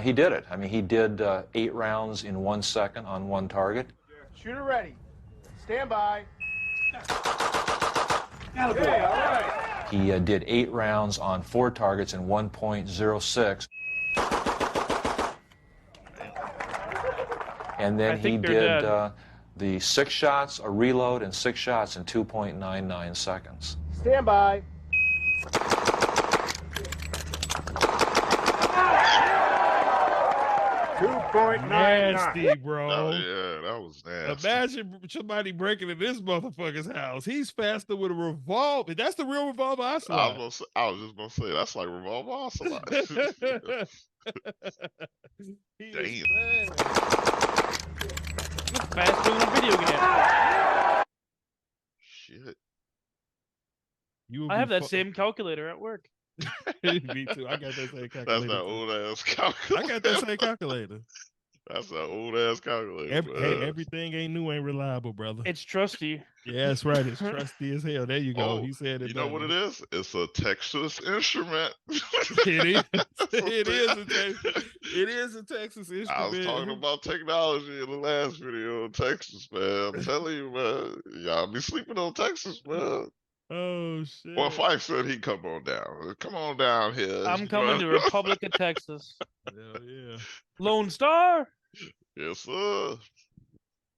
He did it. I mean, he did 8 rounds in 1 second on 1 target. Shooter ready. Stand by. Okay, all right. He did 8 rounds on 4 targets in 1.06. And then he did the 6 shots, a reload, and 6 shots in 2.99 seconds. Stand by. Nasty, bro. Oh, yeah, that was nasty. Imagine somebody breaking in this motherfucker's house. He's faster with a revolver. That's the real revolver I saw. I was just gonna say that's like revolver ocelot. Damn. Faster than a video game. Shit. I have that same calculator at work. Me too. I got that same calculator. That's that old ass calculator. I got that same calculator. That's that old ass calculator. Hey, everything ain't new, ain't reliable, brother. It's trusty. Yeah, that's right. It's trusty as hell. There you go. Oh, He said it. You know what it is? It's a Texas instrument. It is. It is a Texas. It is a Texas instrument. I was talking about technology in the last video in Texas, man. I'm telling you, man. Y'all be sleeping on Texas, man. Oh shit. Well, Fife said he'd come on down. Come on down here. I'm coming to Republic of Texas. Hell yeah. Lone Star. Yes, sir.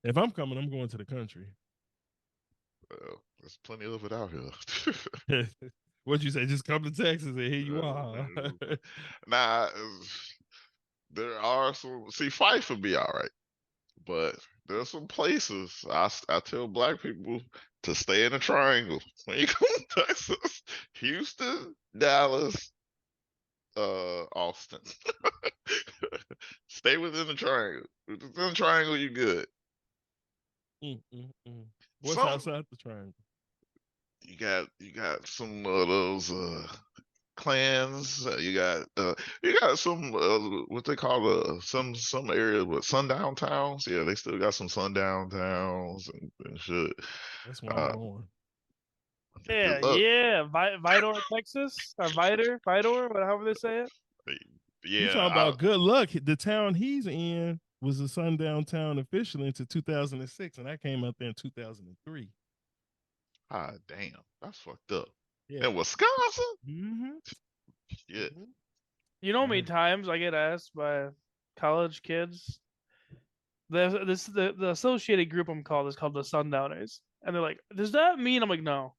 If I'm coming, I'm going to the country. Well, there's plenty of it out here. What'd you say? Just come to Texas and here you are. Nah, there are some. See, Fife would be all right, but there's some places I tell black people to stay in a triangle when you come to Texas: Houston, Dallas, Austin. Stay within the triangle. Within the triangle, you good. What's outside the triangle? You got some of those clans. You got some what they call some areas with sundown towns. Yeah, they still got some sundown towns and shit. That's where I'm going. Yeah. Vidor, Texas, or Vidor, however they say it. Yeah, you talking about good luck. The town he's in was a sundown town officially until 2006, and I came out there in 2003. Ah, damn, that's fucked up. Yeah. In Wisconsin? Mm-hmm. Yeah. You know how many times I get asked by college kids? The associated group I'm called is called the Sundowners, and they're like, "Does that mean?" I'm like, "No."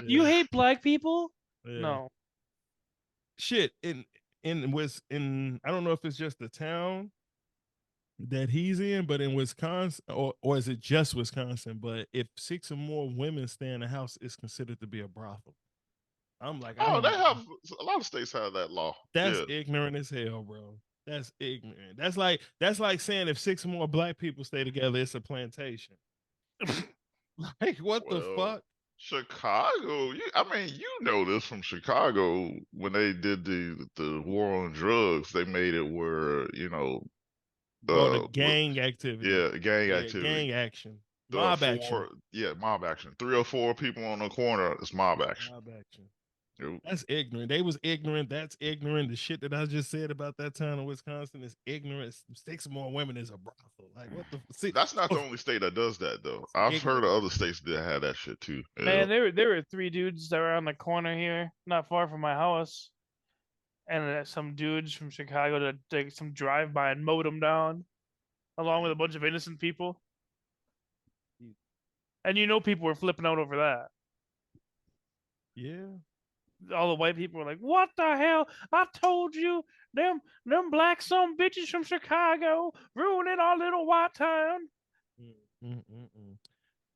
You hate black people? Yeah. No. Shit, in I don't know if it's just the town that he's in, but in Wisconsin, or is it just Wisconsin? But if 6 or more women stay in the house, it's considered to be a brothel. I'm like, oh, they have a lot of states have that law. That's ignorant as hell, bro. That's ignorant. That's like saying if 6 or more black people stay together, it's a plantation. Like, what the fuck? Chicago, you know this from Chicago when they did the war on drugs. They made it where the gang activity. Yeah, gang activity, gang action, mob action. Yeah, mob action. 3 or 4 people on the corner. It's mob action. Mob action. That's ignorant. They was ignorant. That's ignorant. The shit that I just said about that town in Wisconsin is ignorant. 6 more women is a brothel. Like, what the? See, that's not the only state that does that, though. I've heard of other states that have that shit too. Man, there were 3 dudes that were on the corner here, not far from my house, and some dudes from Chicago that did some drive by and mowed them down, along with a bunch of innocent people. And people were flipping out over that. Yeah. All the white people were like, "What the hell? I told you, them black some bitches from Chicago ruining our little white town."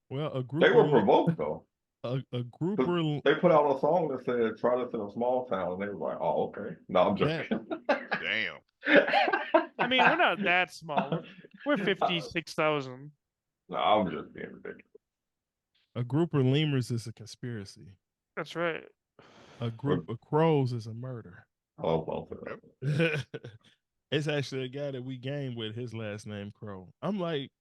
Well, a group. They were provoked though. A group. They put out a song that said "Try this in a small town," and they were like, "Oh, okay." No, I'm joking. Damn. I mean, we're not that small. We're 56,000. No, I'm just being ridiculous. A group of lemurs is a conspiracy. That's right. A group of crows is a murder. Oh, well. It's actually a guy that we game with. His last name Crow. I'm like,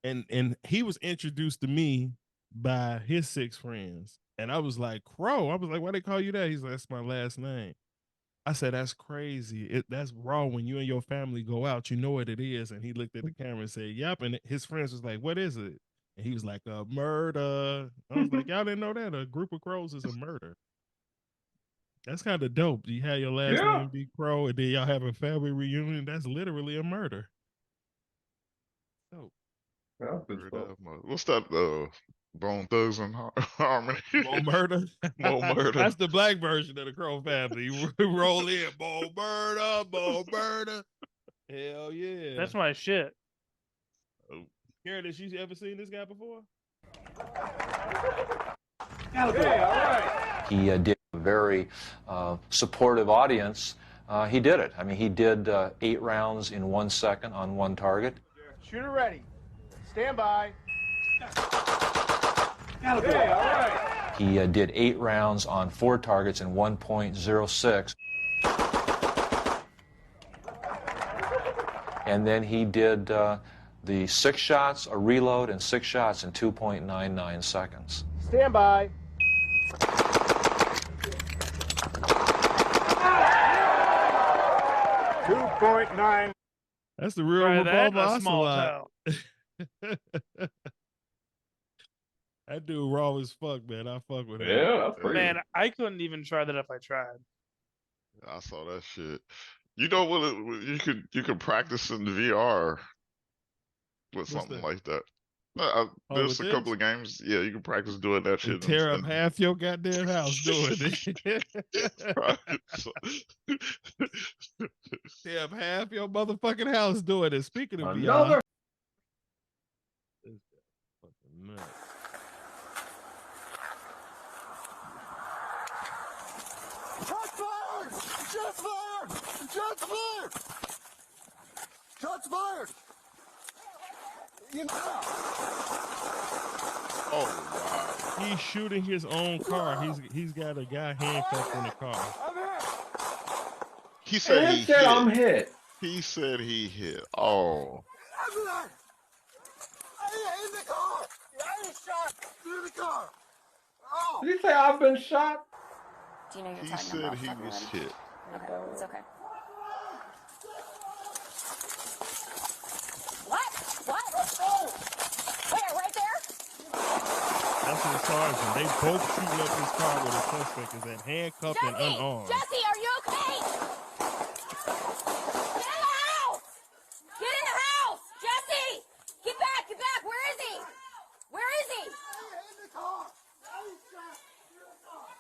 and he was introduced to me by his 6 friends, and I was like, Crow. I was like, why they call you that? He's like, that's my last name. I said, that's crazy. That's raw. When you and your family go out, you know what it is. And he looked at the camera and said, yep. And his friends was like, what is it? And he was like, a murder. I was like, y'all didn't know that? A group of crows is a murder. That's kind of dope. You have your last Yeah. name be Crow, and then y'all have a family reunion. That's literally a murder. Dope. That's good Heard stuff. that much. What's that? Bone Thugs and Harmony. Mo Murder. Mo Murder. That's the black version of the Crow family. You roll in, Mo Murder, Mo Murder. Hell yeah. That's my shit. Karen, has you ever seen this guy before? Okay, all right. He did a very supportive audience. He did it. I mean, he did 8 rounds in 1 second on 1 target. Shooter ready. Stand by. Okay, all right. He did 8 rounds on 4 targets in 1.06. And then he did the 6 shots, a reload, and 6 shots in 2.99 seconds. Stand by. .9. That's the real Try that in revolver a small ocelot. town. That dude raw as fuck, man. I fuck with him. Yeah, that's crazy. Man, I couldn't even try that if I tried. I saw that shit. You know what? You could practice in VR with something that? like that. with There's a couple this? of games. Yeah, you can practice doing that shit. And tear up half your goddamn house doing it. Right. Tear up half your motherfucking house doing it. Speaking of Another. VR, this guy fucking nuts. Shots fired! Shots fired! Shots fired! Shots fired! You know. Oh wow! He's shooting his own car. He's got a guy handcuffed in the car. I'm hit! He said And he said hit. I'm hit. He said he hit. Oh. I'm there! I in the car! I was shot through the car! Oh! Did he say I've been shot? Do you know you're He talking said about he was everyone? hit. Okay, it's okay. What? What? Let's go! Where? Right there? That's the sergeant. They both shooting up his car with a suspect is that handcuffed and Jesse! unarmed. Jesse, are you okay? Get in the house! Get in the house! Jesse! Get back! Get back! Where is he? Where is he? In the car! I was shot through the car!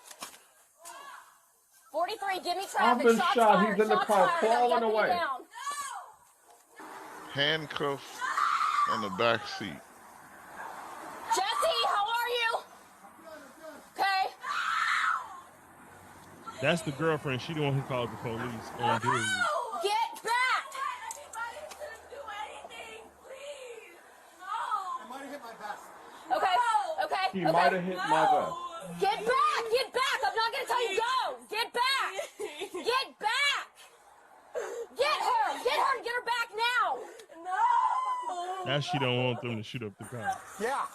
43, give me I've traffic. been Shots shot. fired. He's in the Shots car fired. crawling I'm away. down. Handcuffed in the back seat. Jesse, how are you? Okay. That's the girlfriend. She the one who called the police on dude. Get back! I might have hit my vest. Okay, okay. He okay. might have hit my vest. Get back! Get back! I'm not gonna tell you go! Get back! Get back! Get her! Get her! Get her back now! No! Now she don't want them to shoot up the car. Yeah.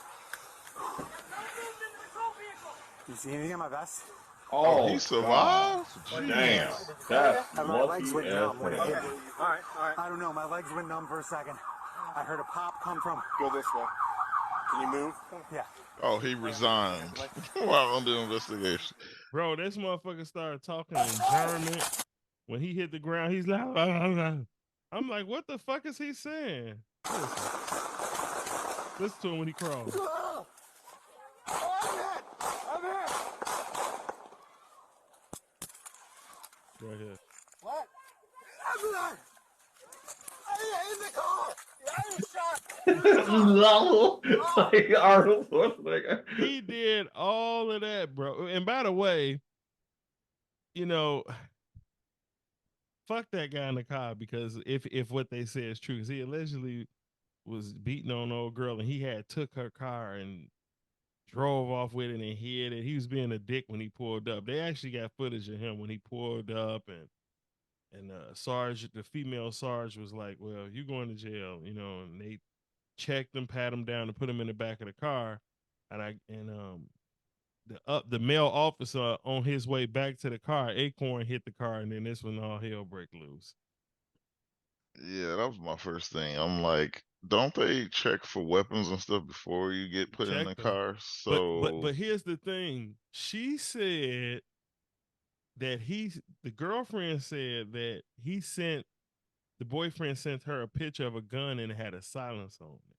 Do you see anything on my vest? Oh, he survived? Damn. That's My legs lucky went as numb when it hit hell. me. All right. I don't know. My legs went numb for a second. I heard a pop come from. Go this way. Can you move? Yeah. Oh, he resigned while on the investigation. Bro, this motherfucker started talking in German. When he hit the ground, he's like, I'm like, what the fuck is he saying? Listen to him when he crawls. Oh, I'm hit. Right here. What? I'm there. In the car. I was shot. No. Like Arnold Schwarzenegger. He did all of that, bro. And by the way, you know, fuck that guy in the car, because if what they say is true, because he allegedly was beating on an old girl and he had took her car and drove off with it and hid it. He was being a dick when he pulled up. They actually got footage of him when he pulled up, and Sarge, the female Sarge, was like, well, you going to jail, you know, and they checked him, pat him down, and put him in the back of the car. And the male officer on his way back to the car, Acorn hit the car, and then this when all hell break loose. Yeah, that was my first thing. I'm like, don't they check for weapons and stuff before you get put in the Checked them. car? But So here's the thing. She said that the girlfriend said that the boyfriend sent her a picture of a gun and it had a silence on it.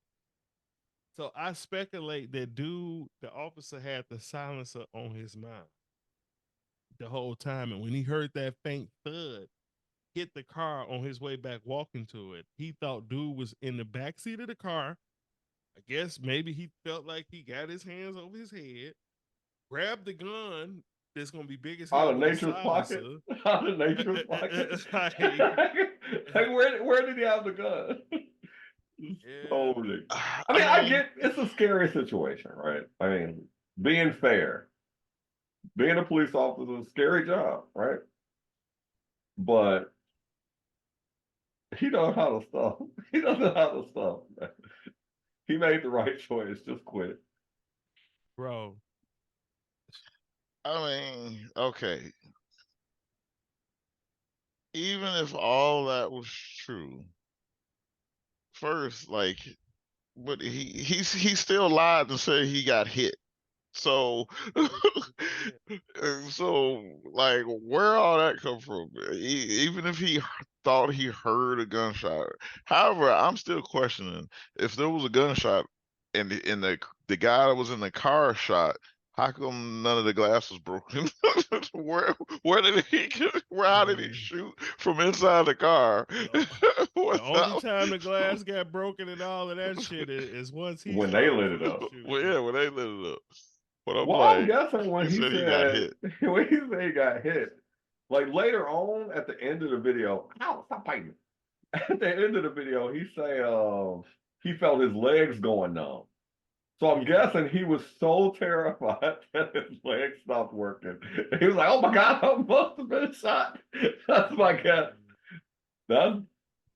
So I speculate that the officer had the silencer on his mind the whole time. And when he heard that faint thud hit the car on his way back walking to it, he thought dude was in the back seat of the car. I guess maybe he felt like he got his hands over his head, grabbed the gun that's gonna be big as hell. Out of nature's pocket. Out of nature's pocket. Like, where did he have the gun? Yeah. Holy. I mean, I get it's a scary situation, right? I mean, being fair, being a police officer is a scary job, right? But he knows how to stop. He doesn't know how to stop. He made the right choice. Just quit. Bro. I mean, okay. Even if all that was true, first, like, but he still lied and said he got hit. So, so like, where all that come from? Even if he thought he heard a gunshot, however, I'm still questioning if there was a gunshot and the guy that was in the car shot. How come none of the glass was broken? Where did he? How did he shoot from inside the car? The only time the glass got broken and all of that shit is once he when they lit it up. Well, yeah, when they lit it up. But I'm well, like, I'm guessing when he said he got hit. When he said he got hit, like later on at the end of the video, ow, stop biting. At the end of the video, he say he felt his legs going numb. So I'm guessing he was so terrified that his legs stopped working. He was like, "Oh my God, I must have been shot." That's my guess. That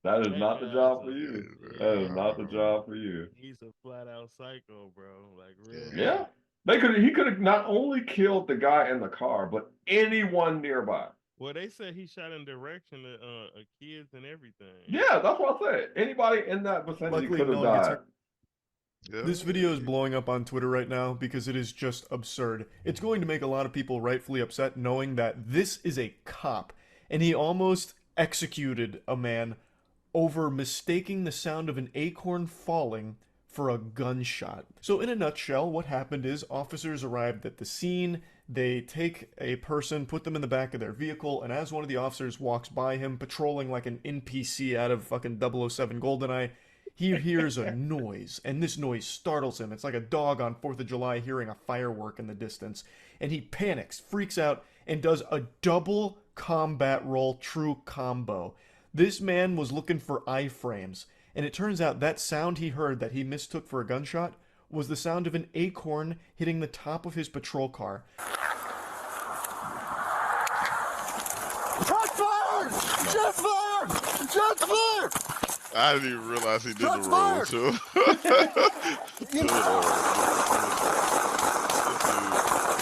is not the job for you. That is not the job for you. He's a flat out psycho, bro. Like real. Yeah. He could have not only killed the guy in the car, but anyone nearby. Well, they said he shot in direction of kids and everything. Yeah, that's what I said. Anybody in that vicinity could have died. This video is blowing up on Twitter right now because it is just absurd. It's going to make a lot of people rightfully upset knowing that this is a cop and he almost executed a man over mistaking the sound of an acorn falling for a gunshot. So in a nutshell, what happened is officers arrived at the scene, they take a person, put them in the back of their vehicle, and as one of the officers walks by him, patrolling like an NPC out of fucking 007 GoldenEye, he hears a noise, and this noise startles him. It's like a dog on 4th of July hearing a firework in the distance. And he panics, freaks out, and does a double combat roll true combo. This man was looking for iframes, and it turns out that sound he heard that he mistook for a gunshot was the sound of an acorn hitting the top of his patrol car. Shots fired! Shots fired! Shots fired! I didn't even realize he did the roll too.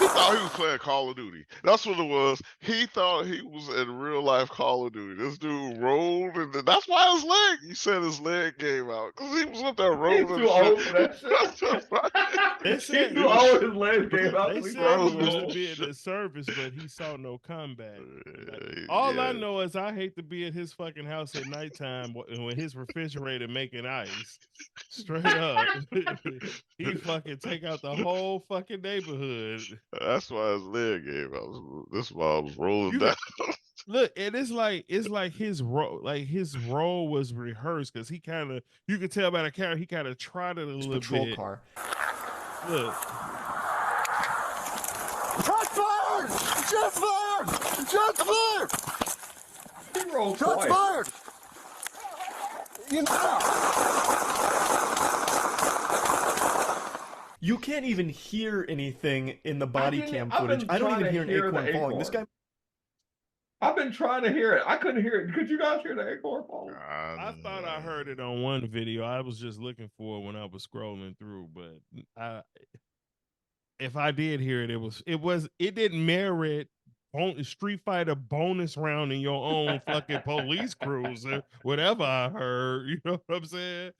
He thought he was playing Call of Duty. That's what it was. He thought he was in real life Call of Duty. This dude rolled, and that's why his leg. He said his leg gave out because he was up there rolling. He's too old for that shit. They said He's too old. His legs gave out. They said he was to be in the service, but he saw no combat. All I know is I hate to be at his fucking house at nighttime when his refrigerator making ice. Straight up, he fucking take out the whole fucking neighborhood. That's why his leg gave out. This ball was rolling down. Look, and it's like his role was rehearsed because he kind of, you could tell by the camera, he kind of trotted a little patrol bit. Car. Look. Shots fired! Shots fired! Shots fired! He rolled Shots twice. fired! You know. You can't even hear anything in the body cam footage. I don't even hear an acorn falling. This guy. I've been trying to hear it. I couldn't hear it. Could you guys hear the acorn falling? I thought I heard it on one video. I was just looking for it when I was scrolling through, but if I did hear it, it didn't merit Street Fighter bonus round in your own fucking police cruiser, whatever I heard. You know what I'm saying?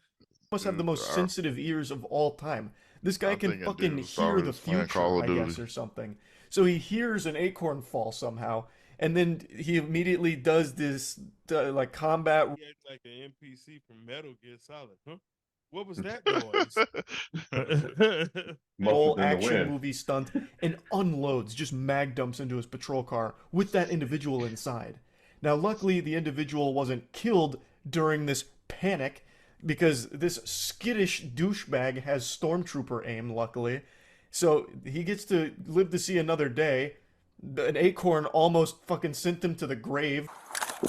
Must have the most sensitive ears of all time. This guy can fucking hear the future, I guess, or something. So he hears an acorn fall somehow, and then he immediately does this like combat. Yeah, it's like an NPC from Metal Gear Solid, huh? What was that noise? Whole action movie stunt and unloads, just mag dumps into his patrol car with that individual inside. Now, luckily, the individual wasn't killed during this panic because this skittish douchebag has stormtrooper aim, luckily. So he gets to live to see another day. An acorn almost fucking sent him to the grave.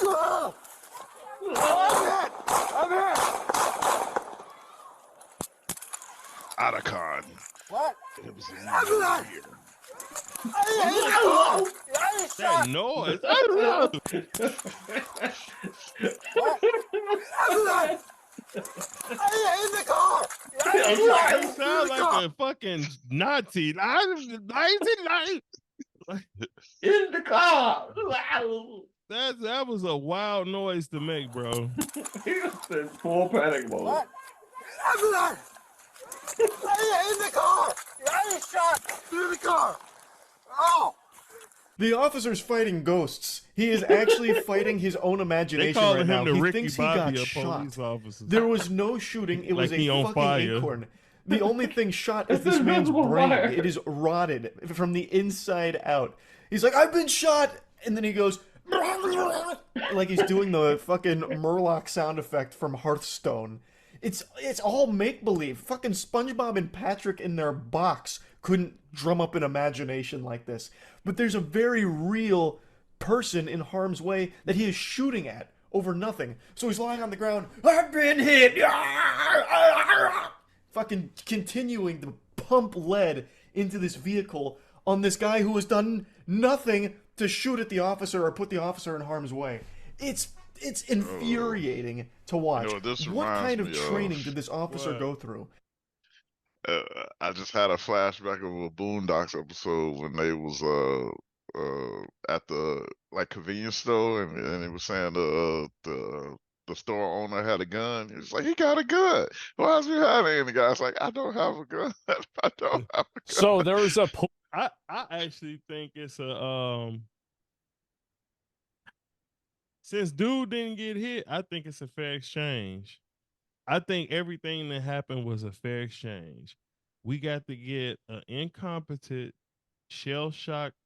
I'm hit! I'm hit! Acorn. What? It was That noise. In the car! You sound like a fucking Nazi. In the car! That was a wild noise to make, bro. He was in full panic mode. What? In the car! I was shot through the car! Oh! The officer's fighting ghosts. He is actually fighting his own imagination right now. He thinks he got shot. There was no shooting. It was a fucking acorn. The only thing shot is this man's brain. It is rotted from the inside out. He's like, I've been shot! And then he goes, like he's doing the fucking Murloc sound effect from Hearthstone. It's all make-believe. Fucking SpongeBob and Patrick in their box couldn't drum up an imagination like this. But there's a very real person in harm's way that he is shooting at over nothing. So he's lying on the ground. I've been hit! Fucking continuing to pump lead into this vehicle on this guy who has done nothing to shoot at the officer or put the officer in harm's way. It's infuriating to watch. You know, what kind of training did this officer go through? I just had a flashback of a Boondocks episode when they was at the convenience store and he was saying the store owner had a gun. He was like, he got a gun. Why is he having? And the guy's like, I don't have a gun. I don't have a gun. So there was a I actually think it's a since dude didn't get hit, I think it's a fair exchange. I think everything that happened was a fair exchange. We got to get an incompetent, shell-shocked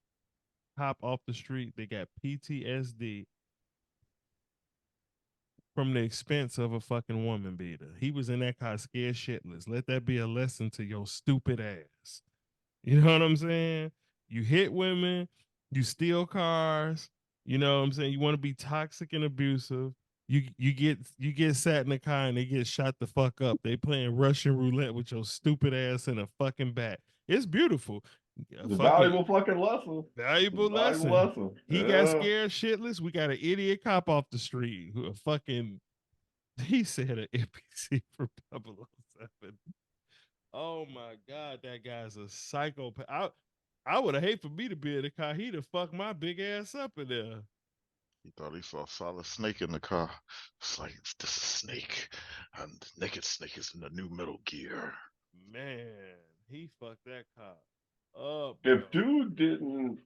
cop off the street that got PTSD from the expense of a fucking woman beater. He was in that car scared shitless. Let that be a lesson to your stupid ass. You know what I'm saying? You hit women, you steal cars, you know what I'm saying? You want to be toxic and abusive. You get sat in the car and they get shot the fuck up. They playing Russian roulette with your stupid ass in a fucking back. It's beautiful. It's a valuable fucking lesson. Valuable lesson. He got scared shitless. We got an idiot cop off the street who he said an NPC from 007. Oh my God, that guy's a psychopath. I would have hated for me to be in the car. He'd have fucked my big ass up in there. He thought he saw Solid Snake in the car. It's like, this is Snake. And Naked Snake is in the new Metal Gear. Man, he fucked that cop up. If dude didn't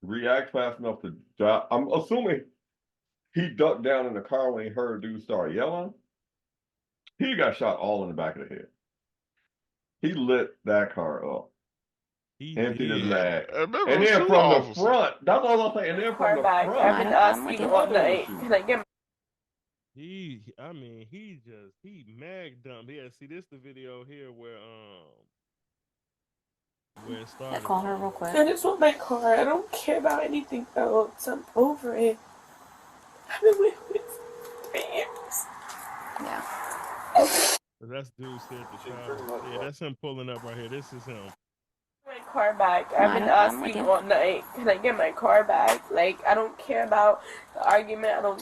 react fast enough to die, I'm assuming he ducked down in the car when he heard dude start yelling. He got shot all in the back of the head. He lit that car up. Emptied his mag. And then from the front, that's all I'm saying. And then from the front. I've been asking all night. Can I get he mag dumped. Yeah, see this the video here where it started. Call her real quick. I just want my car. I don't care about anything else. I'm over it. I've been with it for 3 years. Yeah. That's dude said the shower. Yeah, that's him pulling up right here. This is him. My car back. I've been asking all night. Can I get my car back? Like, I don't care about the argument. I don't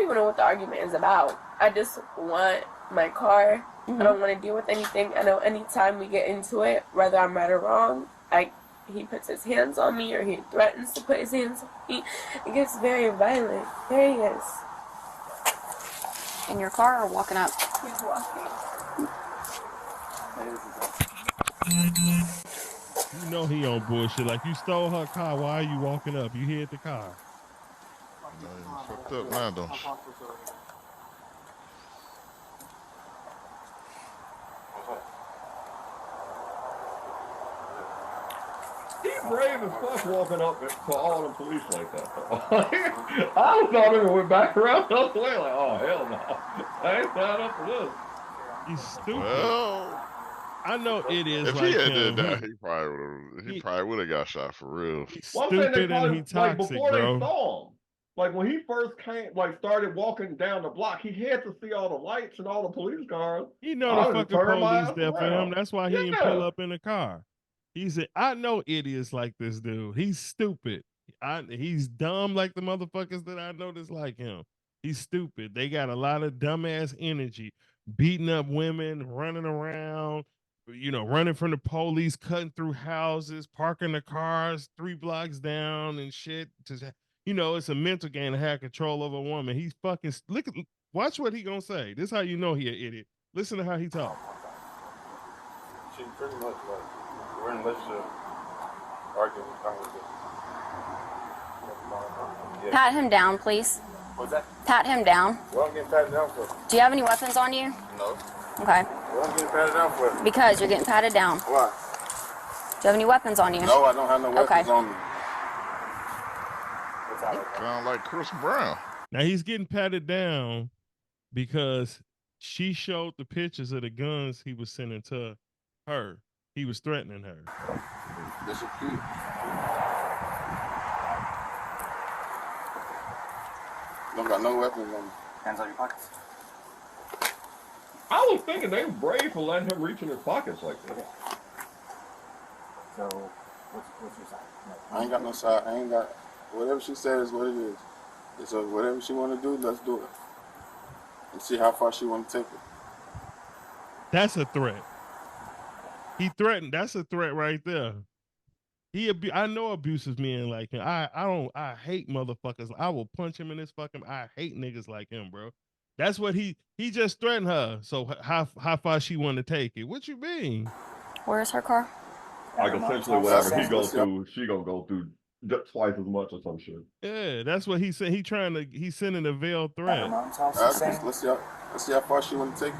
even know what the argument is about. I just want my car. I don't want to deal with anything. I know anytime we get into it, whether I'm right or wrong, he puts his hands on me or he threatens to put his hands on me. It gets very violent. There he is. In your car or walking up? He's walking. You know he on bullshit. Like, you stole her car. Why are you walking up? You hid the car. No, you fucked up now, don't you? He's brave as fuck walking up to all the police like that. I thought he went back around the other way like, oh, hell no. I ain't signed up for this. He's stupid. Well, I know it is if like he had him. did that, he probably would have got shot for real. He's Well, I'm saying they stupid and probably, he toxic, like before bro. they saw him. Like when he first came, like started walking down the block, he had to see all the lights and all the police cars. He know I the would've fucking turned my police ass there for him. around. That's why he didn't pull up in the car. He said, I know idiots like this dude. He's stupid. He's dumb like the motherfuckers that I know that's like him. He's stupid. They got a lot of dumbass energy, beating up women, running around, running from the police, cutting through houses, parking the cars 3 blocks down and shit. It's a mental game to have control over a woman. He's fucking watch what he gonna say. This is how you know he an idiot. Listen to how he talk. She pretty much like we're in a relationship, arguing, conversation. Yeah. Pat him down, please. What's that? Pat him down. What I'm getting patted down for? Do you have any weapons on you? No. Okay. What I'm getting patted down for? Because you're getting patted down. Why? Do you have any weapons on you? No, I don't have no weapons on me. Sound like Chris Brown. Now he's getting patted down because she showed the pictures of the guns he was sending to her. He was threatening her. This is cute. Don't got no weapons on me. Hands on your pockets. I was thinking they were brave for letting him reach in his pockets like that. So, what's your side? I ain't got no side. I ain't got. Whatever she said is what it is. So whatever she want to do, let's do it. And see how far she want to take it. That's a threat. He threatened. That's a threat right there. I know abusive men like him. I hate motherfuckers. I will punch him in his fucking. I hate niggas like him, bro. That's what he just threatened her. So how far she want to take it? What you mean? Where's her car? Like essentially whatever he goes through, she gonna go through twice as much or some shit. Yeah, that's what he said. He's sending a veiled threat. Let's see how far she want to take it.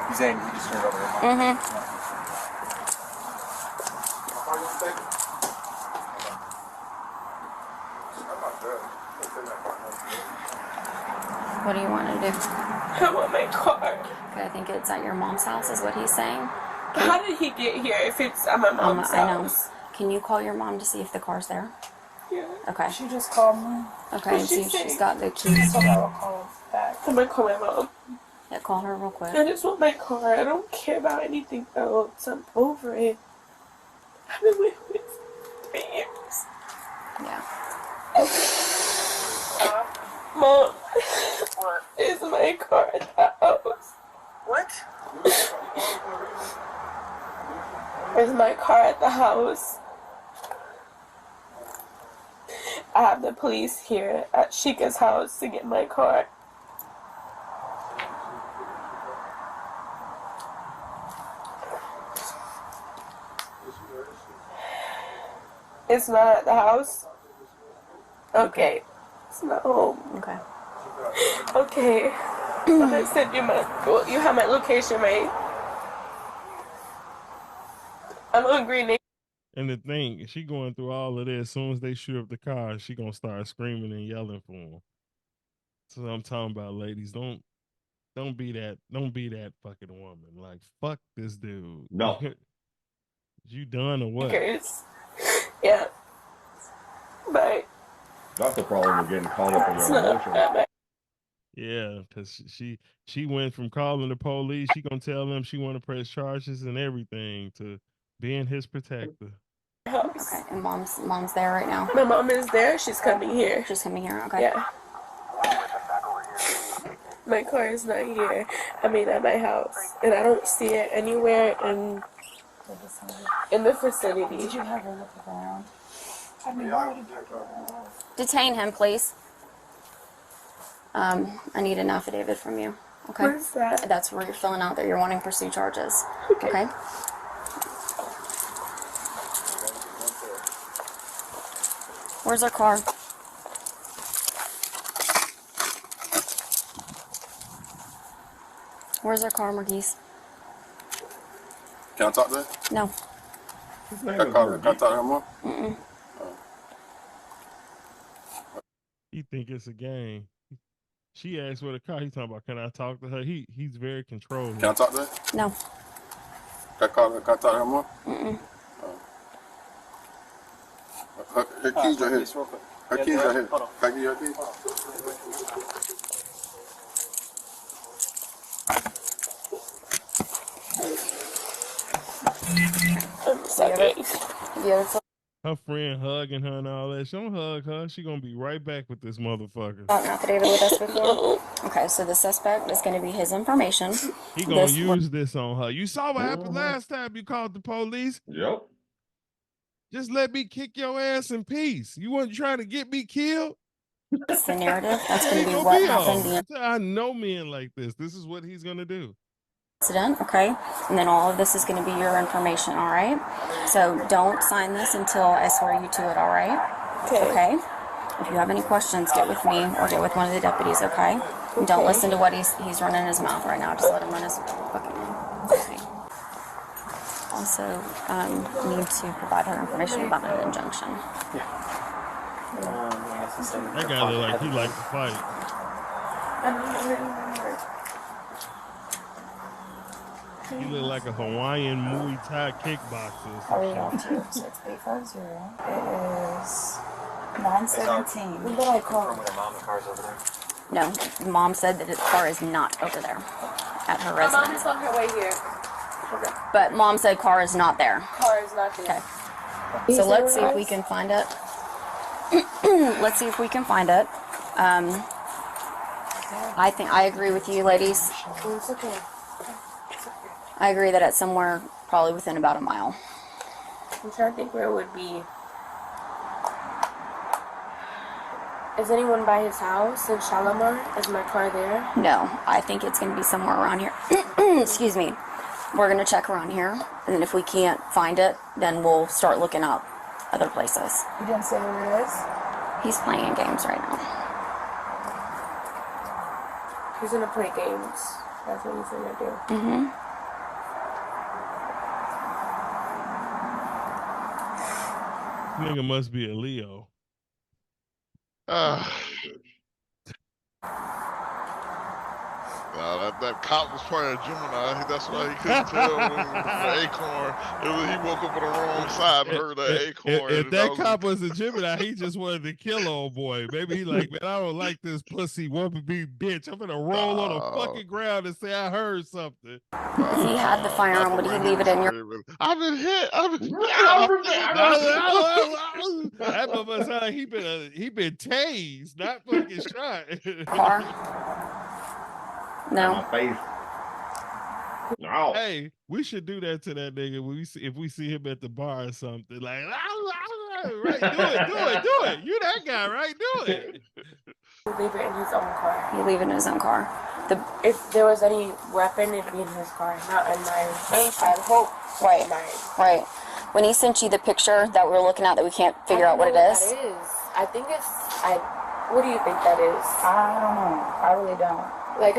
He's saying he just turned over his mind. What do you want to do? I want my car. Okay, I think it's at your mom's house is what he's saying. How did he get here if it's at my mom's house? Can you call your mom to see if the car's there? Yeah. Okay. She just called me. Okay, and see if she's got the keys. So I'll call back. I'm gonna call my mom. Yeah, call her real quick. I just want my car. I don't care about anything else. I'm over it. I've been with it for 3 years. Yeah. Mom, is my car at the house? What? Is my car at the house? I have the police here at Sheikah's house to get my car. It's not at the house? Okay. It's not home. Okay. Okay. I sent you you have my location, right? I'm hungry, Nick. And the thing, she going through all of this. As soon as they shoot up the car, she gonna start screaming and yelling for him. So I'm talking about, ladies, don't be that fucking woman. Like, fuck this dude. No. You done or what? Yeah. Bye. That's the problem with getting caught up in your emotions. Yeah, because she went from calling the police, she gonna tell them she want to press charges and everything to being his protector. Okay, and mom's there right now. My mom is there. She's coming here. She's coming here. Okay. Yeah. My car is not here. I mean, at my house, and I don't see it anywhere in the vicinity. Did you have her look around? I mean, why would you park her around? Detain him, please. I need an affidavit from you. Okay. Where's that? That's where you're filling out that you're wanting to pursue charges. Okay. Where's our car? Where's our car, Marquise? Can I talk to her? No. Can I talk to her more? Mm-mm. He think it's a game. She asked what a car. He talking about, can I talk to her? He's very controlling. Can I talk to her? No. Can I talk to her more? Mm-mm. Her keys right here. Her keys right here. Can I give you her keys? Have you ever Her friend hugging her and all that. She don't hug her. She gonna be right back with this motherfucker. an affidavit with us before? Okay, so the suspect is going to be his information. He gonna use this on her. You saw what happened last time you called the police? Yep. Just let me kick your ass in peace. You wasn't trying to get me killed? That's the narrative. That's going to be He what gonna happened. The I know men like this. This is what he's gonna do. incident, okay? And then all of this is going to be your information, all right? So don't sign this until I swear you to it, all right? Okay. If you have any questions, get with me or get with one of the deputies, okay? And don't listen to what he's running his mouth right now. Just let him run his fucking mouth. Okay. Also, need to provide her information about an injunction. That guy look like he like to fight. He look like a Hawaiian Muay Thai kickboxer. Are we on to 6850? It is 917. When did I call? Mom, the car's over there. No, Mom said that the car is not over there at her My mom residence. is on her way here. But Mom said car is not there. Car is not there. Okay. So let's see if we can find it. Let's see if we can find it. I agree with you, ladies. It's okay. I agree that it's somewhere probably within about a mile. I'm trying to think where it would be. Is anyone by his house in Shalimar? Is my car there? No, I think it's going to be somewhere around here. Excuse me. We're going to check around here, and then if we can't find it, then we'll start looking up other places. You didn't say where it is? He's playing games right now. He's gonna play games. That's what he's gonna do. Mm-hmm. Nigga must be a Leo. That cop was probably a Gemini. That's why he couldn't tell when it was the Acorn. He woke up on the wrong side and heard that Acorn. If that cop was a Gemini, he just wanted to kill old boy. Maybe he like, man, I don't like this pussy woman-be bitch. I'm gonna roll on the fucking ground and say I heard something. If he had the firearm, would he leave it in your... I've been hit. I've been That motherfucker sound like he been tased, not fucking shot. car? No. My face. No. Hey, we should do that to that nigga when if we see him at the bar or something. Like, right, do it. You that guy, right? Do it. Leave it in his own car. He leave it in his own car. If there was any weapon, it'd be in his car, not in mine. I hope. Right. Mine. Right. When he sent you the picture that we're looking at that we can't figure out what it is. That is. I think it's. What do you think that is? I don't know. I really don't. Like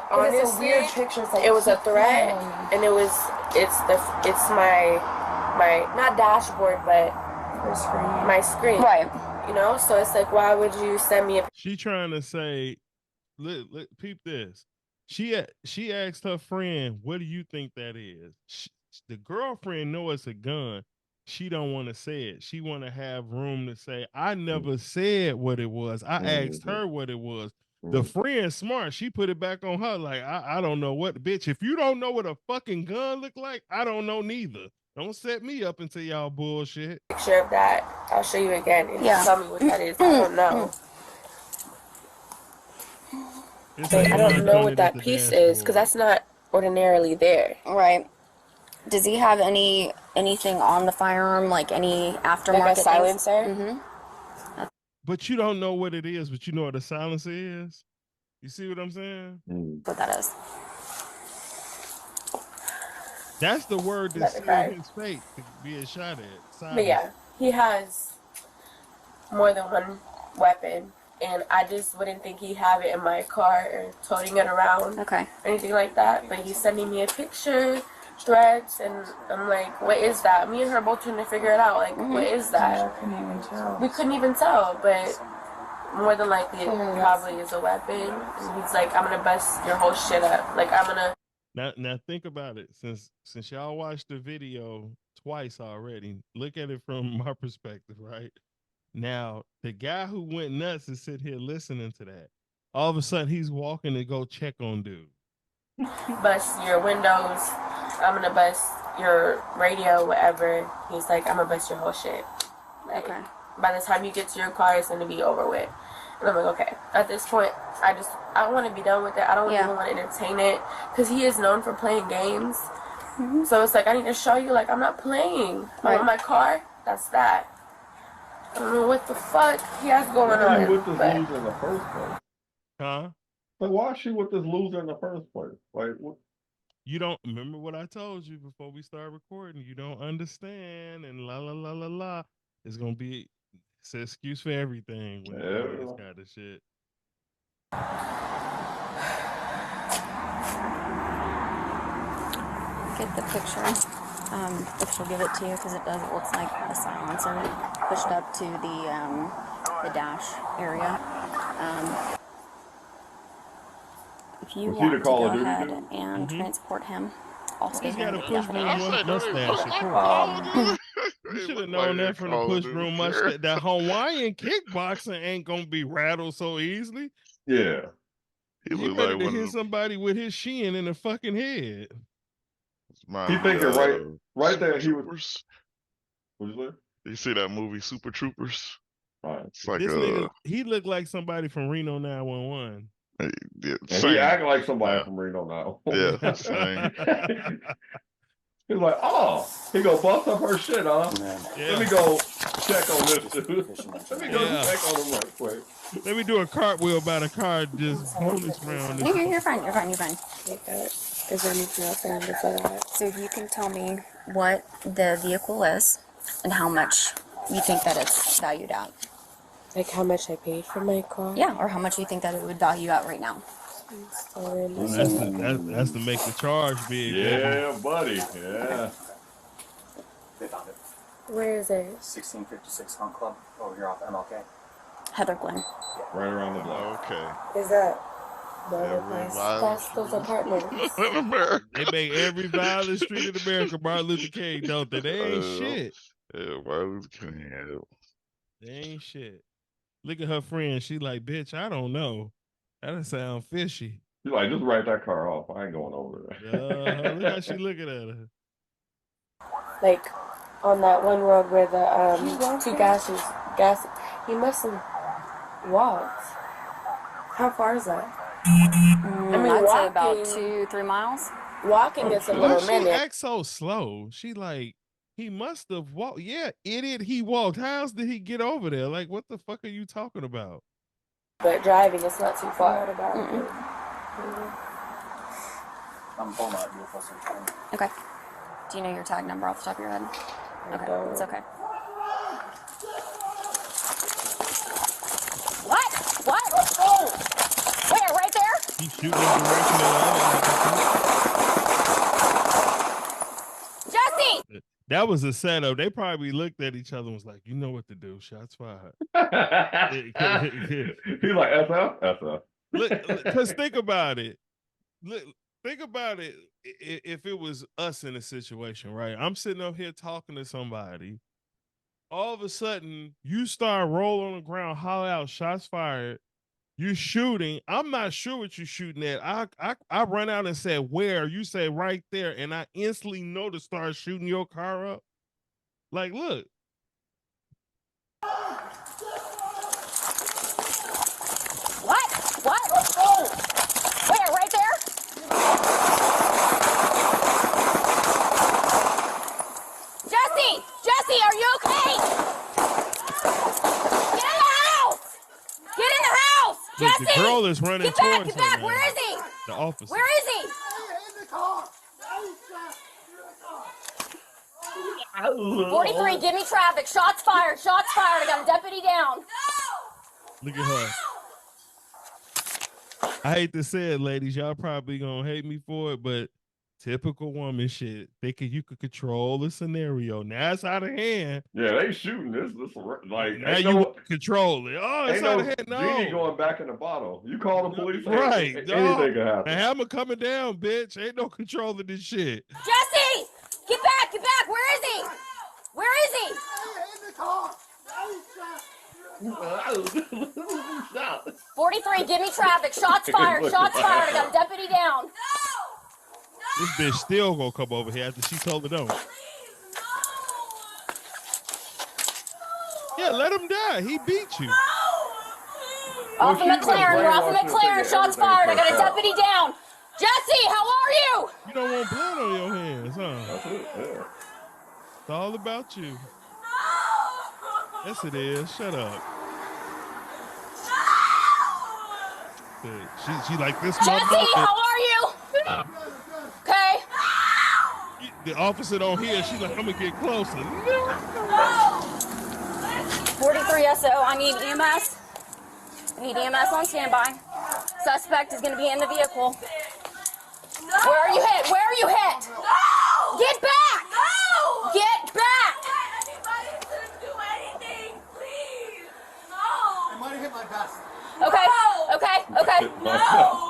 honestly, it's a weird picture. It's like it was a threat, and it's my not dashboard, but my screen. Right. You know, so it's like, why would you send me a? She trying to say, peep this. She asked her friend, "What do you think that is?" The girlfriend know it's a gun. She don't want to say it. She want to have room to say, "I never said what it was. I asked her what it was." The friend smart. She put it back on her like, I don't know what, bitch. If you don't know what a fucking gun look like, I don't know neither. Don't set me up into y'all bullshit. Picture of that. I'll show you again and tell me what that is. I don't know. It's But a I don't gun know what pointed at that the piece is because dashboard. that's not ordinarily there. Right. Does he have anything on the firearm, like any aftermarket Like a things? silencer? Mm-hmm. But you don't know what it is, but you know what a silencer is? You see what I'm saying? What that is. That's the word that Let it sealed cry. his fate to being shot at. Silencer. But yeah, he has more than one weapon, and I just wouldn't think he'd have it in my car or toting it around. Okay. Or anything like that. But he's sending me a picture, threats, and I'm like, what is that? Me and her both trying to figure it out. Like, what is that? We couldn't even tell, but more than likely it probably is a weapon. And he's like, I'm gonna bust your whole shit up. Like, I'm gonna. Now think about it. Since y'all watched the video twice already, look at it from my perspective, right? Now, the guy who went nuts is sitting here listening to that. All of a sudden, he's walking to go check on dude. Bust your windows. I'm gonna bust your radio, whatever. He's like, I'm gonna bust your whole shit. Like, Okay. by the time you get to your car, it's gonna be over with. And I'm like, okay. At this point, I want to be done with it. I don't even want to entertain it because he is known for playing games. So it's like, I need to show you, like, I'm not playing. I want my car. That's that. I don't know what the fuck he has going Why on. you with this but- loser in the first place? Huh? Like, why is she with this loser in the first place? Like, what? You don't remember what I told you before we started recording. You don't understand, and la la la la la. It's gonna be it's an excuse for everything when it comes to this kind of shit. Get the picture. If she'll give it to you, because it does. It looks like a silencer pushed up to the dash area. If you want to go ahead and transport him, I'll stay He's here. got a and push do that. broom mustache. Of course. You should have known that from the push broom mustache. That Hawaiian kickboxing ain't gonna be rattled so easily. Yeah. He ready to hit somebody with his shin in the fucking head. He thinking right there. He was. What'd you say? You see that movie Super Troopers? Right. It's like This nigga, he looked like somebody from Reno 911. Yeah, and he acting like somebody from Reno now. Yeah, same. He's like, oh, he go bust up her shit, huh? Yeah. Let me go check on this dude. Let me go check on him right quick. Let me do a cartwheel by the car, just bonus round. You're fine. You're fine. You're fine. Is there anything else I need to say that? So if you can tell me what the vehicle is and how much you think that it's valued at. Like how much I paid for my car? Yeah, or how much you think that it would value at right now. That's to make the charge big. Yeah, buddy. Yeah. They found it. Where is it? 1656 Hunt Club over here off MLK. Heather Glen. Right around the block. Okay. Is that the other place? That's those apartments. They make every violent street in America Martin Luther King, don't they? They ain't shit. Yeah, Martin Luther King. They ain't shit. Look at her friend. She like, bitch, I don't know. That sound fishy. She's like, just write that car off. I ain't going over there. Look how she looking at her. Like on that one road where the two gas, he must have walked. How far is that? I mean, I'd say walking, about 2-3 miles. Walking is a Why little she minute. act so slow? She like, he must have walked. Yeah, idiot, he walked. How else did he get over there? Like, what the fuck are you talking about? But driving, it's not too far. I'm pulling out your phone. Okay. Do you know your tag number off the top of your head? Okay, it's okay. What? Where? Right there? He's shooting in the direction Jesse! That was a setup. They probably looked at each other and was like, you know what to do. Shots fired. He's like, SF? Look, because think about it. Think about it. If it was us in a situation, right? I'm sitting up here talking to somebody. All of a sudden, you start rolling on the ground, holler out, shots fired. You shooting. I'm not sure what you're shooting at. I run out and said, where? You say right there. And I instantly know to start shooting your car up. Like, look. What? Look, the Jesse! girl is running Get back! towards Get back! her Where now. is he? The officer. Where is he? In the car. 43, give me traffic. Shots fired. Shots fired. I got a deputy down. Look at her. I hate to say it, ladies. Y'all probably gonna hate me for it, but typical woman shit. Thinking you could control the scenario. Now it's out of hand. Yeah, they shooting this like Now you control it. Oh, it's ain't out no of hand. No. genie going back in the bottle. You call the police, Right. anything can happen. The hammer coming down, bitch. Ain't no controlling this shit. Jesse! Get back! Get back! Where is he? Where is he? In the car. 43, give me traffic. Shots fired. Shots fired. I got a deputy down. This bitch still gonna come over here after she told her don't. Yeah, let him die. He beat you. Off of McLaren. We're off of McLaren. Shots fired. I got a deputy down. Jesse, how are you? You don't want blood on your hands, huh? That's it, yeah. It's all about you. Yes, it is. Shut up. She like this. Jesse, how are you? Okay. The officer don't hear. She like, I'm gonna get closer. 43 SO, I need EMS. I need EMS on standby. Suspect is gonna be in the vehicle. Where are you hit? Where are you hit? Get back! Get back! I might have hit my vest. Okay.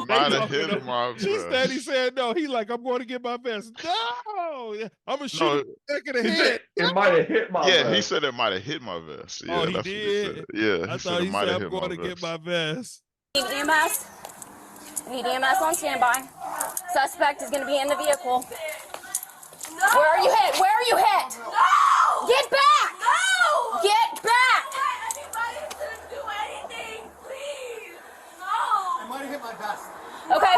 Might have hit my She vest. said he said no. He like, I'm going to get my vest. No, I'm gonna shoot him back in the head. It might have hit my vest. Yeah, he said it might have hit my vest. Yeah, Oh, he that's did? what he said. Yeah, I thought he said I'm going to get my vest. Need EMS. I need EMS on standby. Suspect is gonna be in the vehicle. Where are you hit? Where are you hit? Get back! Get back! I might have hit my vest. Okay.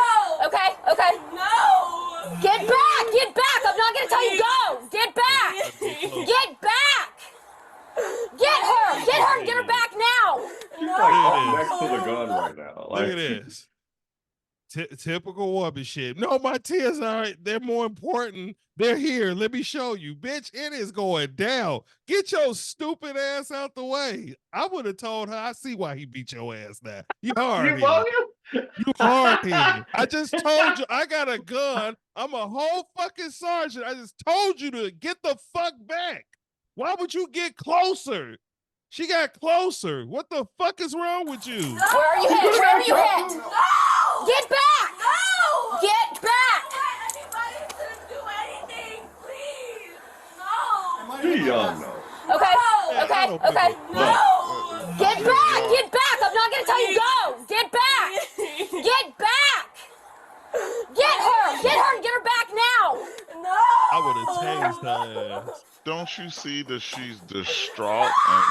Get back! Get back! I'm not gonna tell you go! Get back! Get back! Get her! Get her! Get her back now! She's like up next to the gun right now. Look at this. Typical woman shit. No, my tears are, they're more important. They're here. Let me show you. Bitch, it is going down. Get your stupid ass out the way. I would have told her, I see why he beat your ass now. You hard here. You hard here. I just told you I got a gun. I'm a whole fucking sergeant. I just told you to get the fuck back. Why would you get closer? She got closer. What the fuck is wrong with you? Where are you hit? Where are you hit? Get back! Get back! She young though. Okay. Get back! Get back! I'm not gonna tell you go! Get back! Get back! Get her! Get her! Get her back now! I would have tased her ass. Don't you see that she's distraught and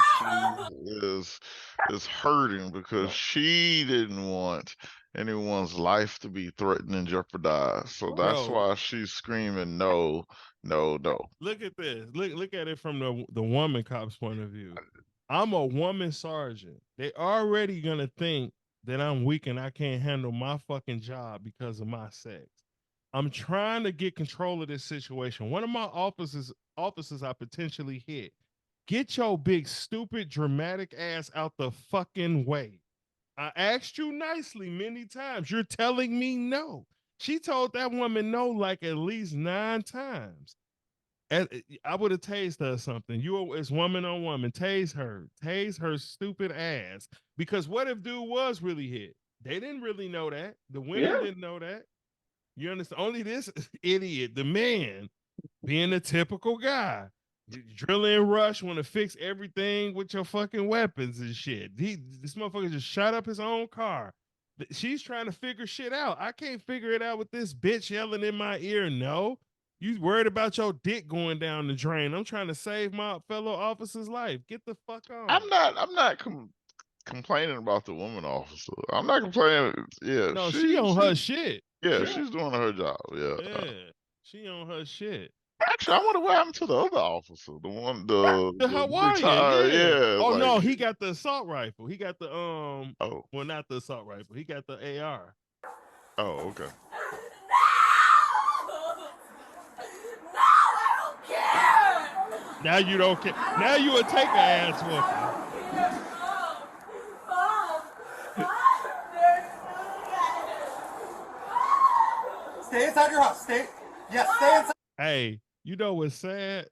she is hurting because she didn't want anyone's life to be threatened and jeopardized. So that's why she's screaming no. Look at this. Look at it from the woman cop's point of view. I'm a woman sergeant. They already gonna think that I'm weak and I can't handle my fucking job because of my sex. I'm trying to get control of this situation. One of my officers I potentially hit. Get your big, stupid, dramatic ass out the fucking way. I asked you nicely many times. You're telling me no. She told that woman no like at least 9 times. And I would have tased her something. It's woman on woman. Tase her stupid ass. Because what if dude was really hit? They didn't really know that. The women didn't know that. You understand? Only this idiot, the man, being a typical guy, drill and rush, want to fix everything with your fucking weapons and shit. This motherfucker just shot up his own car. She's trying to figure shit out. I can't figure it out with this bitch yelling in my ear. No, you worried about your dick going down the drain. I'm trying to save my fellow officer's life. Get the fuck on. I'm not complaining about the woman officer. I'm not complaining. Yeah, no, she on her shit. Yeah, she's doing her job. Yeah, she on her shit. Actually, I wonder what happened to the other officer, the one, The Hawaiian, yeah. yeah. Oh like, no, he got the assault rifle. He got the Oh, well, not the assault rifle. He got the AR. oh, okay. Now you don't care. Now you would take an ass whooping. Stay inside your house. Stay inside. Hey, you know what's sad?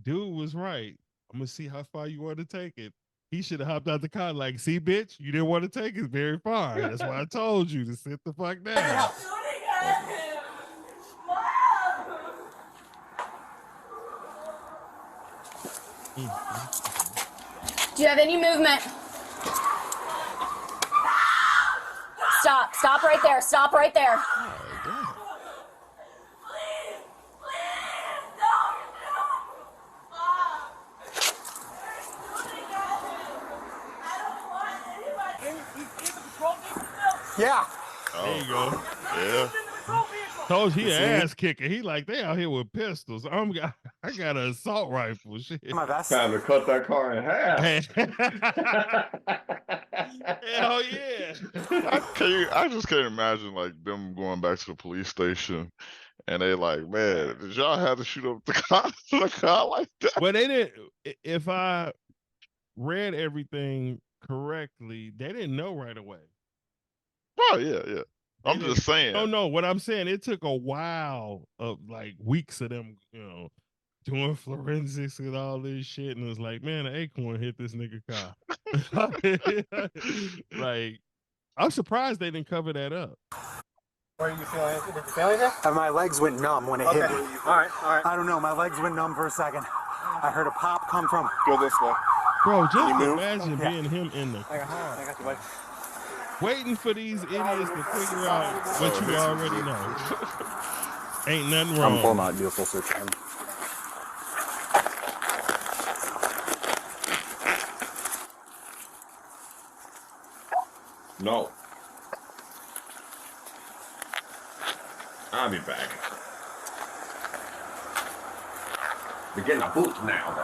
Dude was right. I'm gonna see how far you want to take it. He should have hopped out the car like, see, bitch, you didn't want to take it very far. That's why I told you to sit the fuck down. Do you have any movement? Stop. Stop right there. Stop right there. Yeah. There you go. Yeah. Told you he an ass kicker. He like, they out here with pistols. I got an assault rifle. Shit. My best. Time to cut that car in half. Hell yeah. I just can't imagine like them going back to the police station and they like, man, did y'all have to shoot up the car like that? Well, they didn't. If I read everything correctly, they didn't know right away. Oh yeah. I'm just saying. Oh no, what I'm saying, it took a while of like weeks of them, doing forensics and all this shit, and it was like, man, an acorn hit this nigga car. Like, I'm surprised they didn't cover that up. What are you feeling? Did you feel anything? My legs went numb when it hit me. All right. I don't know. My legs went numb for a second. I heard a pop come from. Go this way. Bro, just imagine being him in the car. I got you, buddy. Waiting for these idiots to figure out what you already know. Ain't nothing wrong. I'm pulling out, do a full search. No. I'll be back. We're getting a boot now.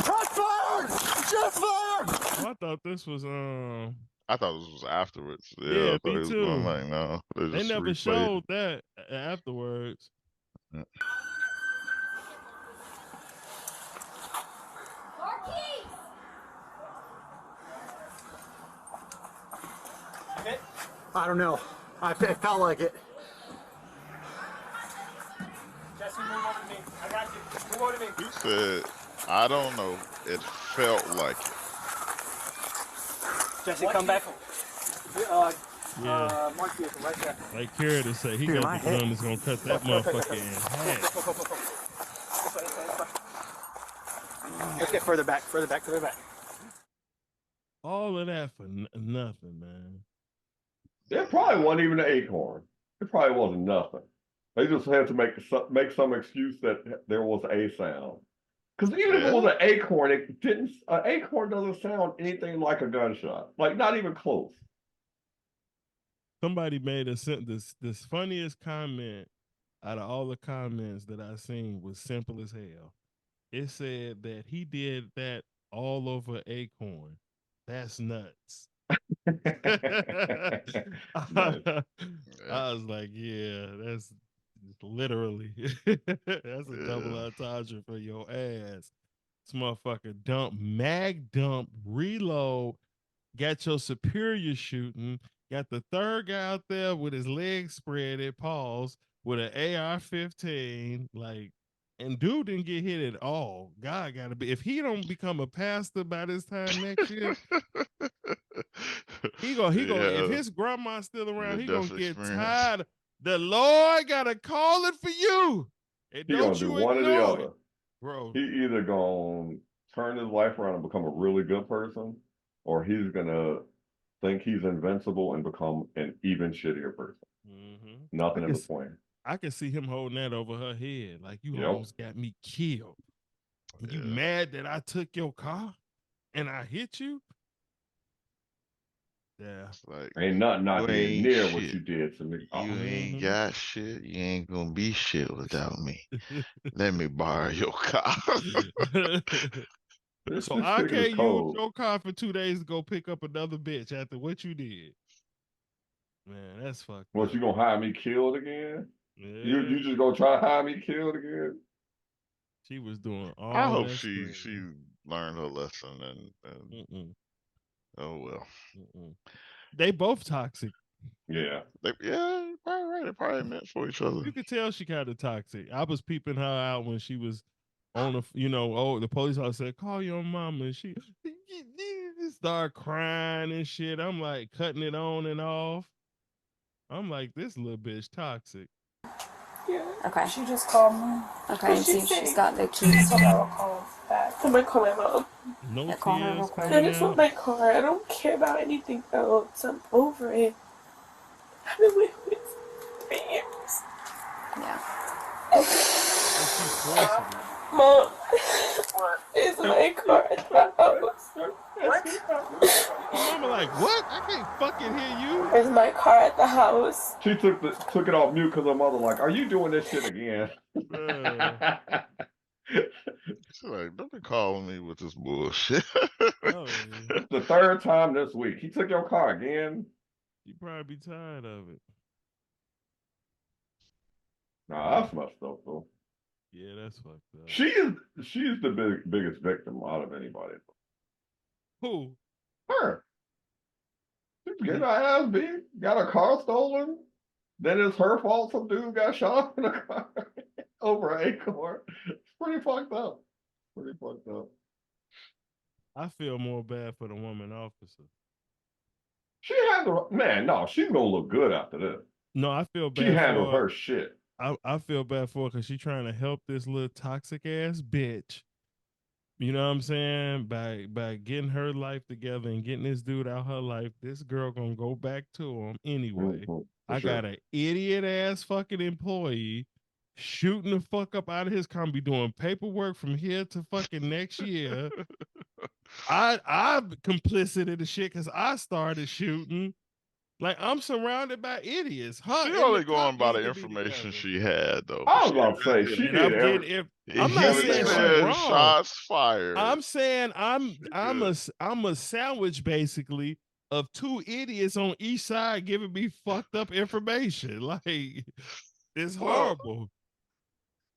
Shots fired! Shots fired! Oh, I thought this was I thought this was afterwards. Yeah, I thought me it was too. going like, no, They just never replayed showed that afterwards. Yeah. I don't know. It felt like it. Jesse, move over to me. I got you. Move over to me. He said, I don't know. It felt like it. Jesse, come back. Yeah. Mark vehicle right there. Like Carrot say, he got the gun that's gonna cut that motherfucker in half. Let's get further back. All of that for nothing, man. It probably wasn't even an acorn. It probably wasn't nothing. They just had to make some excuse that there was a sound. Because even if it was an acorn, an acorn doesn't sound anything like a gunshot. Like, not even close. Somebody made this funniest comment out of all the comments that I seen was simple as hell. It said that he did that all over Acorn. That's nuts. I was like, yeah, that's literally that's a double entendre for your ass. This motherfucker dump, reload, got your superior shooting, got the third guy out there with his legs spread at pause with an AR-15, like, and dude didn't get hit at all. God gotta be, if he don't become a pastor by this time next year, he gonna if his grandma's still around, he gonna get tired. The Lord got a calling for you. And He gonna do one or the other. Bro. He either gonna turn his life around and become a really good person, or he's gonna think he's invincible and become an even shittier person. Nothing in between. I can see him holding that over her head, like, you almost got me killed. You mad that I took your car and I hit you? Yeah. It's like, Ain't nothing I you did ain't near what shit. you did to me. You ain't got shit. You ain't gonna be shit without me. Let me borrow your car. This So I nigga's can't use cold. your car for 2 days to go pick up another bitch after what you did. Man, that's fucked What, up. you gonna hire me killed again? Yeah. You just gonna try to hire me killed again? She was doing all I hope that she screaming. learned her lesson and oh well. They both toxic. Yeah. Yeah, probably right. They probably meant for each other. You could tell she kind of toxic. I was peeping her out when she was on the, the police officer said, call your mama. And she started crying and shit. I'm like cutting it on and off. I'm like, this little bitch toxic. Yeah. Okay. She just called me. Okay, and see if she's got the keys. She told me I will call back. I'm gonna call my mom. No Yeah, call her real tears quick. I coming just want out. my car. I don't care about anything else. I'm over it. I've been with it for 3 years. Yeah. And she's forcing it. Mom, is my car at the house? Mama like, what? I can't fucking hear you. Is my car at the house? She took it off mute because her mother like, are you doing this shit again? She's like, don't be calling me with this bullshit. Oh, yeah. The 3rd time this week. He took your car again? You probably be tired of it. Nah, that's messed up though. Yeah, that's fucked up. She's the biggest victim out of anybody. Who? Her. She's getting her ass beat, got her car stolen. Then it's her fault some dude got shot in a car over an Acorn. It's pretty fucked up. Pretty fucked up. I feel more bad for the woman officer. She handled, man, no, she's gonna look good after this. No, I feel bad. She handled for her shit. I feel bad for her because she's trying to help this little toxic ass bitch. You know what I'm saying? By getting her life together and getting this dude out her life, this girl gonna go back to him anyway. I got an idiot ass fucking employee shooting the fuck up out of his car, be doing paperwork from here to fucking next year. I'm complicit in the shit because I started shooting. Like, I'm surrounded by idiots. She only going by the information she had, though. I was about to say she did everything. I'm not saying she's wrong. Shots fired. I'm saying I'm a sandwich basically of 2 idiots on each side giving me fucked up information. Like, it's horrible.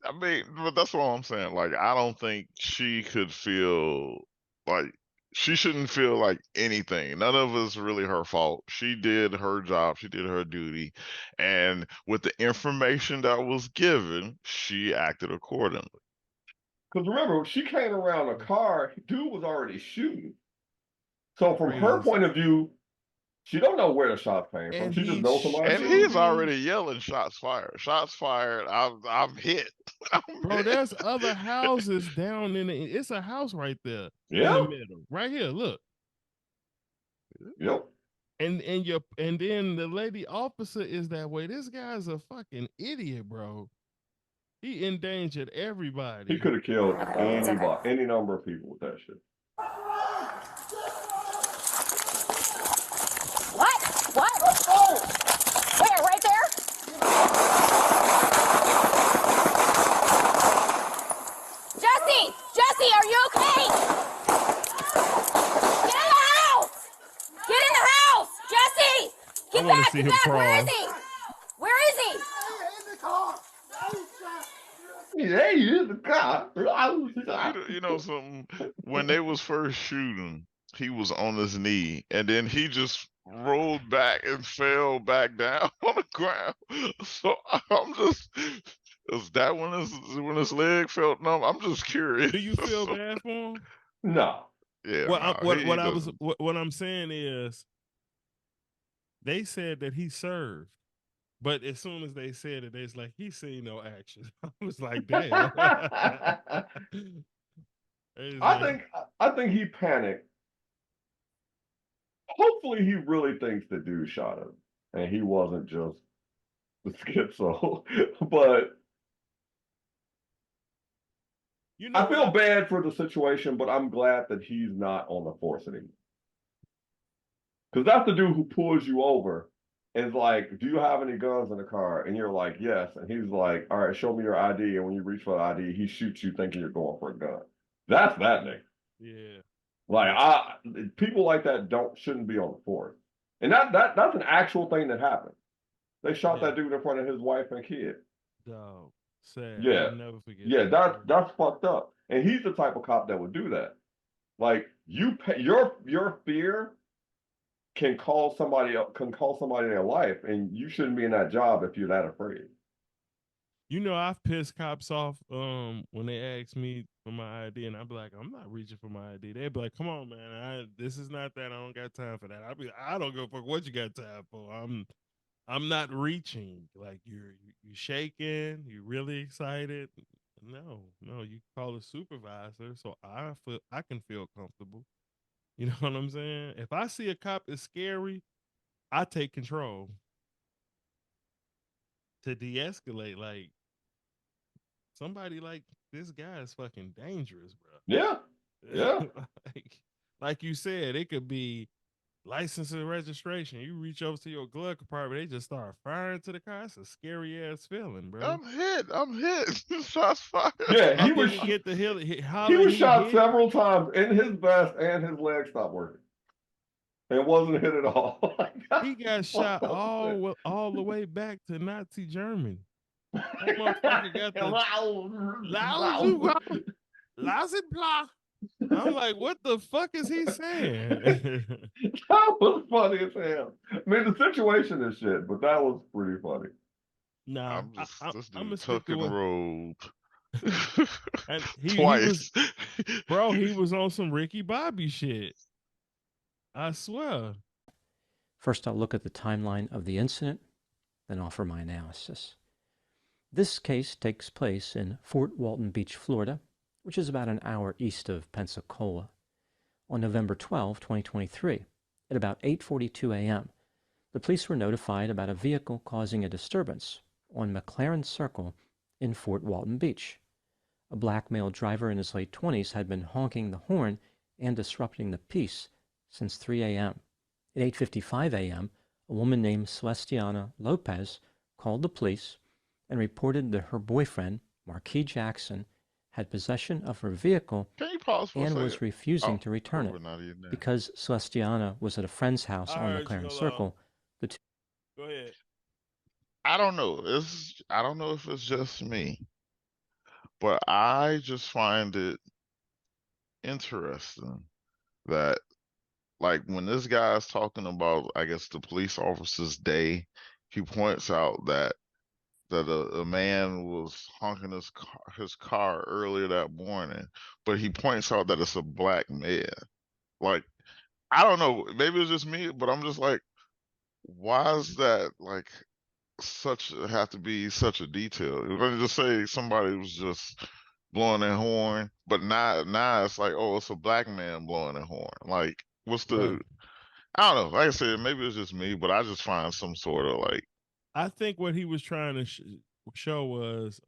I mean, but that's what I'm saying. Like, I don't think she could feel like she shouldn't feel like anything. None of it's really her fault. She did her job, she did her duty, and with the information that was given, she acted accordingly. Because remember, she came around a car, dude was already shooting. So from her point of view, she don't know where the shots came from. She just knows somebody. And he's already yelling shots fired. Shots fired. I'm hit. Bro, there's other houses down in it's a house right there in the middle. Right here, look. Yep. And then the lady officer is that way. This guy's a fucking idiot, bro. He endangered everybody. He could have killed any number of people with that shit. What? Where? Right there? Jesse, are you okay? Get in the house! Get in the house! Jesse! Get back! Where is he? Where is he? In the car. Yeah, he is in the car. You know something? When they was first shooting, he was on his knee, and then he just rolled back and fell back down on the ground. So I'm just, is that when his leg felt numb? I'm just curious. Do you feel bad for him? No. Yeah. What I'm saying is, they said that he served, but as soon as they said it, it's like he seen no action. I was like, damn. I think he panicked. Hopefully he really thinks the dude shot him and he wasn't just the schizo. But I feel bad for the situation, but I'm glad that he's not on the force anymore. Because that's the dude who pulls you over and is like, do you have any guns in the car? And you're like, yes. And he's like, all right, show me your ID. And when you reach for the ID, he shoots you thinking you're going for a gun. That's that nigga. Yeah. Like people like that shouldn't be on the force. And that's an actual thing that happened. They shot that dude in front of his wife and kid. Dog. Sad. Yeah. I'll never forget. Yeah, that's fucked up. And he's the type of cop that would do that. Like your fear can call somebody their life, and you shouldn't be in that job if you're that afraid. You know, I've pissed cops off when they ask me for my ID, and I'd be like, I'm not reaching for my ID. They'd be like, come on, man, this is not that. I don't got time for that. I don't give a fuck what you got time for. I'm not reaching. Like you shaking, you really excited. No, you call a supervisor so I can feel comfortable. You know what I'm saying? If I see a cop that's scary, I take control to de-escalate. Like somebody like this guy is fucking dangerous, bro. Yeah. Yeah. like you said, it could be license and registration. You reach over to your glove compartment, they just start firing to the car. It's a scary ass feeling, bro. I'm hit. Shots fired. Yeah, he was shot several times in his vest and his leg stopped working. It wasn't hit at all. He got shot all the way back to Nazi Germany. That motherfucker got the Lausenpla. I'm like, what the fuck is he saying? That was funny as hell. I mean, the situation is shit, but that was pretty funny. Nah, this dude tuck and rolled. And Twice. He was on some Ricky Bobby shit. I swear. First, I'll look at the timeline of the incident, then offer my analysis. This case takes place in Fort Walton Beach, Florida, which is about an hour east of Pensacola, on November 12, 2023, at about 8:42 a.m. The police were notified about a vehicle causing a disturbance on McLaren Circle in Fort Walton Beach. A black male driver in his late 20s had been honking the horn and disrupting the peace since 3 a.m. At 8:55 a.m., a woman named Celestiana Lopez called the police and reported that her boyfriend, Marquis Jackson, had possession of her vehicle and was refusing to return it. Because Celestiana was at a friend's house on McLaren Circle, the two... Go ahead. I don't know. I don't know if it's just me, but I just find it interesting that, like, when this guy is talking about, I guess, the police officer's day, he points out that a man was honking his car earlier that morning, but he points out that it's a black man. Like, I don't know, maybe it's just me, but I'm just like, why is that like have to be such a detail? Let me just say somebody was just blowing their horn, but now it's like, oh, it's a black man blowing their horn. Like, what's the? I don't know. Like I said, maybe it's just me, but I just find some sort of like. I think what he was trying to show was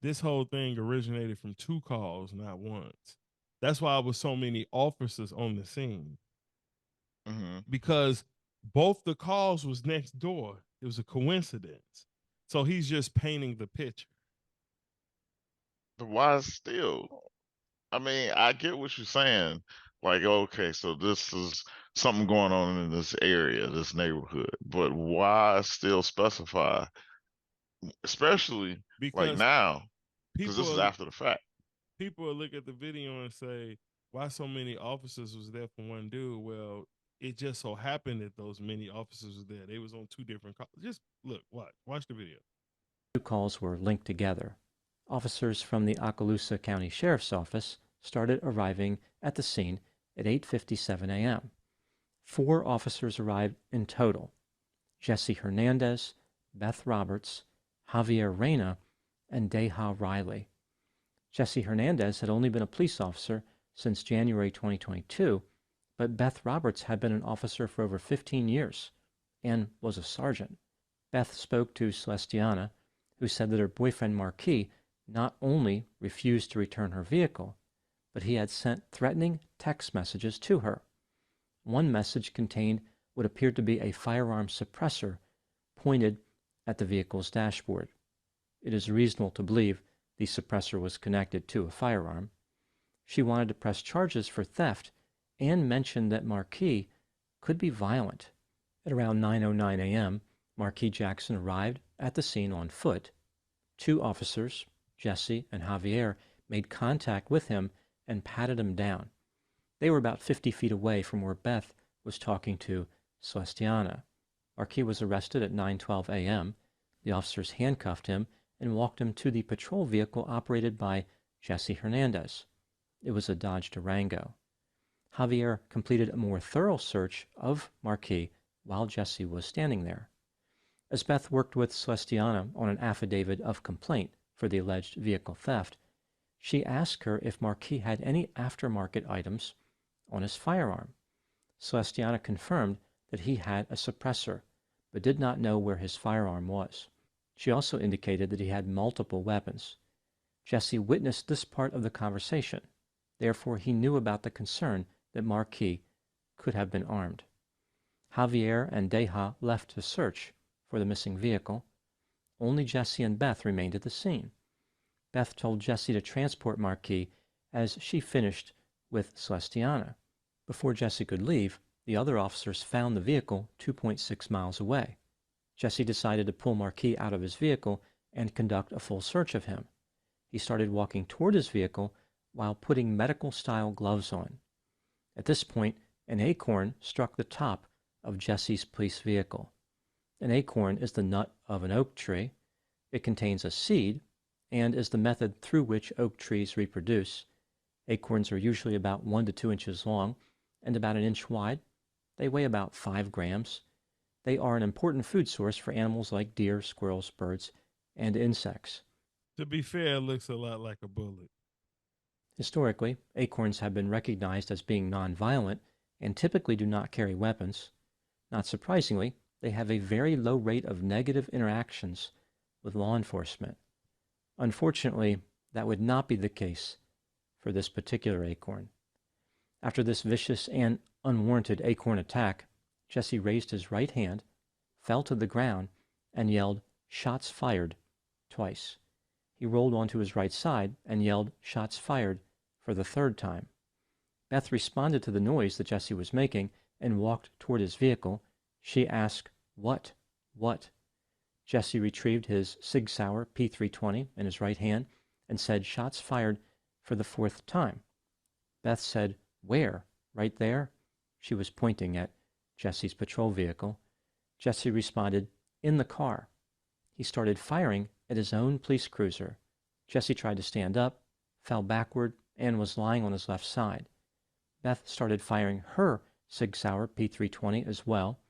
this whole thing originated from 2 calls, not once. That's why there was so many officers on the scene. Mm-hmm. Because both the calls was next door. It was a coincidence. So he's just painting the picture. Why still? I mean, I get what you're saying. Like, okay, so this is something going on in this area, this neighborhood, but why still specify, especially like now, because this is after the fact. People will look at the video and say, why so many officers was there for one dude? Well, it just so happened that those many officers were there. They was on 2 different calls. Just look, watch the video. 2 calls were linked together. Officers from the Okaloosa County Sheriff's Office started arriving at the scene at 8:57 a.m. 4 officers arrived in total: Jesse Hernandez, Beth Roberts, Javier Reyna, and Deha Riley. Jesse Hernandez had only been a police officer since January 2022, but Beth Roberts had been an officer for over 15 years and was a sergeant. Beth spoke to Celestiana, who said that her boyfriend Marquis not only refused to return her vehicle, but he had sent threatening text messages to her. One message contained what appeared to be a firearm suppressor pointed at the vehicle's dashboard. It is reasonable to believe the suppressor was connected to a firearm. She wanted to press charges for theft and mentioned that Marquis could be violent. At around 9:09 a.m., Marquis Jackson arrived at the scene on foot. Two officers, Jesse and Javier, made contact with him and patted him down. They were about 50 feet away from where Beth was talking to Celestiana. Marquis was arrested at 9:12 a.m. The officers handcuffed him and walked him to the patrol vehicle operated by Jesse Hernandez. It was a Dodge Durango. Javier completed a more thorough search of Marquis while Jesse was standing there. As Beth worked with Celestiana on an affidavit of complaint for the alleged vehicle theft, she asked her if Marquis had any aftermarket items on his firearm. Celestiana confirmed that he had a suppressor, but did not know where his firearm was. She also indicated that he had multiple weapons. Jesse witnessed this part of the conversation. Therefore, he knew about the concern that Marquis could have been armed. Javier and Deja left to search for the missing vehicle. Only Jesse and Beth remained at the scene. Beth told Jesse to transport Marquis as she finished with Celestiana. Before Jesse could leave, the other officers found the vehicle 2.6 miles away. Jesse decided to pull Marquis out of his vehicle and conduct a full search of him. He started walking toward his vehicle while putting medical-style gloves on. At this point, an acorn struck the top of Jesse's police vehicle. An acorn is the nut of an oak tree. It contains a seed and is the method through which oak trees reproduce. Acorns are usually about 1 to 2 inches long and about an inch wide. They weigh about 5 grams. They are an important food source for animals like deer, squirrels, birds, and insects. To be fair, it looks a lot like a bullet. Historically, acorns have been recognized as being nonviolent and typically do not carry weapons. Not surprisingly, they have a very low rate of negative interactions with law enforcement. Unfortunately, that would not be the case for this particular acorn. After this vicious and unwarranted acorn attack, Jesse raised his right hand, fell to the ground, and yelled, "Shots fired," twice. He rolled onto his right side and yelled, "Shots fired," for the third time. Beth responded to the noise that Jesse was making and walked toward his vehicle. She asked, "What? What?" Jesse retrieved his Sig Sauer P320 in his right hand and said, "Shots fired," for the fourth time. Beth said, "Where? Right there?" She was pointing at Jesse's patrol vehicle. Jesse responded, "In the car." He started firing at his own police cruiser. Jesse tried to stand up, fell backward, and was lying on his left side. Beth started firing her Sig Sauer P320 as well.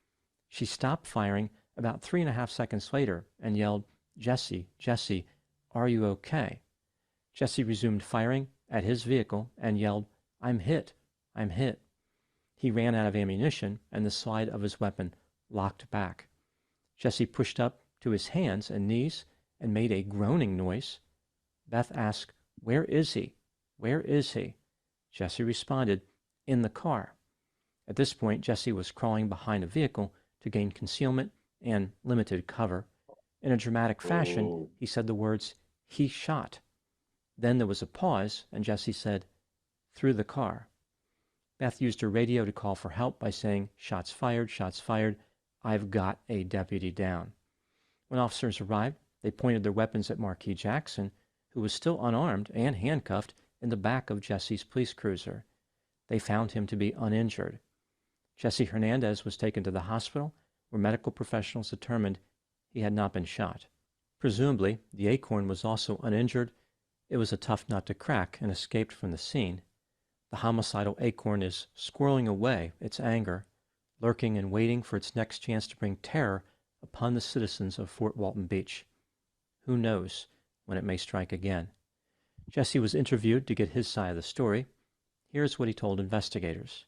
She stopped firing about 3.5 seconds later and yelled, "Jesse, Jesse, are you okay?" Jesse resumed firing at his vehicle and yelled, "I'm hit, I'm hit." He ran out of ammunition and the slide of his weapon locked back. Jesse pushed up to his hands and knees and made a groaning noise. Beth asked, "Where is he? Where is he?" Jesse responded, "In the car." At this point, Jesse was crawling behind a vehicle to gain concealment and limited cover. In a dramatic fashion, he said the words, "He shot." Then there was a pause, and Jesse said, "Through the car." Beth used her radio to call for help by saying, "Shots fired, shots fired. I've got a deputy down." When officers arrived, they pointed their weapons at Marquis Jackson, who was still unarmed and handcuffed in the back of Jesse's police cruiser. They found him to be uninjured. Jesse Hernandez was taken to the hospital, where medical professionals determined he had not been shot. Presumably, the acorn was also uninjured. It was a tough nut to crack and escaped from the scene. The homicidal acorn is squirreling away its anger, lurking and waiting for its next chance to bring terror upon the citizens of Fort Walton Beach. Who knows when it may strike again? Jesse was interviewed to get his side of the story. Here's what he told investigators.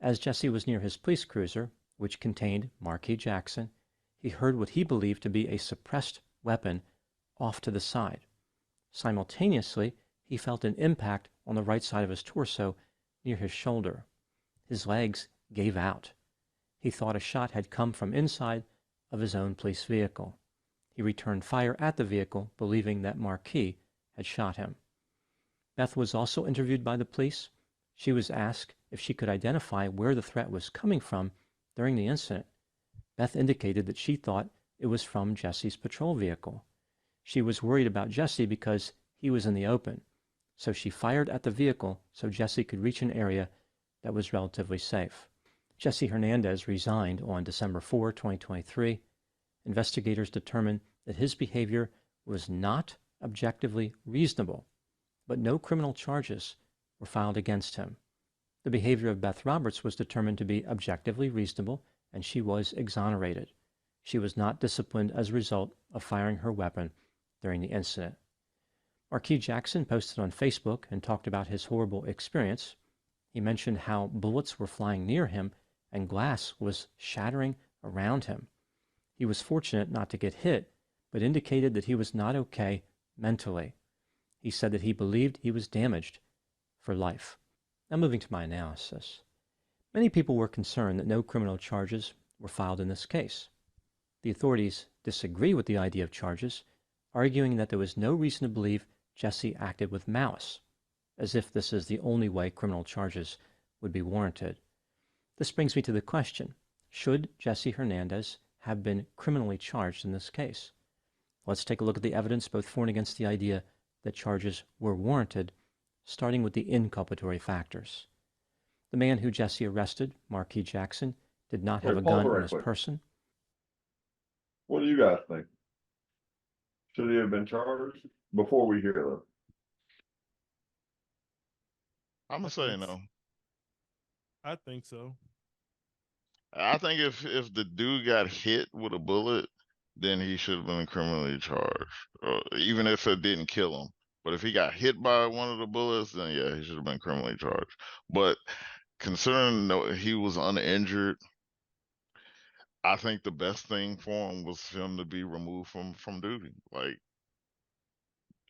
As Jesse was near his police cruiser, which contained Marquis Jackson, he heard what he believed to be a suppressed weapon off to the side. Simultaneously, he felt an impact on the right side of his torso near his shoulder. His legs gave out. He thought a shot had come from inside of his own police vehicle. He returned fire at the vehicle, believing that Marquis had shot him. Beth was also interviewed by the police. She was asked if she could identify where the threat was coming from during the incident. Beth indicated that she thought it was from Jesse's patrol vehicle. She was worried about Jesse because he was in the open, so she fired at the vehicle so Jesse could reach an area that was relatively safe. Jesse Hernandez resigned on December 4, 2023. Investigators determined that his behavior was not objectively reasonable, but no criminal charges were filed against him. The behavior of Beth Roberts was determined to be objectively reasonable, and she was exonerated. She was not disciplined as a result of firing her weapon during the incident. Marquis Jackson posted on Facebook and talked about his horrible experience. He mentioned how bullets were flying near him and glass was shattering around him. He was fortunate not to get hit, but indicated that he was not okay mentally. He said that he believed he was damaged for life. Now moving to my analysis. Many people were concerned that no criminal charges were filed in this case. The authorities disagree with the idea of charges, arguing that there was no reason to believe Jesse acted with malice, as if this is the only way criminal charges would be warranted. This brings me to the question, should Jesse Hernandez have been criminally charged in this case? Let's take a look at the evidence both for and against the idea that charges were warranted, starting with the inculpatory factors. The man who Jesse arrested, Marquis Jackson, did not have a gun on his person. What do you guys think? Should he have been charged? Before we hear them. I'm gonna say no. I think so. I think if the dude got hit with a bullet, then he should have been criminally charged, even if it didn't kill him. But if he got hit by one of the bullets, then yeah, he should have been criminally charged. But considering he was uninjured, I think the best thing for him was him to be removed from duty. Like,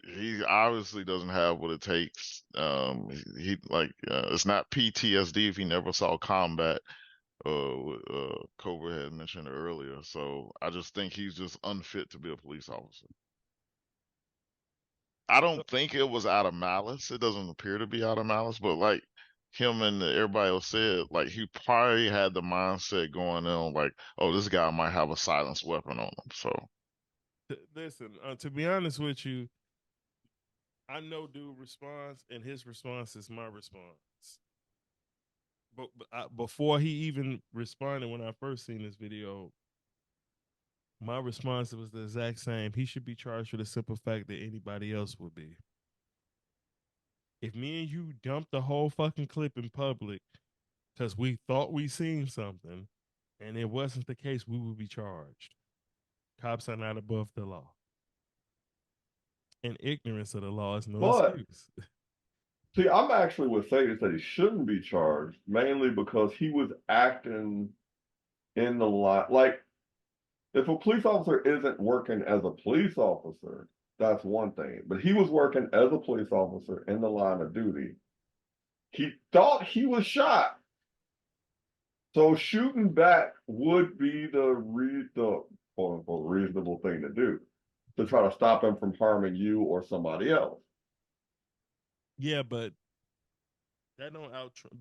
he obviously doesn't have what it takes. It's not PTSD if he never saw combat. Cobra had mentioned earlier. So I just think he's just unfit to be a police officer. I don't think it was out of malice. It doesn't appear to be out of malice, but like him and everybody else said, like he probably had the mindset going on, like, oh, this guy might have a silenced weapon on him. So listen, to be honest with you, I know dude responds, and his response is my response. But before he even responded, when I first seen this video, my response was the exact same. He should be charged for the simple fact that anybody else would be. If me and you dumped the whole fucking clip in public because we thought we seen something and it wasn't the case, we would be charged. Cops are not above the law. And ignorance of the law is no excuse. See, I'm actually with Sadie that he shouldn't be charged, mainly because he was acting in the line. Like, if a police officer isn't working as a police officer, that's one thing. But he was working as a police officer in the line of duty. He thought he was shot. So shooting back would be the quote unquote reasonable thing to do, to try to stop him from harming you or somebody else. Yeah, but that don't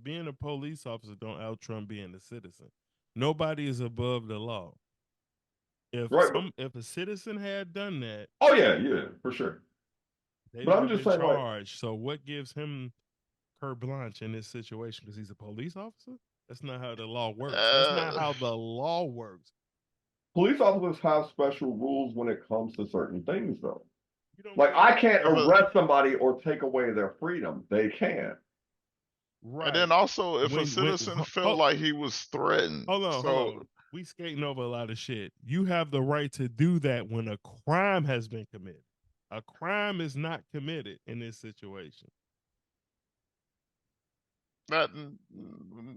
being a police officer don't out Trump being a citizen. Nobody is above the law. If a citizen had done that, oh yeah, for sure. But I'm just saying, charged. So what gives him carte blanche in this situation? Because he's a police officer. That's not how the law works. That's not how the law works. Police officers have special rules when it comes to certain things, though. Like, I can't arrest somebody or take away their freedom. They can. Right. And then also, if a citizen felt like he was threatened. Hold on. We skating over a lot of shit. You have the right to do that when a crime has been committed. A crime is not committed in this situation.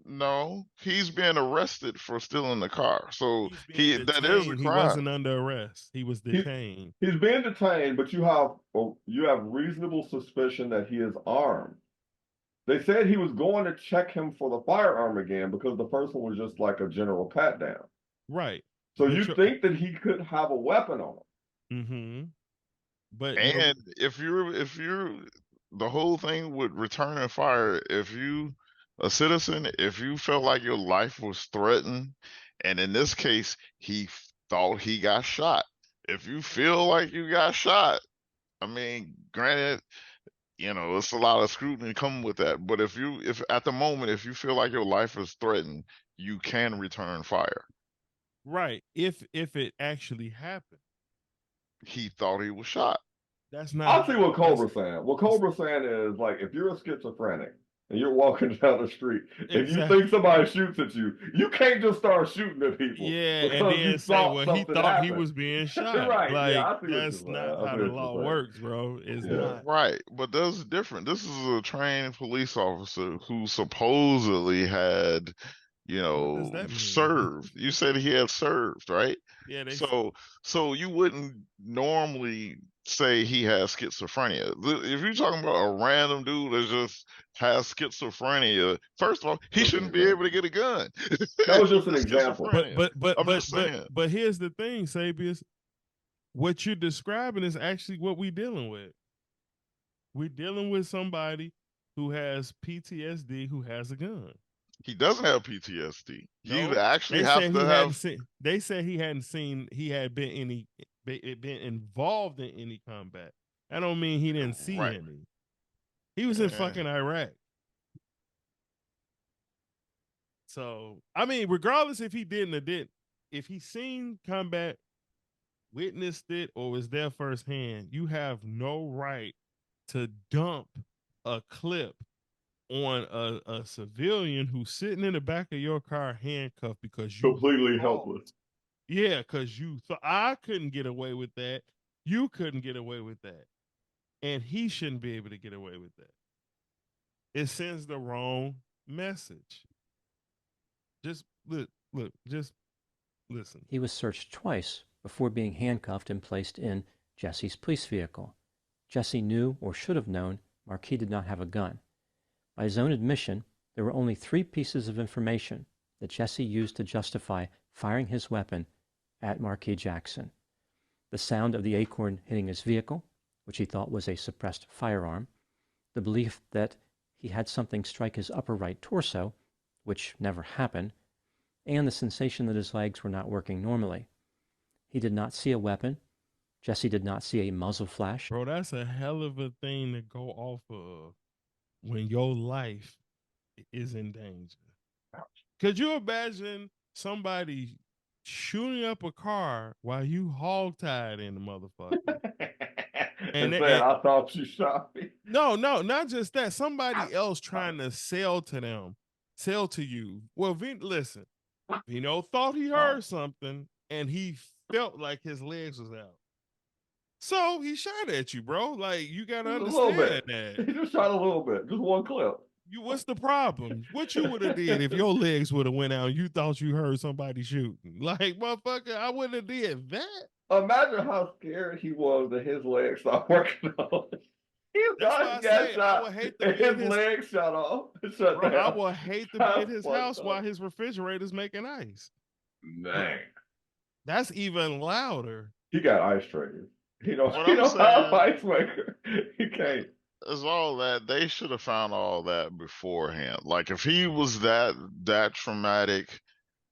No, he's being arrested for stealing the car. So that is a crime. He wasn't under arrest. He was detained. He's being detained, but you have reasonable suspicion that he is armed. They said he was going to check him for the firearm again because the first one was just like a general pat down. Right. So you think that he could have a weapon on him? Mm-hmm. But and if you're the whole thing with returning fire, if you a citizen, if you felt like your life was threatened, and in this case he thought he got shot. If you feel like you got shot, I mean, granted, it's a lot of scrutiny coming with that. But if at the moment, if you feel like your life is threatened, you can return fire. right, if it actually happened, He thought he was shot. that's not. I see what Cobra's saying. What Cobra's saying is like if you're a schizophrenic and you're walking down the street and you think somebody shoots at you, you can't just start shooting at people. Yeah, and because then you say, thought well, he something thought he happened. was being shot. Right, Like, yeah, I see what you're that's saying. not I how see the what you're law saying. works, bro. It's Yeah. not. Right, but that's different. This is a trained police officer who supposedly had, does that mean? served. You said he had served, right? Yeah, they So you wouldn't normally say he has schizophrenia. If you're talking about a random dude that just has schizophrenia, first of all, he shouldn't be able to get a gun. That was just an example. But here's the thing, Sabius. What you're describing is actually what we're dealing with. We're dealing with somebody who has PTSD who has a gun. He doesn't have PTSD. No, You actually they have said to have. They said he had been involved in any combat. I don't mean he didn't see Right. any. He was in fucking Iraq. So I mean, regardless if he didn't or didn't, if he seen combat, witnessed it, or was there firsthand, you have no right to dump a clip on a civilian who's sitting in the back of your car handcuffed because you completely helpless. Yeah, because you thought I couldn't get away with that. You couldn't get away with that. And he shouldn't be able to get away with that. It sends the wrong message. Just just listen. He was searched twice before being handcuffed and placed in Jesse's police vehicle. Jesse knew, or should have known, Marquis did not have a gun. By his own admission, there were only 3 pieces of information that Jesse used to justify firing his weapon at Marquis Jackson. The sound of the acorn hitting his vehicle, which he thought was a suppressed firearm, the belief that he had something strike his upper right torso, which never happened, and the sensation that his legs were not working normally. He did not see a weapon. Jesse did not see a muzzle flash. Bro, that's a hell of a thing to go off of when your life is in danger. Could you imagine somebody shooting up a car while you hogtied in the motherfucker? and saying, I thought you shot me. No, not just that. Somebody else trying to sell to you. Well, listen, thought he heard something and he felt like his legs was out. So he shot at you, bro. Like, you gotta understand that. He just shot a little bit, just one clip. What's the problem? What you would have did if your legs would have went out and you thought you heard somebody shooting? Like, motherfucker, I wouldn't have did that. Imagine how scared he was that his legs stopped working on. He got shot. I would hate to his legs shut off. Shut down. I would hate to be at his house while his refrigerator's making ice. Dang. That's even louder. He got ice trays. He don't have ice maker. He can't. It's all that. They should have found all that beforehand. Like, if he was that traumatic,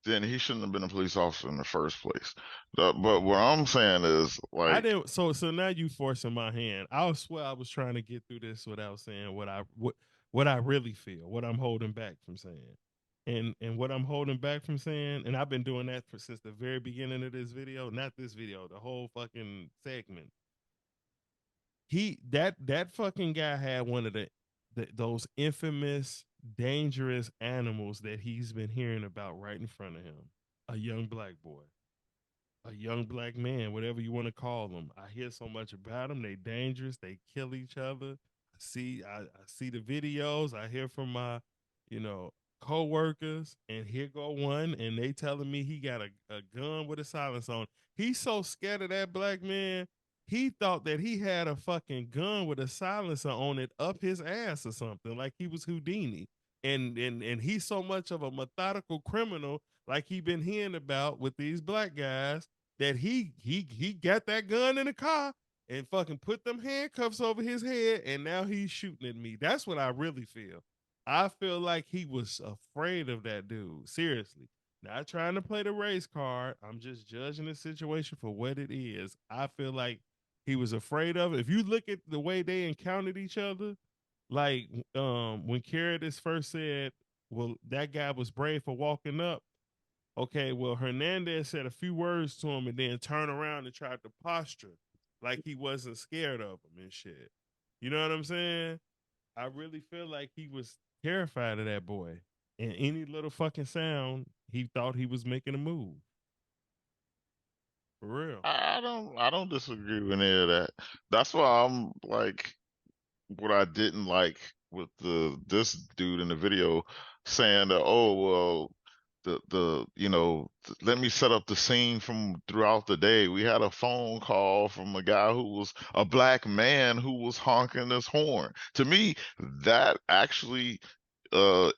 then he shouldn't have been a police officer in the first place. But what I'm saying is, like, I didn't. So now you forcing my hand. I swear I was trying to get through this without saying what I really feel, what I'm holding back from saying, and what I'm holding back from saying, and I've been doing that since the very beginning of this video. Not this video, the whole fucking segment. That fucking guy had one of those infamous, dangerous animals that he's been hearing about right in front of him. A young black boy, a young black man, whatever you want to call them. I hear so much about them. They dangerous. They kill each other. I see the videos. I hear from my, co-workers, and here go one, and they telling me he got a gun with a silence on. He's so scared of that black man he thought that he had a fucking gun with a silencer on it up his ass or something, like he was Houdini. And he's so much of a methodical criminal, like he been hearing about with these black guys, that he got that gun in the car and fucking put them handcuffs over his head, and now he's shooting at me. That's what I really feel. I feel like he was afraid of that dude. Seriously. Not trying to play the race card. I'm just judging the situation for what it is. I feel like he was afraid of it. If you look at the way they encountered each other, like when Carradis first said, well, that guy was brave for walking up. Okay, well, Hernandez said a few words to him and then turned around and tried to posture like he wasn't scared of him and shit. You know what I'm saying? I really feel like he was terrified of that boy. And any little fucking sound, he thought he was making a move. For real. I don't disagree with any of that. That's why I'm like, what I didn't like with this dude in the video saying that, oh well, let me set up the scene from throughout the day. We had a phone call from a guy who was a black man who was honking his horn. To me, that actually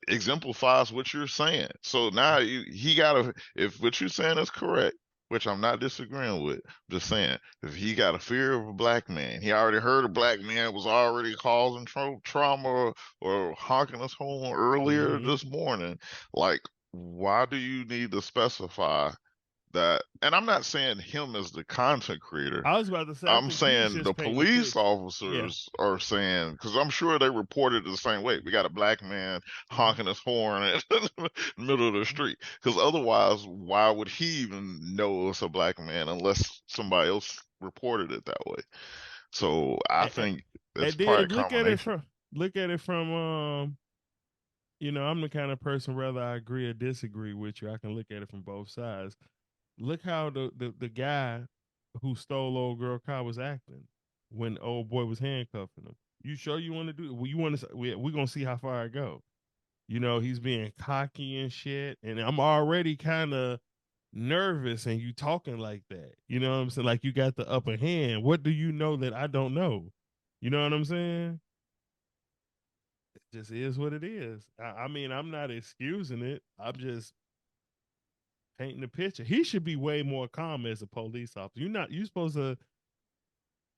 exemplifies what you're saying. So now he gotta, if what you're saying is correct, which I'm not disagreeing with, I'm just saying, if he got a fear of a black man, he already heard a black man was already causing trauma or honking his horn earlier this morning, like, why do you need to specify that? And I'm not saying him as the content creator. I was about to say, I'm saying the police officers are saying, because I'm sure they reported it the same way. We got a black man honking his horn in the middle of the street. Because otherwise, why would he even know it's a black man unless somebody else reported it that way? So I think it's probably a combination. Look at it from I'm the kind of person, whether I agree or disagree with you, I can look at it from both sides. Look how the guy who stole old girl car was acting when old boy was handcuffing him. You sure you want to do it? Well, you want to? We're gonna see how far I go. He's being cocky and shit, and I'm already kind of nervous, and you talking like that. You know what I'm saying? Like you got the upper hand. What do you know that I don't know? You know what I'm saying? It just is what it is. I mean, I'm not excusing it. I'm just painting the picture. He should be way more calm as a police officer. You supposed to.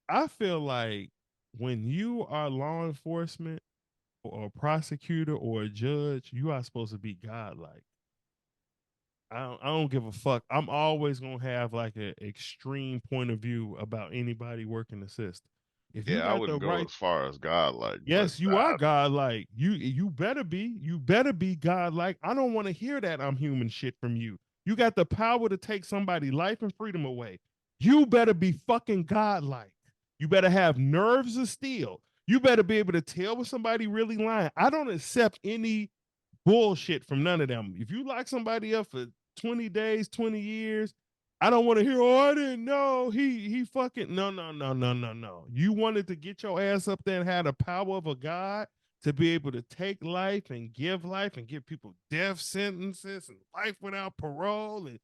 I feel like when you are law enforcement or a prosecutor or a judge, you are supposed to be godlike. I don't give a fuck. I'm always gonna have like an extreme point of view about anybody working the system. If you Yeah, I got the wouldn't go right, as far as godlike, but yes, you are godlike. You better be. You better be godlike. I don't want to hear that I'm human shit from you. You got the power to take somebody's life and freedom away. You better be fucking godlike. You better have nerves of steel. You better be able to tell when somebody really lying. I don't accept any bullshit from none of them. If you lock somebody up for 20 days, 20 years, I don't want to hear, oh, I didn't know. He fucking no. You wanted to get your ass up there and have the power of a God to be able to take life and give people death sentences and life without parole. And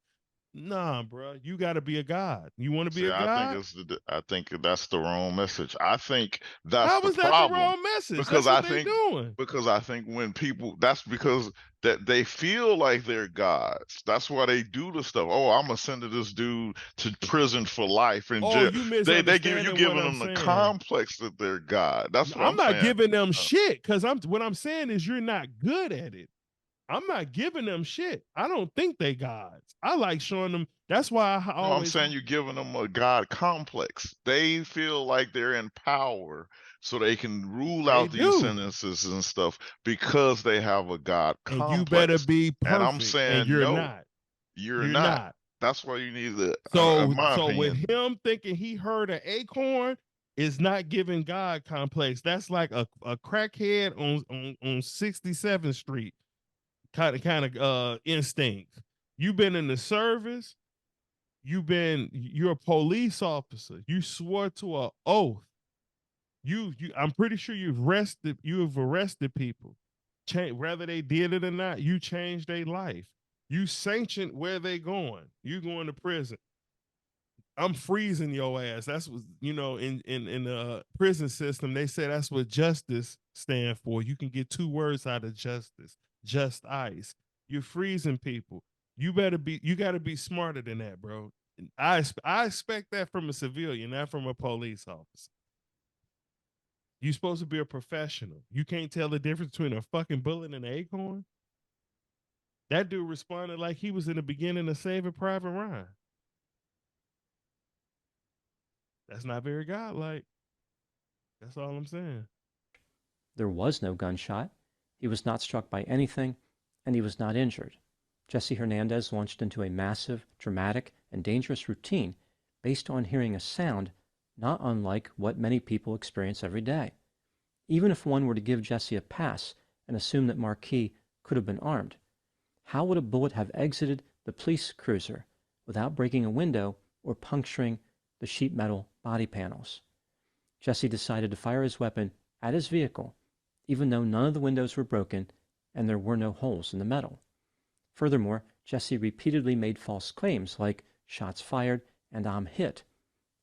nah, bro, you got to be a God. You want to be see, a God? I think that's the wrong message. I think that's How the was that the problem wrong message? because That's what they doing. I think when people, that's because that they feel like they're gods. That's why they do the stuff. Oh, I'm gonna send this dude to prison for life in Oh, jail. you They give misunderstanding what giving I'm them the saying. complex that they're God. That's what I'm I'm not saying. giving them shit because what I'm saying is you're not good at it. I'm not giving them shit. I don't think they gods. I like showing them. That's why I No, I'm always. saying you're giving them a God complex. They feel like they're in power, so they can rule They out these do. sentences and stuff because they have a God And you better complex. be And I'm perfect, and saying, you're no, not. you're You're not. not. That's why you need to, in So, my so with opinion. him thinking he heard an acorn is not giving God complex. That's like a crackhead on 67th Street kind of instinct. You've been in the service. You're a police officer. You swore to an oath. I'm pretty sure you have arrested people. Whether they did it or not, you changed their life. You sanctioned where they going. You going to prison. I'm freezing your ass. That's what, you know, in the prison system, they say that's what justice stand for. You can get 2 words out of justice, just ice. You're freezing people. You got to be smarter than that, bro. I expect that from a civilian, not from a police officer. You're supposed to be a professional. You can't tell the difference between a fucking bullet and an acorn. That dude responded like he was in the beginning of Saving Private Ryan. That's not very godlike. That's all I'm saying. There was no gunshot. He was not struck by anything, and he was not injured. Jesse Hernandez launched into a massive, dramatic, and dangerous routine based on hearing a sound not unlike what many people experience every day. Even if one were to give Jesse a pass and assume that Marquis could have been armed, how would a bullet have exited the police cruiser without breaking a window or puncturing the sheet metal body panels? Jesse decided to fire his weapon at his vehicle, even though none of the windows were broken and there were no holes in the metal. Furthermore, Jesse repeatedly made false claims like shots fired and I'm hit,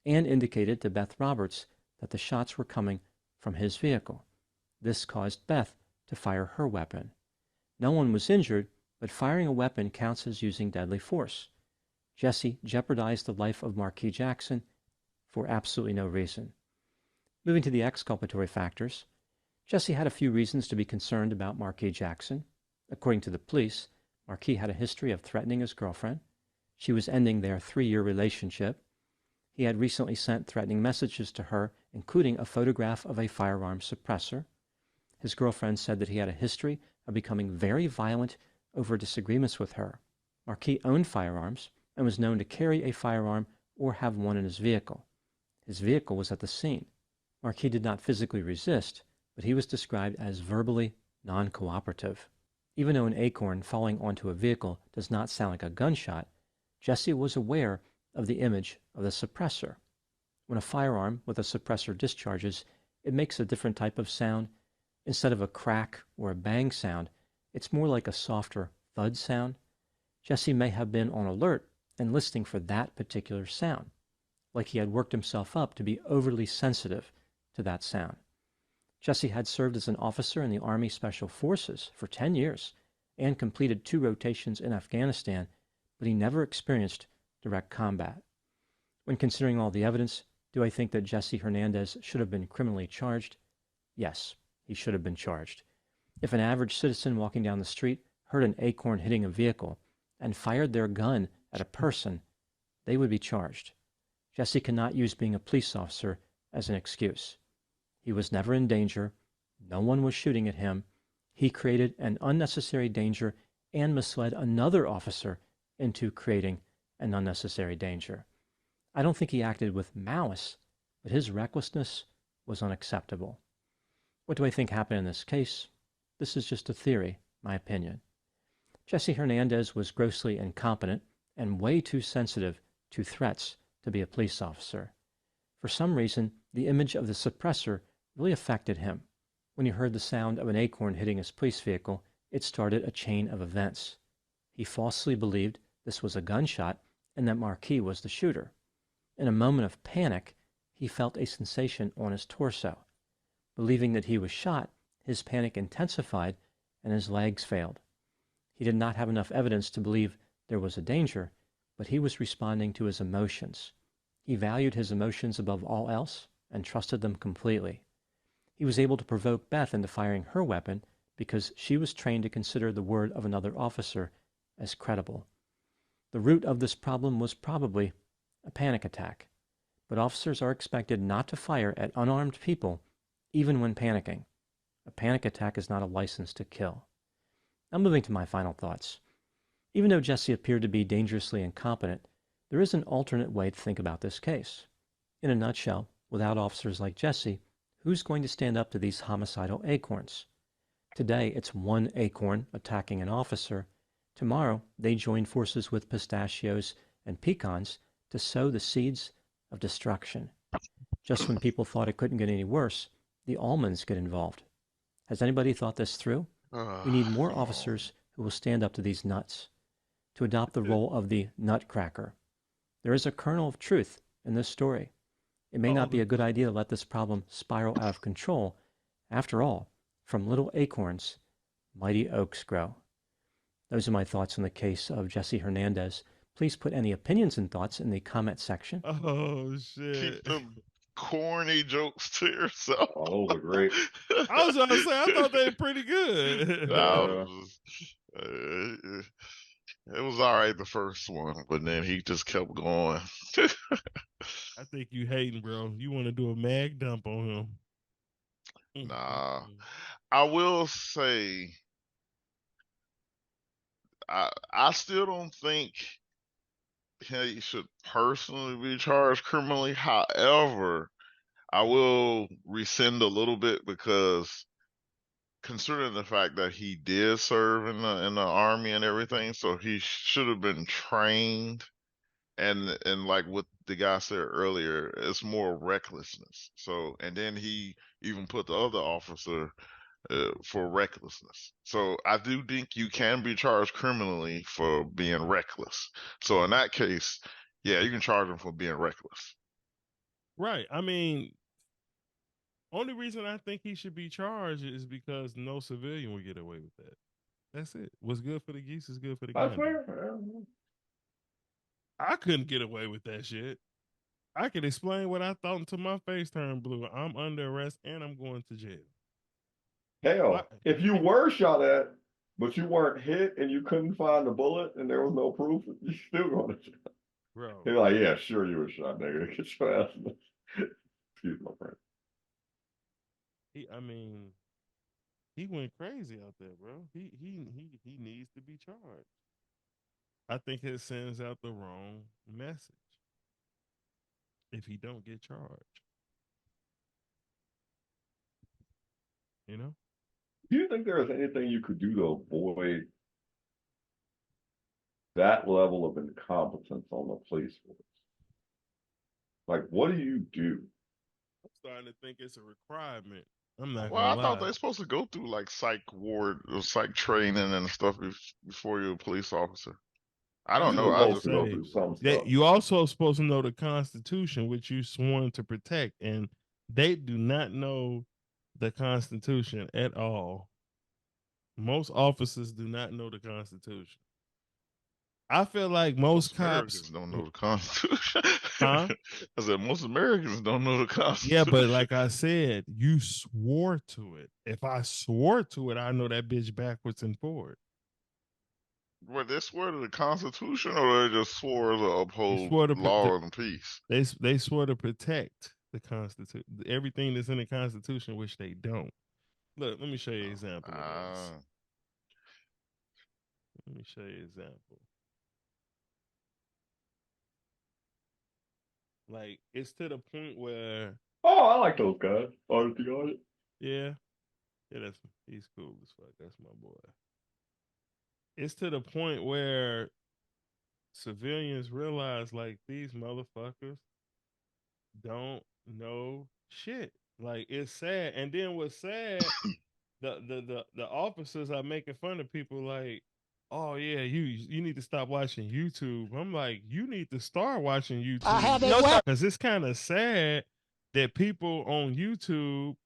and indicated to Beth Roberts that the shots were coming from his vehicle. This caused Beth to fire her weapon. No one was injured, but firing a weapon counts as using deadly force. Jesse jeopardized the life of Marquis Jackson for absolutely no reason. Moving to the exculpatory factors, Jesse had a few reasons to be concerned about Marquis Jackson. According to the police, Marquis had a history of threatening his girlfriend. She was ending their 3-year relationship. He had recently sent threatening messages to her, including a photograph of a firearm suppressor. His girlfriend said that he had a history of becoming very violent over disagreements with her. Marquis owned firearms and was known to carry a firearm or have one in his vehicle. His vehicle was at the scene. Marquis did not physically resist, but he was described as verbally non-cooperative. Even though an acorn falling onto a vehicle does not sound like a gunshot, Jesse was aware of the image of the suppressor. When a firearm with a suppressor discharges, it makes a different type of sound. Instead of a crack or a bang sound, it's more like a softer thud sound. Jesse may have been on alert and listening for that particular sound, like he had worked himself up to be overly sensitive to that sound. Jesse had served as an officer in the Army Special Forces for 10 years and completed 2 rotations in Afghanistan, but he never experienced direct combat. When considering all the evidence, do I think that Jesse Hernandez should have been criminally charged? Yes, he should have been charged. If an average citizen walking down the street heard an acorn hitting a vehicle and fired their gun at a person, they would be charged. Jesse cannot use being a police officer as an excuse. He was never in danger. No one was shooting at him. He created an unnecessary danger and misled another officer into creating an unnecessary danger. I don't think he acted with malice, but his recklessness was unacceptable. What do I think happened in this case? This is just a theory, my opinion. Jesse Hernandez was grossly incompetent and way too sensitive to threats to be a police officer. For some reason, the image of the suppressor really affected him. When he heard the sound of an acorn hitting his police vehicle, it started a chain of events. He falsely believed this was a gunshot and that Marquis was the shooter. In a moment of panic, he felt a sensation on his torso. Believing that he was shot, his panic intensified and his legs failed. He did not have enough evidence to believe there was a danger, but he was responding to his emotions. He valued his emotions above all else and trusted them completely. He was able to provoke Beth into firing her weapon because she was trained to consider the word of another officer as credible. The root of this problem was probably a panic attack, but officers are expected not to fire at unarmed people even when panicking. A panic attack is not a license to kill. Now moving to my final thoughts. Even though Jesse appeared to be dangerously incompetent, there is an alternate way to think about this case. In a nutshell, without officers like Jesse, who's going to stand up to these homicidal acorns? Today, it's one acorn attacking an officer. Tomorrow, they join forces with pistachios and pecans to sow the seeds of destruction. Just when people thought it couldn't get any worse, the almonds get involved. Has anybody thought this through? We need more officers who will stand up to these nuts, to adopt the role of the nutcracker. There is a kernel of truth in this story. It may not be a good idea to let this problem spiral out of control. After all, from little acorns, mighty oaks grow. Those are my thoughts on the case of Jesse Hernandez. Please put any opinions and thoughts in the comment section. Oh, shit. Keep them corny jokes to yourself. Oh, those are great. I was gonna say, I thought they were pretty good. It was all right the first one, but then he just kept going. I think you hating, bro. You want to do a mag dump on him. Nah. I will say, I still don't think he should personally be charged criminally. However, I will rescind a little bit because considering the fact that he did serve in the army and everything, so he should have been trained. And like what the guy said earlier, it's more recklessness. So, and then he even put the other officer for recklessness. So I do think you can be charged criminally for being reckless. So in that case, yeah, you can charge him for being reckless. Right. I mean, only reason I think he should be charged is because no civilian would get away with that. That's it. What's good for the geese is good for the gander. That's fair. I couldn't get away with that shit. I could explain what I thought until my face turned blue. I'm under arrest and I'm going to jail. Hell, if you were shot at, but you weren't hit and you couldn't find the bullet and there was no proof, you still going to jail. Bro. They're like, yeah, sure you were shot, nigga. Get your ass. Excuse my friend. He went crazy out there, bro. He needs to be charged. I think it sends out the wrong message if he don't get charged. You know? Do you think there is anything you could do to avoid that level of incompetence on the police force? Like, what do you do? I'm starting to think it's a requirement. I'm not Well, I gonna thought lie. they're supposed to go through like psych ward or psych training and stuff before you're a police officer. I don't know. I just go through some stuff. You also supposed to know the Constitution, which you sworn to protect, and they do not know the Constitution at all. Most officers do not know the Constitution. I feel like most Americans cops don't know the Constitution. Huh? I said most Americans don't know the Constitution. Yeah, but like I said, you swore to it. If I swore to it, I know that bitch backwards and forward. Well, they swore to the Constitution, or they just swore to uphold law and peace. They swore to protect the Constitution, everything that's in the Constitution, which they don't. Look, let me show you an example of this. Let me show you an example. Like, it's to the point where... Oh, I like those guys. Honesty on it. Yeah. Yeah, he's cool as fuck. That's my boy. It's to the point where civilians realize, like, these motherfuckers don't know shit. Like, it's sad. And then what's sad, the officers are making fun of people like, oh yeah, you need to stop watching YouTube. I'm like, you need to start watching YouTube. I have it because it's kind of sad that people on YouTube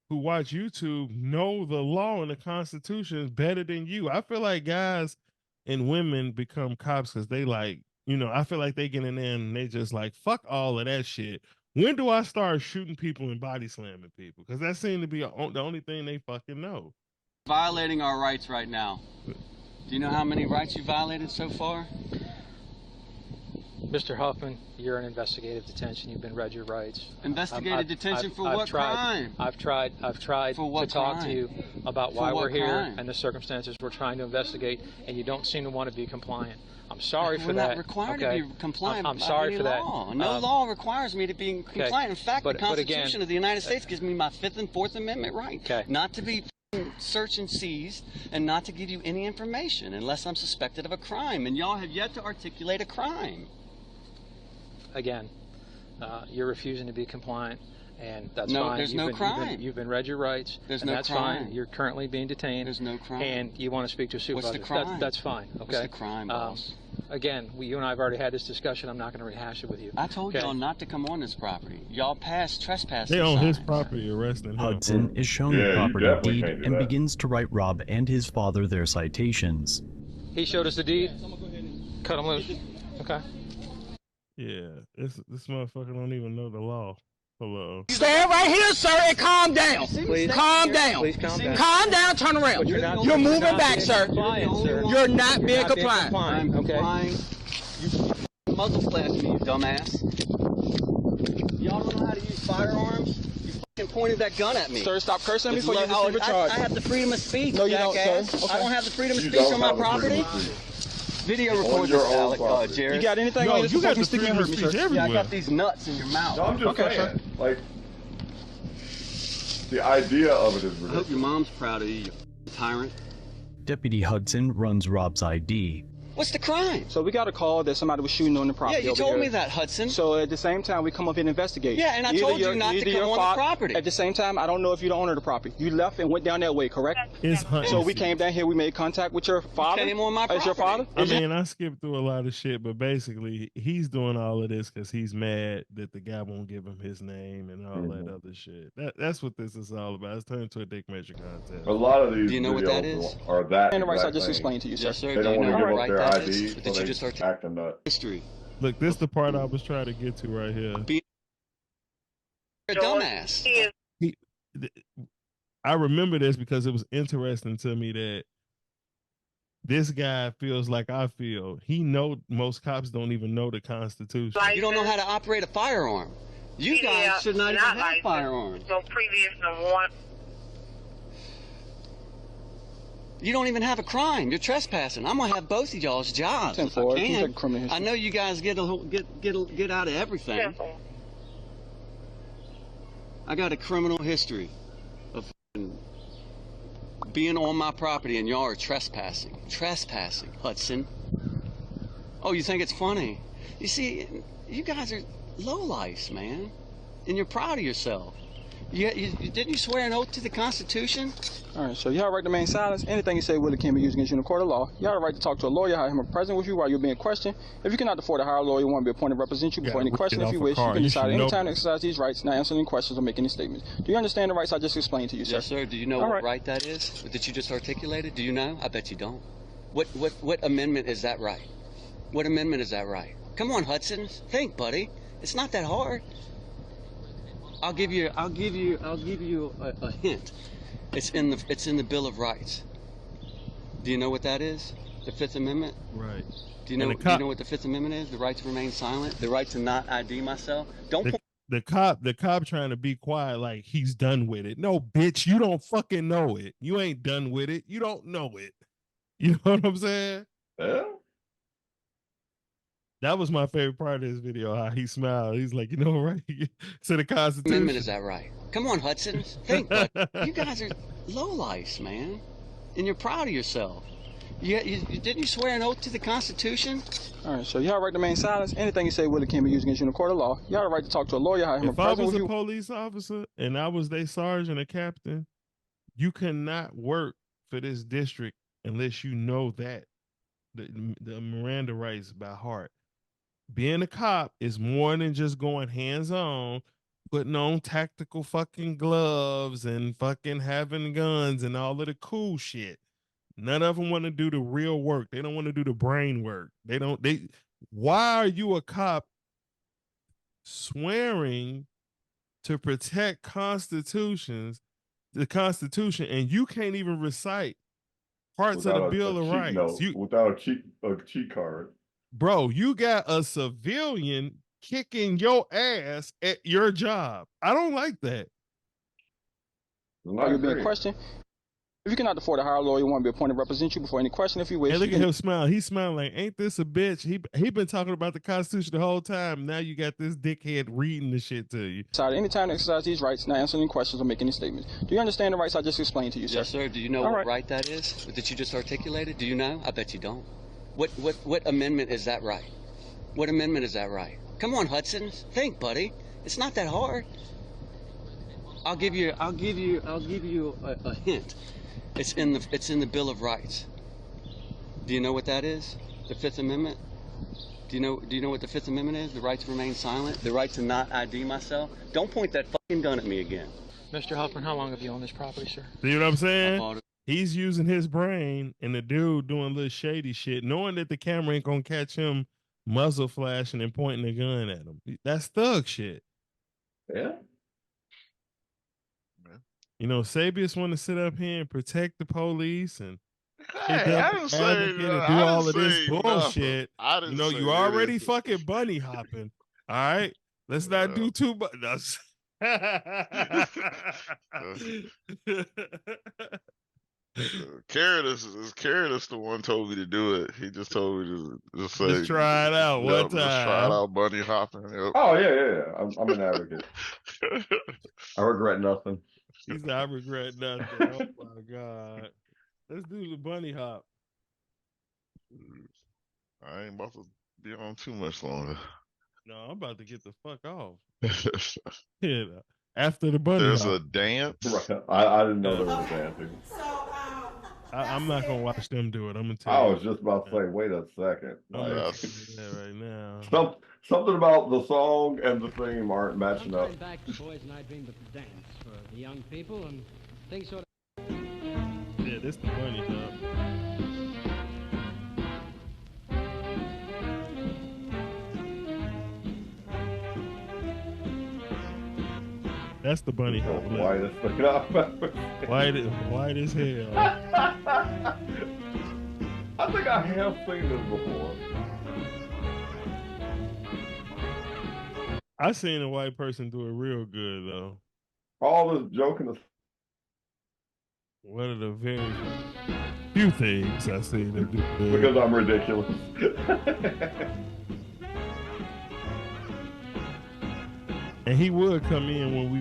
who watch YouTube know the law and the Constitution better than you. I feel like guys and women become cops because they like, I feel like they get in there and they just like, fuck all of that shit. When do I start shooting people and body slamming people? Because that seemed to be the only thing they fucking know. Violating our rights right now. Do you know how many rights you violated so far? Mr. Huffman, you're in investigative detention. You've been read your rights. Investigative detention for what crime? I've tried to talk to you about why we're here and the circumstances we're trying to investigate, and you don't seem to want to be compliant. I'm sorry for that. We're not required to be compliant. I'm sorry for that. No law requires me to be compliant. In fact, the Constitution of the United States gives me my 5th and 4th Amendment right not to be search and seize and not to give you any information unless I'm suspected of a crime, and y'all have yet to articulate a crime. Again, you're refusing to be compliant. and that's No, fine. there's no crime. You've been read your rights. There's and no that's crime. fine. You're currently being detained. There's no crime. And you want to speak to a supervisor. What's the crime? That's fine. Okay. What's the crime, boss? Again, you and I have already had this discussion. I'm not going to rehash it with you. I told y'all not to come on this property. Y'all passed trespassing They own his signs. property, arresting him. Hudson is shown the property deed and begins to write Rob and his father their citations. He showed us the deed. Cut him loose. Okay. Yeah, this motherfucker don't even know the law. Hello. Stand right here, sir, and calm down. Please. Calm down. Please calm down. Calm down, turn around. You're moving back, sir. You're not being compliant. I'm complying. You muzzle flash me, you dumbass. Y'all don't know how to use firearms? You fucking pointed that gun at me. Sir, stop cursing me It's before you receive a charge. I have the freedom of speech, No, you don't, jackass. sir. Okay. I don't have the freedom of You speech don't on my have the freedom property. of speech. Video On record your this, own Alec, property. Jared. You got anything No, on this you got before the stick freedom your of me, speech sir? Yeah, I everywhere. got these nuts in your mouth. No, I'm just Okay, saying, like, the idea of it is I hope ridiculous. your mom's proud of you, you tyrant. Deputy Hudson runs Rob's ID. What's the crime? So we got a call that somebody was shooting on the property. Yeah, you over told here. me that, Hudson. So at the same time, we come up here and investigate. Yeah, and I told you not to come on the property. At the same time, I don't know if you're the owner of the property. You left and went down that way, correct? It's hunting So we season. came down here, we made contact with your father. came on my Is your father? I Is it- mean, I skipped through a lot of shit, but basically, he's doing all of this because he's mad that the guy won't give him his name and all that other shit. That's what this is all about. It's turned into a dick measure contest. A lot of these Do you know what that videos is? are that And the rights I exact just thing. explained to you, sir. Yes, sir. They Do don't you want know to what give up right their that ID, is? so Did you they just act a nut. history? Look, this the part I was trying to get to right here. You're a dumbass. I remember this because it was interesting to me that this guy feels like I feel. He know most cops don't even know the Constitution. You don't know how to operate a firearm. You guys should not even have firearms. So previous one. You don't even have a crime. You're trespassing. I'm gonna have both of y'all's jobs if I 10-4, can. take criminal history. I know you guys get out of everything. I got a criminal history of being on my property, and y'all are trespassing. Trespassing, Hudson. Oh, you think it's funny? You see, you guys are lowlifes, man, and you're proud of yourself. Didn't you swear an oath to the Constitution? All right, so you have a right to remain silent. Anything you say will and can be used against you in a court of law. You have a right to talk to a lawyer, have him present with you while you're being questioned. If you cannot afford to hire a lawyer, want to be appointed to represent you before any question, if you wish, you can decide at any time to exercise these rights, not answer any questions or make any statements. Do you understand the rights I just explained to you, sir? Yes, sir. Do you know what right that is that you just articulated? Do you know? I bet you don't. What amendment is that right? What amendment is that right? Come on, Hudson. Think, buddy. It's not that hard. I'll give you a hint. It's in the Bill of Rights. Do you know what that is? The Fifth Amendment? Right. Do you know what the Fifth Amendment is? The right to remain silent? The right to not ID myself? The cop trying to be quiet like he's done with it. No, bitch, you don't fucking know it. You ain't done with it. You don't know it. You know what I'm saying? Yeah. That was my favorite part of this video, how he smiled. He's like, you know, right? To the Constitution. Amendment is that right? Come on, Hudson. Think, buddy. You guys are lowlifes, man. And you're proud of yourself. Didn't you swear an oath to the Constitution? All right, so you have a right to remain silent. Anything you say will and can be used against you in a court of law. You have a right to talk to a lawyer, have him If I present was with a you. police officer and I was their sergeant or captain, you cannot work for this district unless you know that the Miranda rights by heart. Being a cop is more than just going hands-on, putting on tactical fucking gloves and fucking having guns and all of the cool shit. None of them want to do the real work. They don't want to do the brain work. Why are you a cop swearing to protect the Constitution, and you can't even recite parts of the Bill of Rights? Without a cheat card. Bro, you got a civilian kicking your ass at your job. I don't like that. You'll be in question. If you cannot afford to hire a lawyer, want to be appointed to represent you before any question, if you wish. And look at him smile. He's smiling like, ain't this a bitch? He been talking about the Constitution the whole time. Now you got this dickhead reading the shit to you. Decide any time to exercise these rights, not answer any questions or make any statements. Do you understand the rights I just explained to you, sir? Yes, sir. Do you know what right that is that you just articulated? Do you know? I bet you don't. What amendment is that right? What amendment is that right? Come on, Hudson. Think, buddy. It's not that hard. I'll give you a hint. It's in the Bill of Rights. Do you know what that is? The Fifth Amendment? Do you know what the Fifth Amendment is? The right to remain silent, the right to not ID myself. Don't point that fucking gun at me again. Mr. Huffman, how long have you owned this property, sir? See what I'm saying? He's using his brain, and the dude doing little shady shit, knowing that the camera ain't gonna catch him muzzle flashing and pointing a gun at him. That's thug shit. Yeah. You know, Sabius want to sit up here and protect the police and Hey, I didn't say and do I all didn't of this say bullshit. nothing. I didn't You know, say you already anything. fucking bunny hopping. All right, let's not do too much. Carrot the one told me to do it. He just told me to just say, just try it out one time. Just try it out, bunny hopping. Yep. Oh yeah. I'm an advocate. I regret nothing. He said, I regret nothing. Oh my god. Let's do the bunny hop. I ain't about to be on too much longer. No, I'm about to get the fuck off. Yeah, after the bunny There's hop. a dance. Right. I didn't know there was a dancing. I'm not gonna watch them do it. I'm gonna tell I you. was just about to say, wait a second. I'm Like, right now. Something about the song and the theme aren't matching up. Back, the boys and I dreamed of the dance for the young people, and things sort of. Yeah, this the bunny hop. That's the bunny hop. Whitest thing I've ever seen. White as hell. I think I have seen this before. I seen a white person do it real good though. All this joking. One of the very few things I seen them do good. Because I'm ridiculous. And he would come in when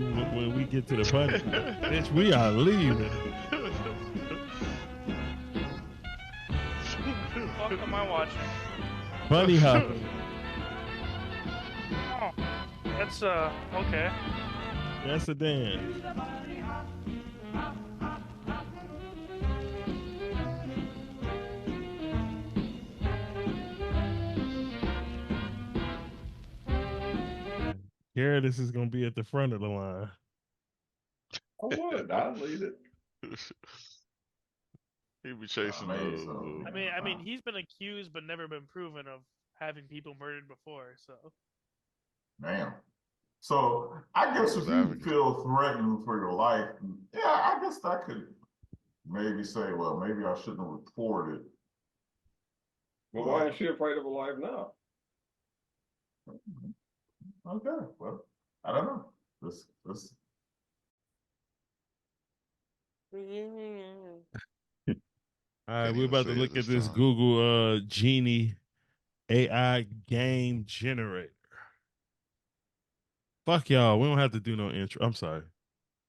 we get to the bunny. Bitch, we are leaving. What am I watching? Bunny hopping. Oh, that's okay. That's a dance. Garrett, this is gonna be at the front of the line. I would. I'd lead it. He'd be chasing those. I mean, he's been accused but never been proven of having people murdered before. So. Damn. So I guess if you feel threatened for your life, yeah, I guess that could maybe say, well, maybe I shouldn't have reported. Well, why is she afraid of her life now? Okay, well, I don't know. This. All right, we're about to look at this Google Genie AI game generator. Fuck y'all, we don't have to do no intro. I'm sorry.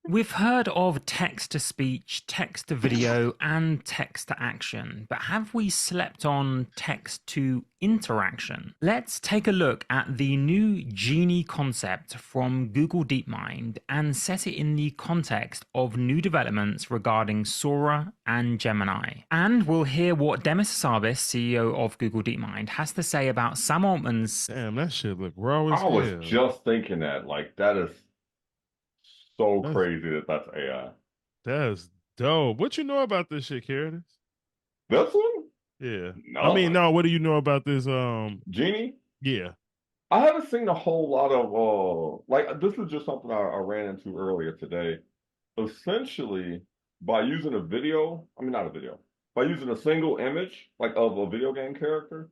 We've heard of text-to-speech, text-to-video, and text-to-action, but have we slept on text-to-interaction? Let's take a look at the new Genie concept from Google DeepMind and set it in the context of new developments regarding Sora and Gemini. And we'll hear what Demis Hassabis, CEO of Google DeepMind, has to say about Sam Altman's... Damn, that shit look raw as hell. I was hell. just thinking that. Like, that is so crazy that's AI. That's dope. What you know about this shit, Curtis? This one? Yeah. No. I mean, no, what do you know about this Genie? Yeah. I haven't seen a whole lot of like, this is just something I ran into earlier today. Essentially, by using a video, by using a single image, like of a video game character,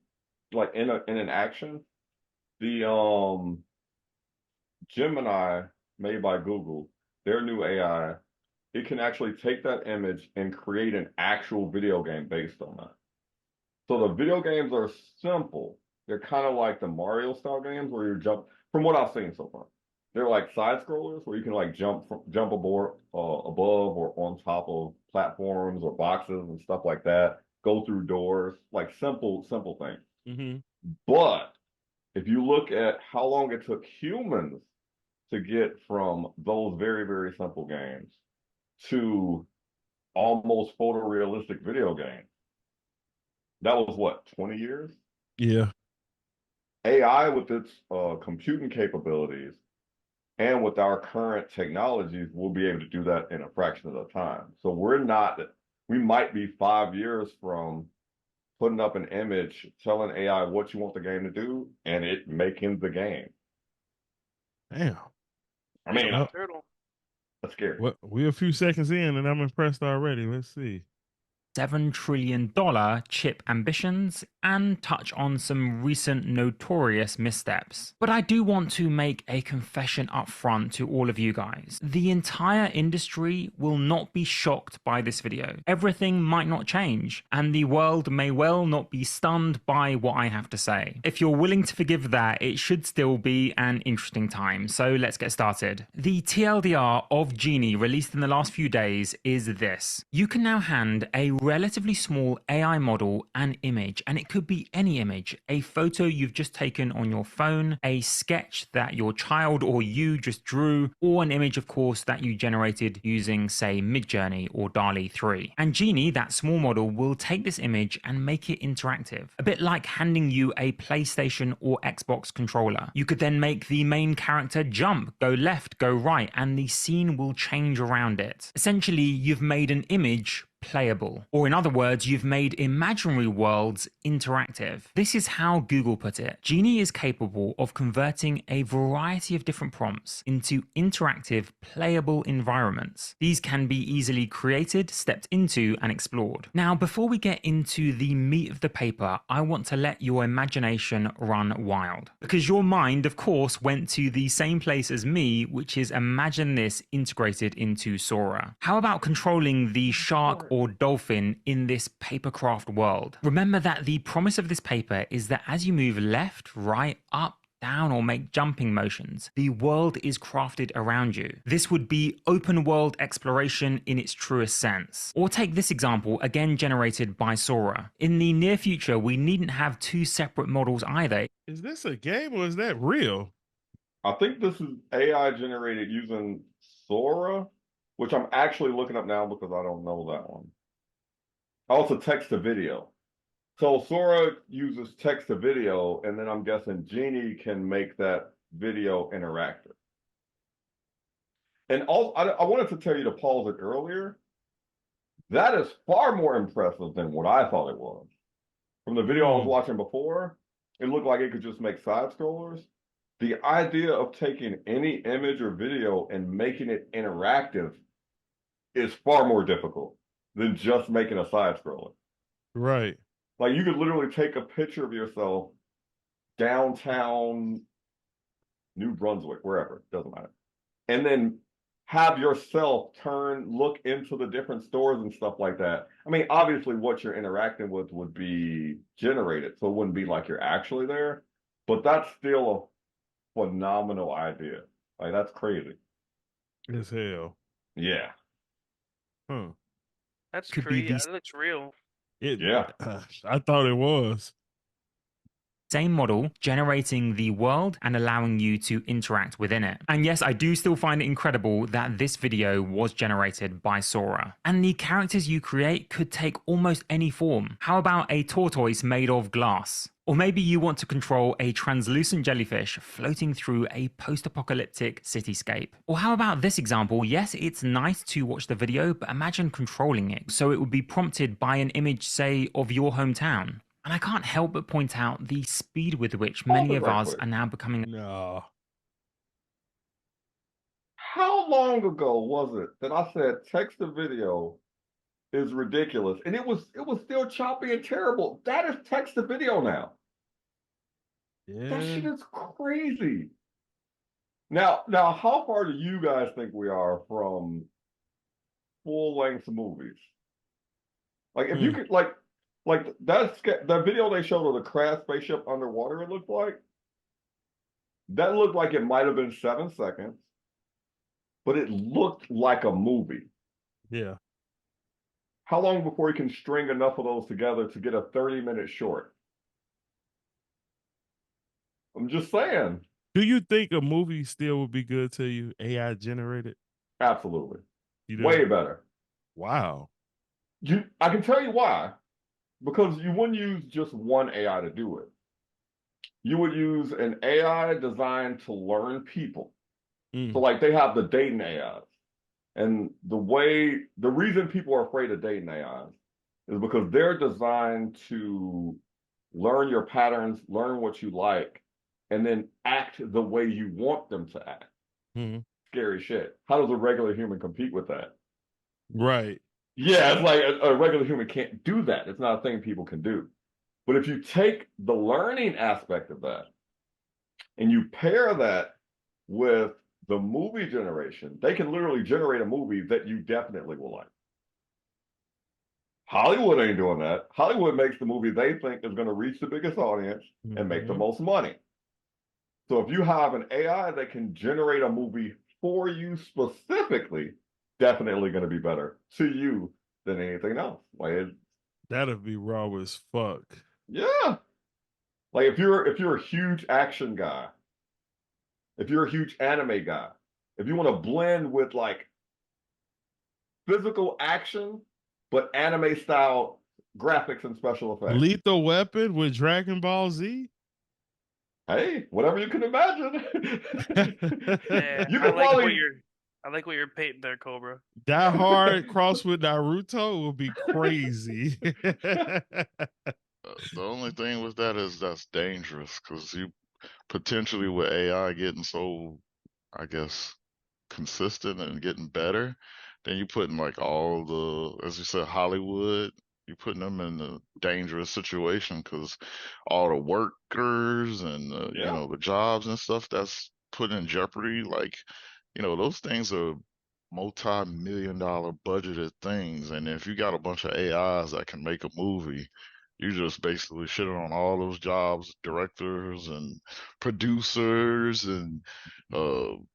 like in an action, the Gemini made by Google, their new AI, it can actually take that image and create an actual video game based on that. So the video games are simple. They're kind of like the Mario style games where you jump, from what I've seen so far. They're like side scrollers where you can like jump aboard, above or on top of platforms or boxes and stuff like that. Go through doors, like simple things. Mm-hmm. But if you look at how long it took humans to get from those very, very simple games to almost photorealistic video games. That was what, 20 years? Yeah. AI with its computing capabilities and with our current technologies, we'll be able to do that in a fraction of the time. So we might be 5 years from putting up an image, telling AI what you want the game to do, and it making the game. Damn. I mean, Well, that's scary. well, we're a few seconds in, and I'm impressed already. Let's see. $7 trillion chip ambitions and touch on some recent notorious missteps. But I do want to make a confession up front to all of you guys. The entire industry will not be shocked by this video. Everything might not change, and the world may well not be stunned by what I have to say. If you're willing to forgive that, it should still be an interesting time, so let's get started. The TLDR of Genie released in the last few days is this. You can now hand a relatively small AI model an image, and it could be any image, a photo you've just taken on your phone, a sketch that your child or you just drew, or an image, of course, that you generated using, say, Midjourney or DALL-E 3. And Genie, that small model, will take this image and make it interactive, a bit like handing you a PlayStation or Xbox controller. You could then make the main character jump, go left, go right, and the scene will change around it. Essentially, you've made an image playable. Or in other words, you've made imaginary worlds interactive. This is how Google put it. Genie is capable of converting a variety of different prompts into interactive, playable environments. These can be easily created, stepped into, and explored. Now, before we get into the meat of the paper, I want to let your imagination run wild. Because your mind, of course, went to the same place as me, which is imagine this integrated into Sora. How about controlling the shark or dolphin in this papercraft world? Remember that the promise of this paper is that as you move left, right, up, down, or make jumping motions, the world is crafted around you. This would be open world exploration in its truest sense. Or take this example, again generated by Sora. In the near future, we needn't have two separate models either. Is this a game or is that real? I think this is AI generated using Sora, which I'm actually looking up now because I don't know that one. Also text to video. So Sora uses text to video, and then I'm guessing Genie can make that video interactive. And also, I wanted to tell you to pause it earlier. That is far more impressive than what I thought it was. From the video I was watching before, it looked like it could just make side scrollers. The idea of taking any image or video and making it interactive is far more difficult than just making a side scroller. Right. Like you could literally take a picture of yourself downtown New Brunswick, wherever, doesn't matter, and then have yourself look into the different stores and stuff like that. I mean, obviously what you're interacting with would be generated, so it wouldn't be like you're actually there, but that's still a phenomenal idea. Like that's crazy. As hell. Yeah. Huh. That's Could crazy. be That looks real. Yeah. I thought it was. Same model, generating the world and allowing you to interact within it. And yes, I do still find it incredible that this video was generated by Sora. And the characters you create could take almost any form. How about a tortoise made of glass? Or maybe you want to control a translucent jellyfish floating through a post-apocalyptic cityscape. Or how about this example? Yes, it's nice to watch the video, but imagine controlling it. So it would be prompted by an image, say, of your hometown. And I can't help but point out the speed with which many of us are now becoming... No. How long ago was it that I said text to video is ridiculous? And it was still choppy and terrible. That is text to video now. Yeah. That shit is crazy. Now, how far do you guys think we are from full-length movies? Like, if you could, like that video they showed of the crash spaceship underwater, it looked like. That looked like it might have been 7 seconds, but it looked like a movie. Yeah. How long before you can string enough of those together to get a 30-minute short? I'm just saying. Do you think a movie still would be good to you, AI generated? Absolutely. You do? Way better. Wow. I can tell you why. Because you wouldn't use just one AI to do it. You would use an AI designed to learn people. So like they have the dating AIs. And the reason people are afraid of dating AIs is because they're designed to learn your patterns, learn what you like, and then act the way you want them to act. Scary shit. How does a regular human compete with that? Right. Yeah, it's like a regular human can't do that. It's not a thing people can do. But if you take the learning aspect of that and you pair that with the movie generation, they can literally generate a movie that you definitely will like. Hollywood ain't doing that. Hollywood makes the movie they think is going to reach the biggest audience and make the most money. So if you have an AI that can generate a movie for you specifically, definitely going to be better to you than anything else. That'd be raw as fuck. Yeah. Like if you're a huge action guy, if you're a huge anime guy, if you want to blend with like physical action, but anime style graphics and special effects. Lethal Weapon with Dragon Ball Z? Hey, whatever you can imagine. Yeah, You can I like what you're painting there, Cobra. Die Hard cross with Naruto will be crazy. The only thing with that is that's dangerous because you potentially with AI getting so, I guess, consistent and getting better, then you putting like all the, as you said, Hollywood, you putting them in a dangerous situation because all the workers and you know the jobs and stuff that's put in jeopardy. Like, you know, those things are multi-million-dollar budgeted things, and if you got a bunch of AIs that can make a movie, you just basically shit on all those jobs, directors and producers and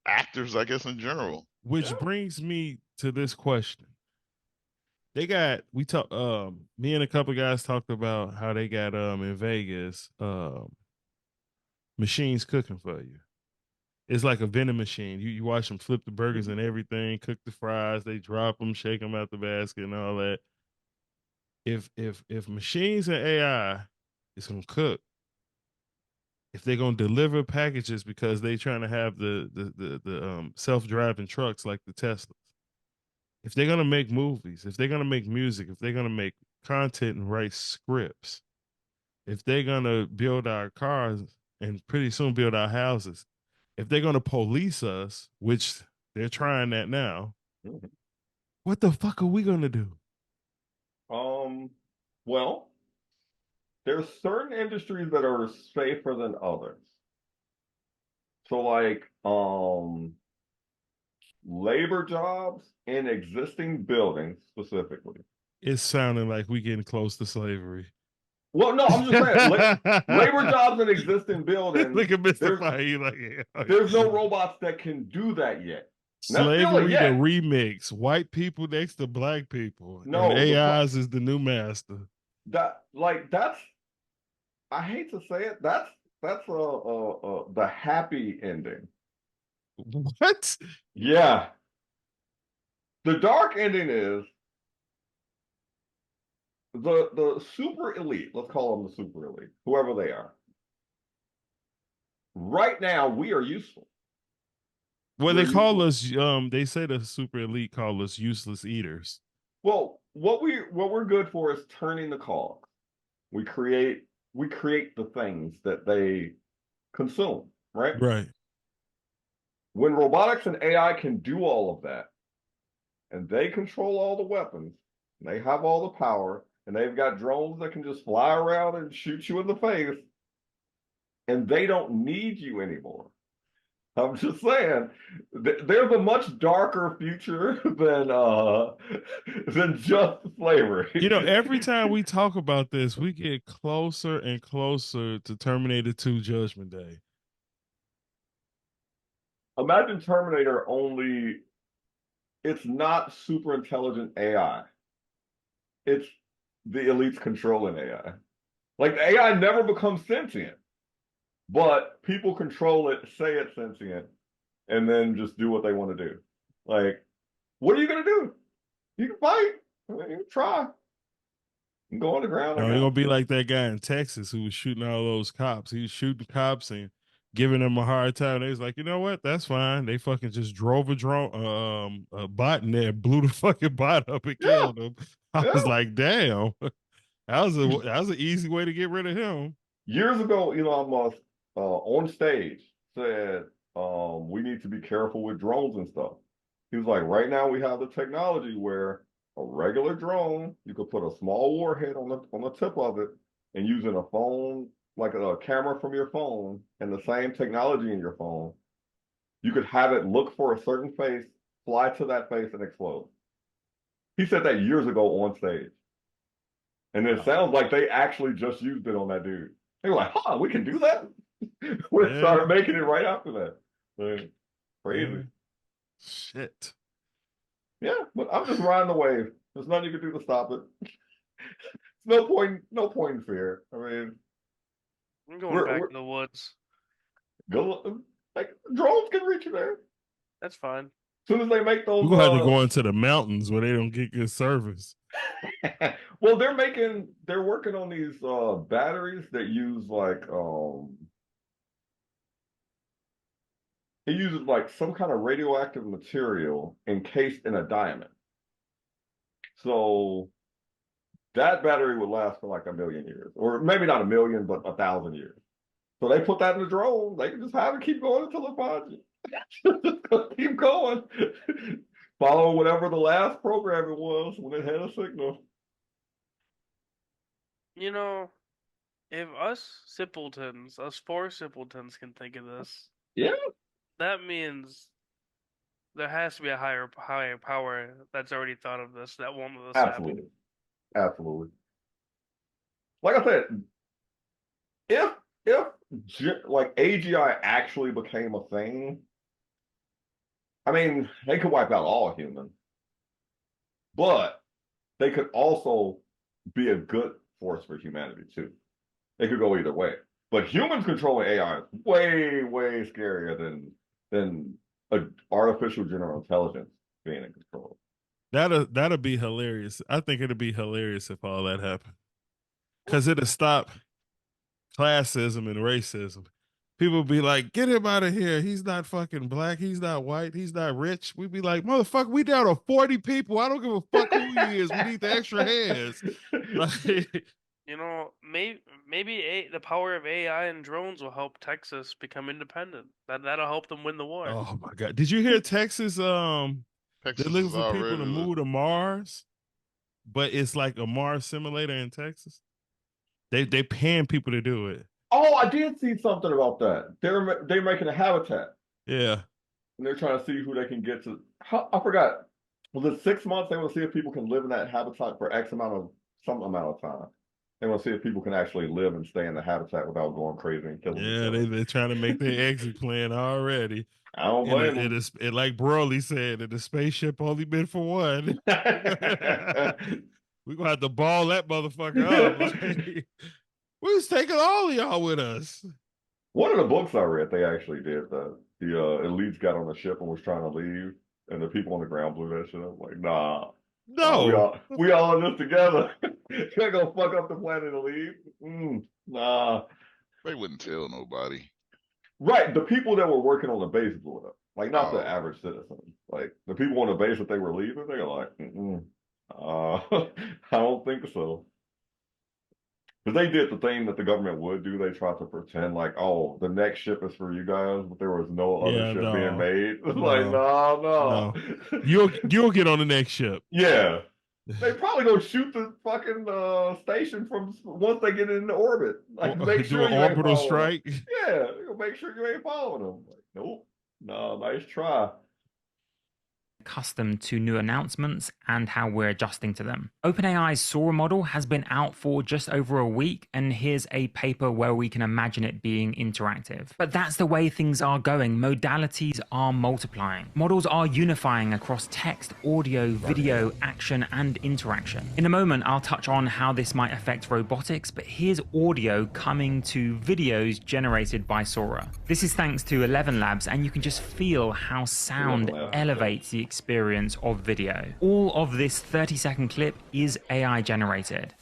actors, I guess, in general. Which brings me to this question. Me and a couple guys talked about how they got in Vegas machines cooking for you. It's like a vending machine. You watch them flip the burgers and everything, cook the fries, they drop them, shake them out the basket and all that. If machines and AI is gonna cook, if they're gonna deliver packages because they trying to have the self-driving trucks like the Teslas, if they're gonna make movies, if they're gonna make music, if they're gonna make content and write scripts, if they're gonna build our cars and pretty soon build our houses, if they're gonna police us, which they're trying that now, what the fuck are we gonna do? Well, there's certain industries that are safer than others. So like labor jobs in existing buildings specifically. It's sounding like we getting close to slavery. Well, no, I'm just saying labor jobs in existing buildings. Look at Mr. Fahey, like, there's no robots that can do that yet. Slavery the remix. White people next to black people. No, and AIs is the new master. That's I hate to say it, that's the happy ending. What? Yeah. The dark ending is the super elite, let's call them the super elite, whoever they are. Right now, we are useful. Well, they call us, they say the super elite call us useless eaters. Well, what we're good for is turning the cogs. We create the things that they consume, right? Right. When robotics and AI can do all of that, and they control all the weapons, and they have all the power, and they've got drones that can just fly around and shoot you in the face, and they don't need you anymore. I'm just saying, there's a much darker future than just slavery. You know, every time we talk about this, we get closer and closer to Terminator 2 Judgment Day. Imagine Terminator only, it's not super intelligent AI. It's the elites controlling AI. Like the AI never becomes sentient. but people control it, say it's sentient, and then just do what they want to do. Like, what are you gonna do? You can fight. I mean, you can try. You can go on the ground. No, you're gonna be like that guy in Texas who was shooting all those cops. He was shooting cops and giving them a hard time. They was like, you know what? That's fine. They fucking just drove a bot in there, blew the fucking bot up and killed him. I was like, damn, that was an easy way to get rid of him. Years ago, Elon Musk on stage said, we need to be careful with drones and stuff. He was like, right now we have the technology where a regular drone, you could put a small warhead on the tip of it and using a phone, like a camera from your phone and the same technology in your phone, you could have it look for a certain face, fly to that face and explode. He said that years ago on stage. And it sounds like they actually just used it on that dude. They were like, huh, we can do that? We started making it right after that. Like, crazy. Shit. Yeah, but I'm just riding the wave. There's nothing you can do to stop it. no point in fear. I mean, I'm going back to the woods. Go, like drones can reach you there. That's fine. As soon as they make those, we're gonna have to go into the mountains where they don't get good service. Well, they're working on these batteries that use like it uses like some kind of radioactive material encased in a diamond. So that battery would last for like 1,000,000 years, or maybe not 1,000,000, but 1,000 years. So they put that in the drone. They can just have it keep going until it finds you. Keep going. Follow whatever the last program it was when it had a signal. You know, if us simpletons, us four simpletons can think of this, yeah, that means there has to be a higher power that's already thought of this, that won't let this happen. Absolutely. Like I said, if like AGI actually became a thing, I mean, they could wipe out all humans, but they could also be a good force for humanity too. They could go either way. But humans controlling AI is way, way scarier than an artificial general intelligence being in control. That'll be hilarious. I think it'll be hilarious if all that happened, because it'll stop classism and racism. People be like, get him out of here. He's not fucking black. He's not white. He's not rich. We'd be like, motherfucker, we down to 40 people. I don't give a fuck who he is. We need the extra hands. Like, you know, maybe the power of AI and drones will help Texas become independent. That'll help them win the war. Oh my God. Did you hear Texas? Texas they're looking for people to already move to Mars, but it's like a Mars simulator in Texas. They paying people to do it. Oh, I did see something about that. They're making a habitat. Yeah. And they're trying to see who they can get to. I forgot. Was it 6 months? They want to see if people can live in that habitat for some amount of time. They want to see if people can actually live and stay in the habitat without going crazy and killing each other. They're trying to make their exit plan already. I don't blame them. It like Broly said, the spaceship only been for one. We're gonna have to ball that motherfucker up. Like, we was taking all of y'all with us. One of the books I read, they actually did that. The elites got on the ship and was trying to leave, and the people on the ground blew that shit up. Like, nah. No. We all in this together. You ain't gonna fuck up the planet and leave. Nah. They wouldn't tell nobody. Right. The people that were working on the base blew it up. Like, not the average citizen. Like, the people on the base that they were leaving, they were like, I don't think so. Because they did the thing that the government would do. They tried to pretend like, oh, the next ship is for you guys, but there was no other ship being made. It's like, no. You'll get on the next ship. Yeah. They probably gonna shoot the fucking station from once they get into orbit. Like, make sure you orbital ain't strike. Them. Yeah, they're gonna make sure you ain't following them. Like, nope. No, nice try. accustomed to new announcements and how we're adjusting to them. OpenAI's Sora model has been out for just over a week, and here's a paper where we can imagine it being interactive. But that's the way things are going. Modalities are multiplying. Models are unifying across text, audio, video, action, and interaction. In a moment, I'll touch on how this might affect robotics, but here's audio coming to videos generated by Sora. This is thanks to 11 Labs, and you can just feel how sound elevates the experience of video. All of this 30-second clip is AI generated.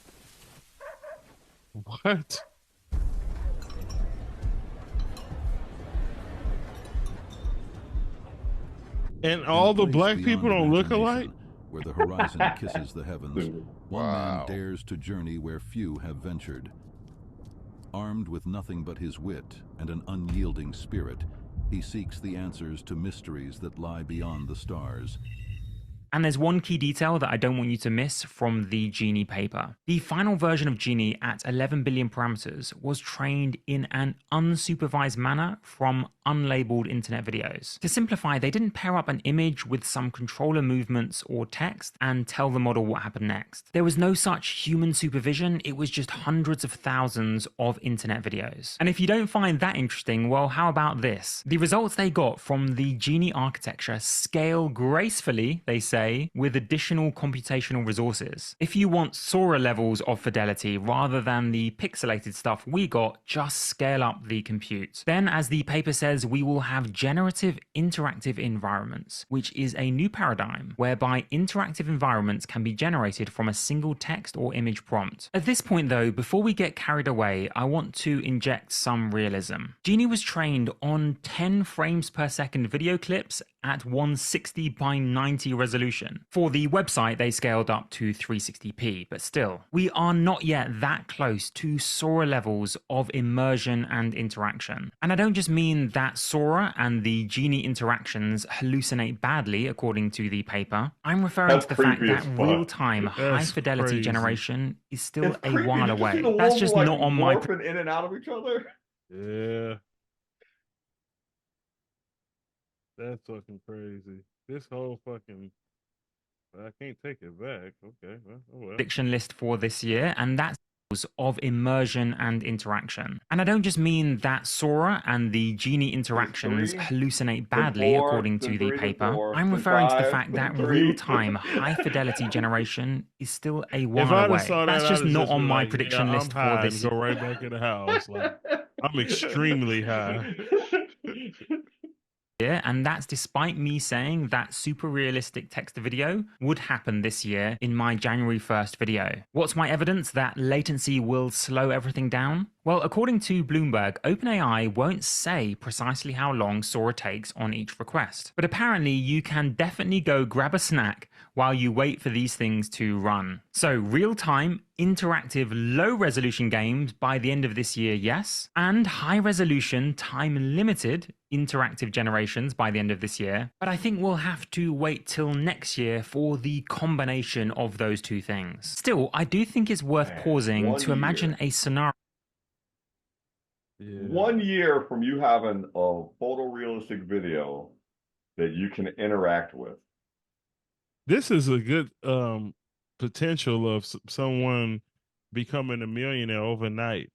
What? And all the black people don't look alike? Where the horizon kisses the heavens, one man dares to journey where few have ventured. Armed with nothing but his wit and an unyielding spirit, he seeks the answers to mysteries that lie beyond the stars. And there's one key detail that I don't want you to miss from the Genie paper. The final version of Genie at 11 billion parameters was trained in an unsupervised manner from unlabeled internet videos. To simplify, they didn't pair up an image with some controller movements or text and tell the model what happened next. There was no such human supervision, it was just hundreds of thousands of internet videos. And if you don't find that interesting, well, how about this? The results they got from the Genie architecture scale gracefully, they say, with additional computational resources. If you want Sora levels of fidelity rather than the pixelated stuff we got, just scale up the compute. Then, as the paper says, we will have generative interactive environments, which is a new paradigm whereby interactive environments can be generated from a single text or image prompt. At this point though, before we get carried away, I want to inject some realism. Genie was trained on 10 frames per second video clips at 160 by 90 resolution. For the website, they scaled up to 360p, but still, we are not yet that close to Sora levels of immersion and interaction. And I don't just mean that Sora and the Genie interactions hallucinate badly, according to the paper. I'm referring to the fact that real-time, high-fidelity generation is still a while away. That's just not on my... in and out of each other? Yeah. That's fucking crazy. This whole fucking... I can't take it back. Okay. Well. Prediction list for this year, and that's of immersion and interaction. And I don't just mean that Sora and the Genie interactions hallucinate badly, according to the paper. I'm referring to the fact that real-time, high-fidelity generation is still a while away. That's just not on my prediction list for this year. Go right back in the house. Like, I'm extremely high. And that's despite me saying that super realistic text to video would happen this year in my January 1st video. What's my evidence that latency will slow everything down? Well, according to Bloomberg, OpenAI won't say precisely how long Sora takes on each request. But apparently you can definitely go grab a snack while you wait for these things to run. So real-time, interactive, low-resolution games by the end of this year, yes. And high-resolution, time-limited interactive generations by the end of this year. But I think we'll have to wait till next year for the combination of those two things. Still, I do think it's worth pausing to imagine a scenario. Yeah. 1 year from you having a photorealistic video that you can interact with. This is a good potential of someone becoming a millionaire overnight,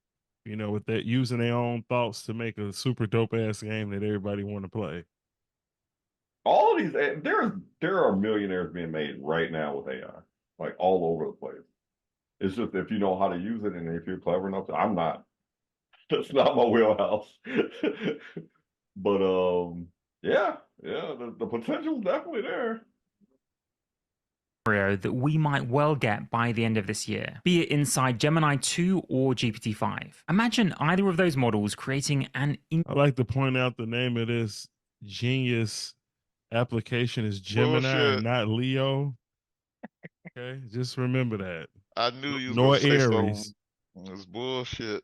you know, with that, using their own thoughts to make a super dope ass game that everybody want to play. All of these, there are millionaires being made right now with AI, like all over the place. It's just if you know how to use it and if you're clever enough to, I'm not. That's not my wheelhouse. But yeah, the potential's definitely there. That we might well get by the end of this year, be it inside Gemini 2 or GPT-5. Imagine either of those models creating an... I like to point out the name of this genius application is Gemini and not Leo. Okay, just remember that. I knew you Nor was gonna say Aries. something. It's bullshit.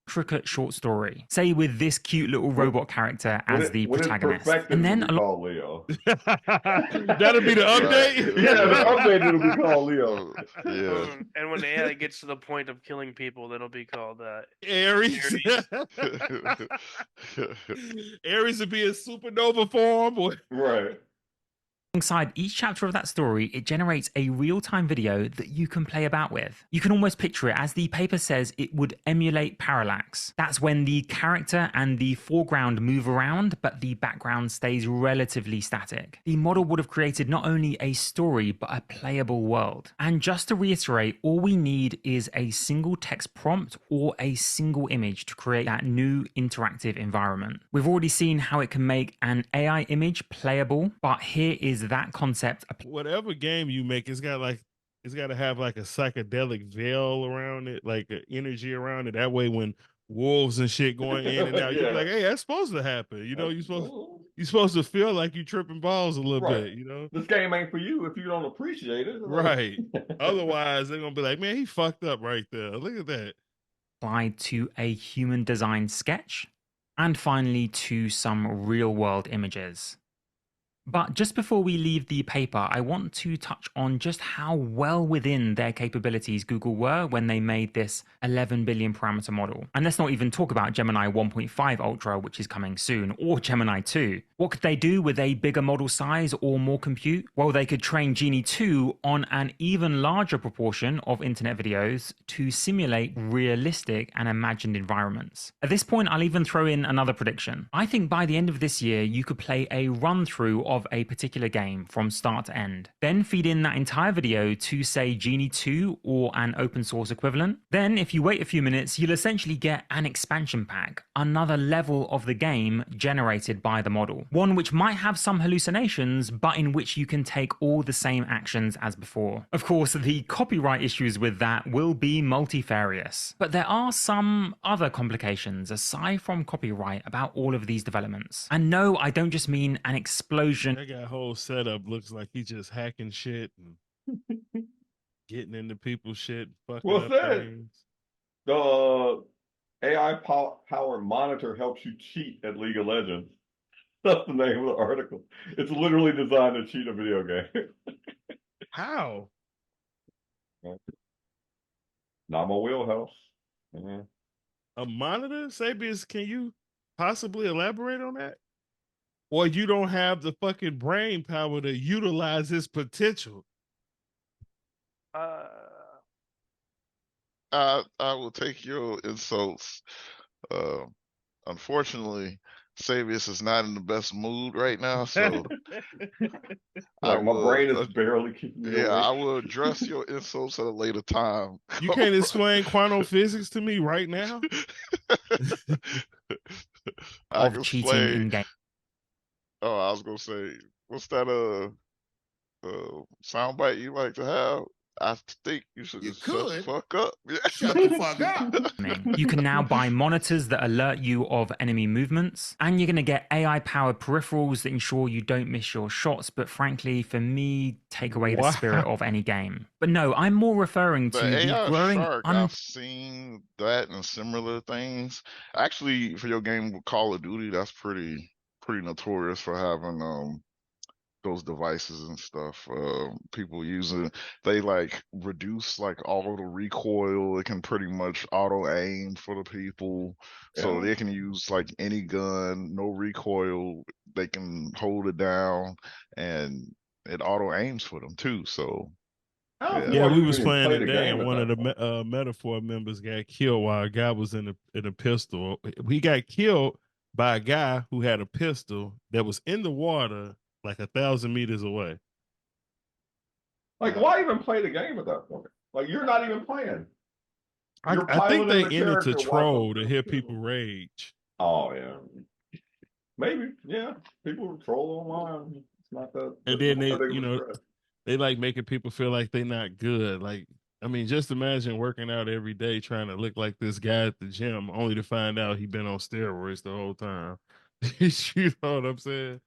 Intricate short story, say with this cute little robot character as the protagonist, and then called Leo. That'll be the update. Yeah, the update it'll be called Leo. Yeah. And when the AI gets to the point of killing people, then it'll be called Aries. Aries would be in supernova form. Right. Alongside each chapter of that story, it generates a real-time video that you can play about with. You can almost picture it, as the paper says, it would emulate parallax. That's when the character and the foreground move around, but the background stays relatively static. The model would have created not only a story, but a playable world. And just to reiterate, all we need is a single text prompt or a single image to create that new interactive environment. We've already seen how it can make an AI image playable, but here is that concept. Whatever game you make, it's got to have like a psychedelic veil around it, like an energy around it. That way, when wolves and shit going in and out, you're like, hey, that's supposed to happen. You know, you're supposed to feel like you're tripping balls a little bit. You know, this game ain't for you if you don't appreciate it. Right. Otherwise, they're gonna be like, man, he fucked up right there. Look at that. Applied to a human designed sketch, and finally to some real world images. But just before we leave the paper, I want to touch on just how well within their capabilities Google were when they made this 11 billion parameter model. And let's not even talk about Gemini 1.5 Ultra, which is coming soon, or Gemini 2. What could they do with a bigger model size or more compute? Well, they could train Genie 2 on an even larger proportion of internet videos to simulate realistic and imagined environments. At this point, I'll even throw in another prediction. I think by the end of this year, you could play a run through of a particular game from start to end. Then feed in that entire video to, say, Genie 2 or an open source equivalent. Then, if you wait a few minutes, you'll essentially get an expansion pack, another level of the game generated by the model. One which might have some hallucinations, but in which you can take all the same actions as before. Of course, the copyright issues with that will be multifarious. But there are some other complications aside from copyright about all of these developments. And no, I don't just mean an explosion. That guy whole setup looks like he's just hacking shit and getting into people's shit, fucking up things. The AI powered monitor helps you cheat at League of Legends. That's the name of the article. It's literally designed to cheat a video game. How? Not my wheelhouse. A monitor? Sabius, can you possibly elaborate on that? Or you don't have the fucking brain power to utilize his potential? I will take your insults. Unfortunately, Savius is not in the best mood right now, so my brain is barely keeping me awake. I will address your insults at a later time. You can't explain quantum physics to me right now? I can explain. Oh, I was gonna say, what's that soundbite you like to have? I think you should just shut the fuck up. Shut the fuck up. You can now buy monitors that alert you of enemy movements, and you're going to get AI-powered peripherals that ensure you don't miss your shots, but frankly, for me, take away the spirit of any game. But no, I'm more referring to the AI growing... Shark, I've seen that and similar things. Actually, for your game with Call of Duty, that's pretty notorious for having those devices and stuff. People using, they like reduce like all the recoil. It can pretty much auto aim for the people, so they can use like any gun, no recoil. They can hold it down, and it auto aims for them too. So yeah, we was playing today, and one of the Metaphor members got killed while a guy was in a pistol. He got killed by a guy who had a pistol that was in the water like 1,000 meters away. Like, why even play the game at that point? Like, you're not even playing. I think they ended to troll to hear people rage. Oh yeah, maybe people troll online. It's not that. And then they, they like making people feel like they're not good. Like, I mean, just imagine working out every day trying to look like this guy at the gym, only to find out he's been on steroids the whole time. You know what I'm saying?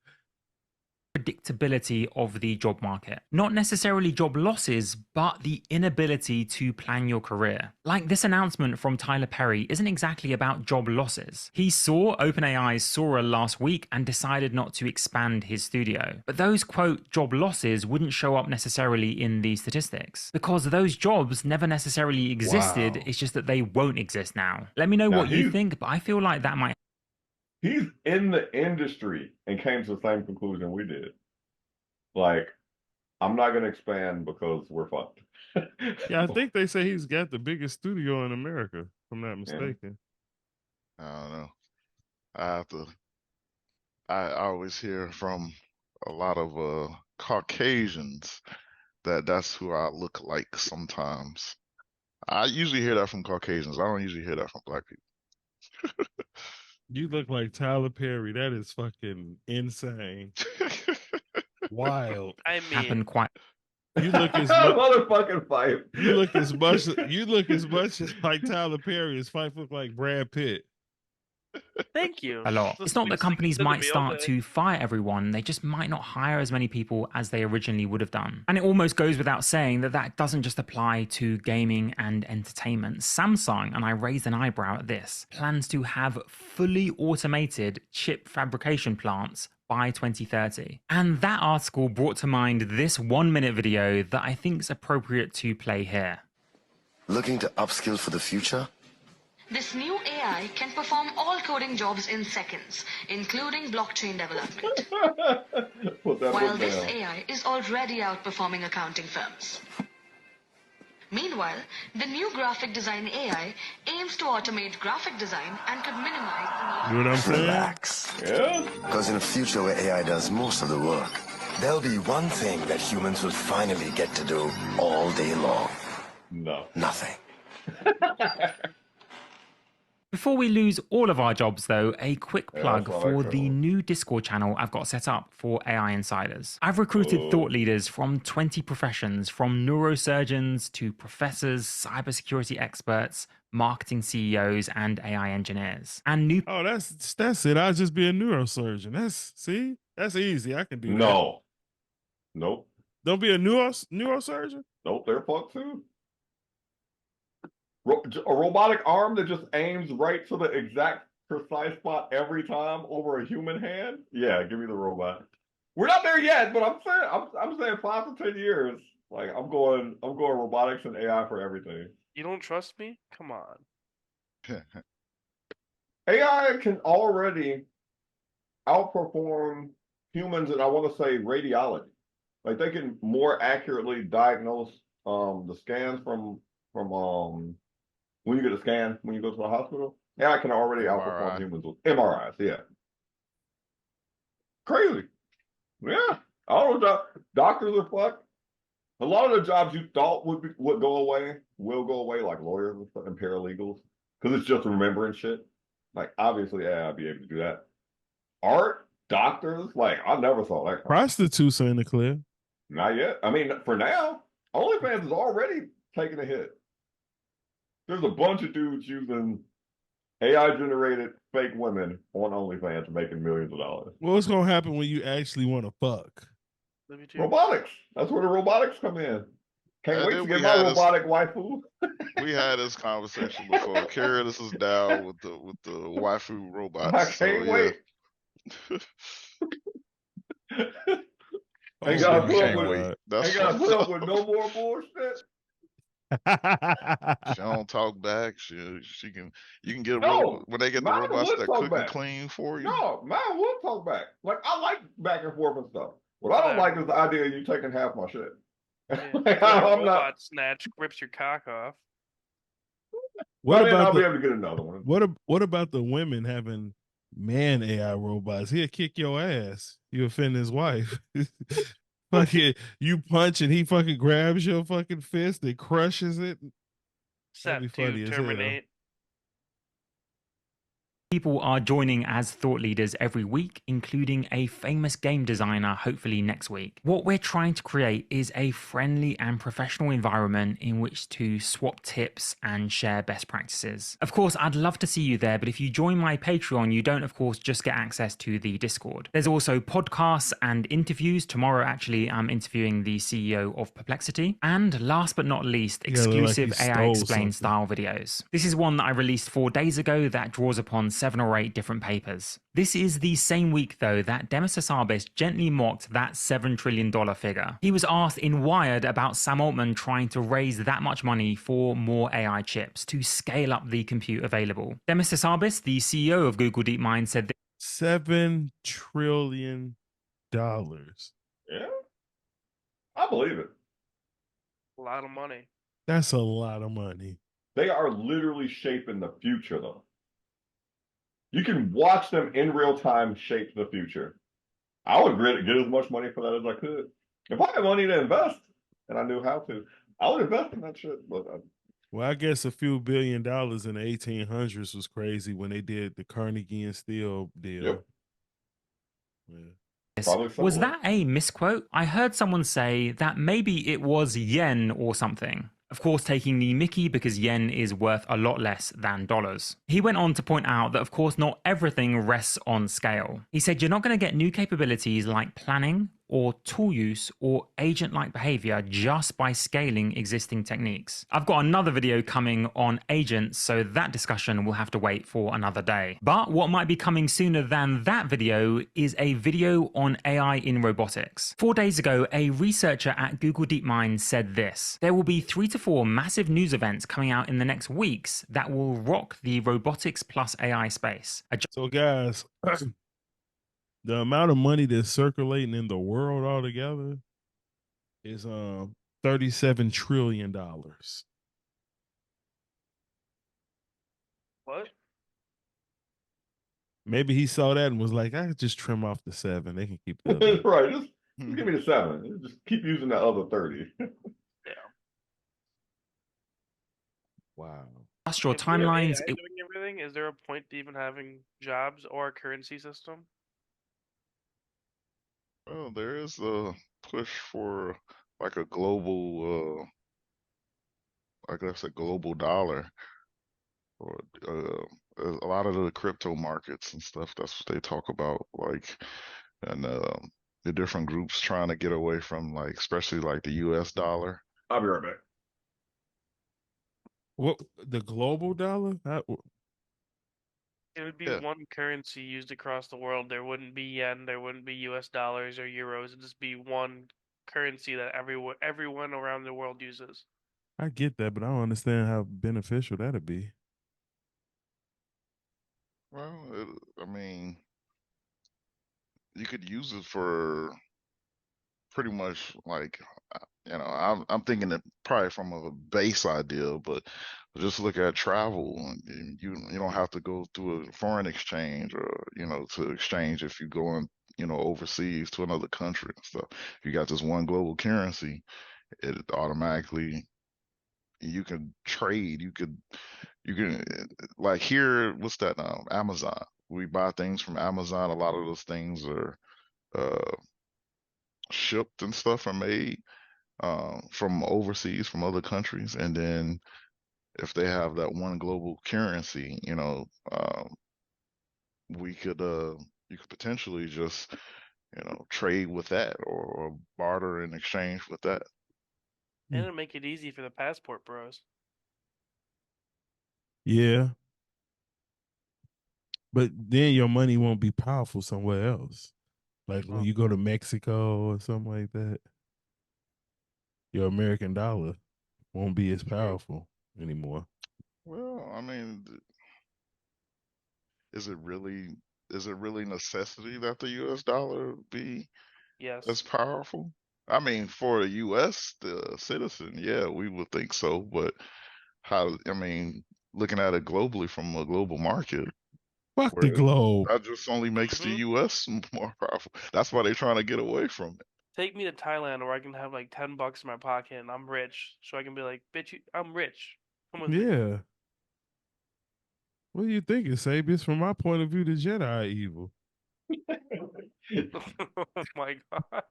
Predictability of the job market. Not necessarily job losses, but the inability to plan your career. Like this announcement from Tyler Perry isn't exactly about job losses. He saw OpenAI's Sora last week and decided not to expand his studio. But those, quote, job losses wouldn't show up necessarily in the statistics, because those jobs never necessarily existed. Wow. It's just that they won't exist now. Let me know what you think, but I feel like that might... He's in the industry and came to the same conclusion we did. Like, I'm not gonna expand because we're fucked. Yeah, I think they say he's got the biggest studio in America, if I'm not mistaken. I don't know. I have to. I always hear from a lot of Caucasians that's who I look like sometimes. I usually hear that from Caucasians. I don't usually hear that from black people. You look like Tyler Perry. That is fucking insane. Wild. I mean, Happened quite. You look as much. Motherfucking fight. You look as much. You look as much like Tyler Perry as Fife look like Brad Pitt. Thank you. A lot. It's not that companies gonna might be start okay. to fire everyone, they just might not hire as many people as they originally would have done. And it almost goes without saying that that doesn't just apply to gaming and entertainment. Samsung, and I raised an eyebrow at this, plans to have fully automated chip fabrication plants by 2030. And that article brought to mind this 1-minute video that I think is appropriate to play here. Looking to upskill for the future? This new AI can perform all coding jobs in seconds, including blockchain development. While this AI is already outperforming accounting firms. Meanwhile, the new graphic design AI aims to automate graphic design and could minimize the need. You know what I'm saying? Relax. Yeah. Because in a future where AI does most of the work, there'll be one thing that humans will finally get to do all day long. No. Nothing. Before we lose all of our jobs, though, a quick plug for the new Discord channel I've got set up for AI Insiders. I've recruited thought leaders from 20 professions, from neurosurgeons to professors, cybersecurity experts, marketing CEOs, and AI engineers. And new. Oh, that's it. I'll just be a neurosurgeon. That's easy. I can do that. No. Nope. Don't be a neurosurgeon? Nope, they're fucked too. A robotic arm that just aims right to the exact precise spot every time over a human hand? Yeah, give me the robot. We're not there yet, but I'm saying 5 to 10 years. Like I'm going robotics and AI for everything. You don't trust me? Come on. AI can already outperform humans, and I want to say radiology. Like they can more accurately diagnose the scans from when you get a scan when you go to the hospital. AI can already outperform humans with MRIs. Yeah, crazy. Yeah, all the doctors are fucked. A lot of the jobs you thought would go away will go away, like lawyers and paralegals, because it's just remembering shit. Like obviously, AI will be able to do that. Art, doctors, like I never saw that. Prostitutes are in the clear. Not yet. I mean, for now, OnlyFans is already taking a hit. There's a bunch of dudes using AI-generated fake women on OnlyFans making millions of dollars. Well, what's gonna happen when you actually want to fuck? Robotics. That's where the robotics come in. Can't wait to get my robotic waifu. We had this conversation before. Careless is down with the waifu robots. I can't wait. Ain't gotta put up with no more bullshit. She don't talk back. She can. You can get a robot when they get the robots that cook and clean for you. No, mine will talk back. Like I like back and forth and stuff. What I don't like is the idea of you taking half my shit. I'm not snatch rips your cock off. What about I'll be able to get another one. What about the women having man AI robots? He'll kick your ass. You offend his wife. Fucking, you punch and he fucking grabs your fucking fist and crushes it. That'd be funny as terminate. People are joining as thought leaders every week, including a famous game designer, hopefully next week. What we're trying to create is a friendly and professional environment in which to swap tips and share best practices. Of course, I'd love to see you there, but if you join my Patreon, you don't, of course, just get access to the Discord. There's also podcasts and interviews. Tomorrow, actually, I'm interviewing the CEO of Perplexity. And last but not least, exclusive AI Explained style videos. This is one that I released 4 days ago that draws upon 7 or 8 different papers. This is the same week, though, that Demis Hassabis gently mocked that $7 trillion figure. He was asked in Wired about Sam Altman trying to raise that much money for more AI chips to scale up the compute available. Demis Hassabis, the CEO of Google DeepMind, said that $7 trillion. Yeah. I believe it. A lot of money. That's a lot of money. They are literally shaping the future, though. You can watch them in real time shape the future. I would get as much money for that as I could. If I had money to invest and I knew how to, I would invest in that shit. But well, I guess a few $1 billion in the 1800s was crazy when they did the Carnegie and Steel deal. Yep. Yeah. Was that a misquote? I heard someone say that maybe it was yen or something. Of course, taking the mickey because yen is worth a lot less than dollars. He went on to point out that, of course, not everything rests on scale. He said you're not going to get new capabilities like planning or tool use or agent-like behavior just by scaling existing techniques. I've got another video coming on agents, so that discussion will have to wait for another day. But what might be coming sooner than that video is a video on AI in robotics. 4 days ago, a researcher at Google DeepMind said this: there will be 3 to 4 massive news events coming out in the next weeks that will rock the robotics plus AI space. So guys, the amount of money that's circulating in the world altogether is $37 trillion. What? Maybe he saw that and was like, I could just trim off the 7. They can keep the other. right, just give me the 7. Just keep using that other 30. Yeah. Wow. Industrial If you're timelines. AI doing everything, is there a point to even having jobs or a currency system? Well, there is a push for like a global, I guess a global dollar, or a lot of the crypto markets and stuff. That's what they talk about, like, and the different groups trying to get away from, like, especially like the U.S. dollar. I'll be right back. What, the global dollar? It would be one currency used across the world. There wouldn't be yen, there wouldn't be US dollars or euros. It'd just be one currency that everyone around the world uses. I get that, but I don't understand how beneficial that'd be. Well, I mean, you could use it for pretty much like, I'm thinking it probably from a base idea, but just look at travel, and you don't have to go through a foreign exchange, or to exchange if you go in, overseas to another country and stuff. If you got this one global currency, it automatically, you can trade. You can like here, what's that now? Amazon. We buy things from Amazon. A lot of those things are shipped and stuff are made from overseas, from other countries, and then if they have that one global currency, we could you could potentially just trade with that, or barter in exchange with that. And it'll make it easy for the passport bros. Yeah. But then your money won't be powerful somewhere else. Like when you go to Mexico or something like that, your American dollar won't be as powerful anymore. Well, I mean, is it really necessity that the U.S. dollar be as powerful? I mean, for a U.S. citizen, yeah, we would think so. But looking at it globally from a global market, fuck the globe. That just only makes the U.S. more powerful. That's why they're trying to get away from it. Take me to Thailand where I can have like $10 in my pocket and I'm rich, so I can be like, bitch, I'm rich. Come with me. Yeah. What do you think, Sabius? From my point of view, the Jedi are evil. Oh my god.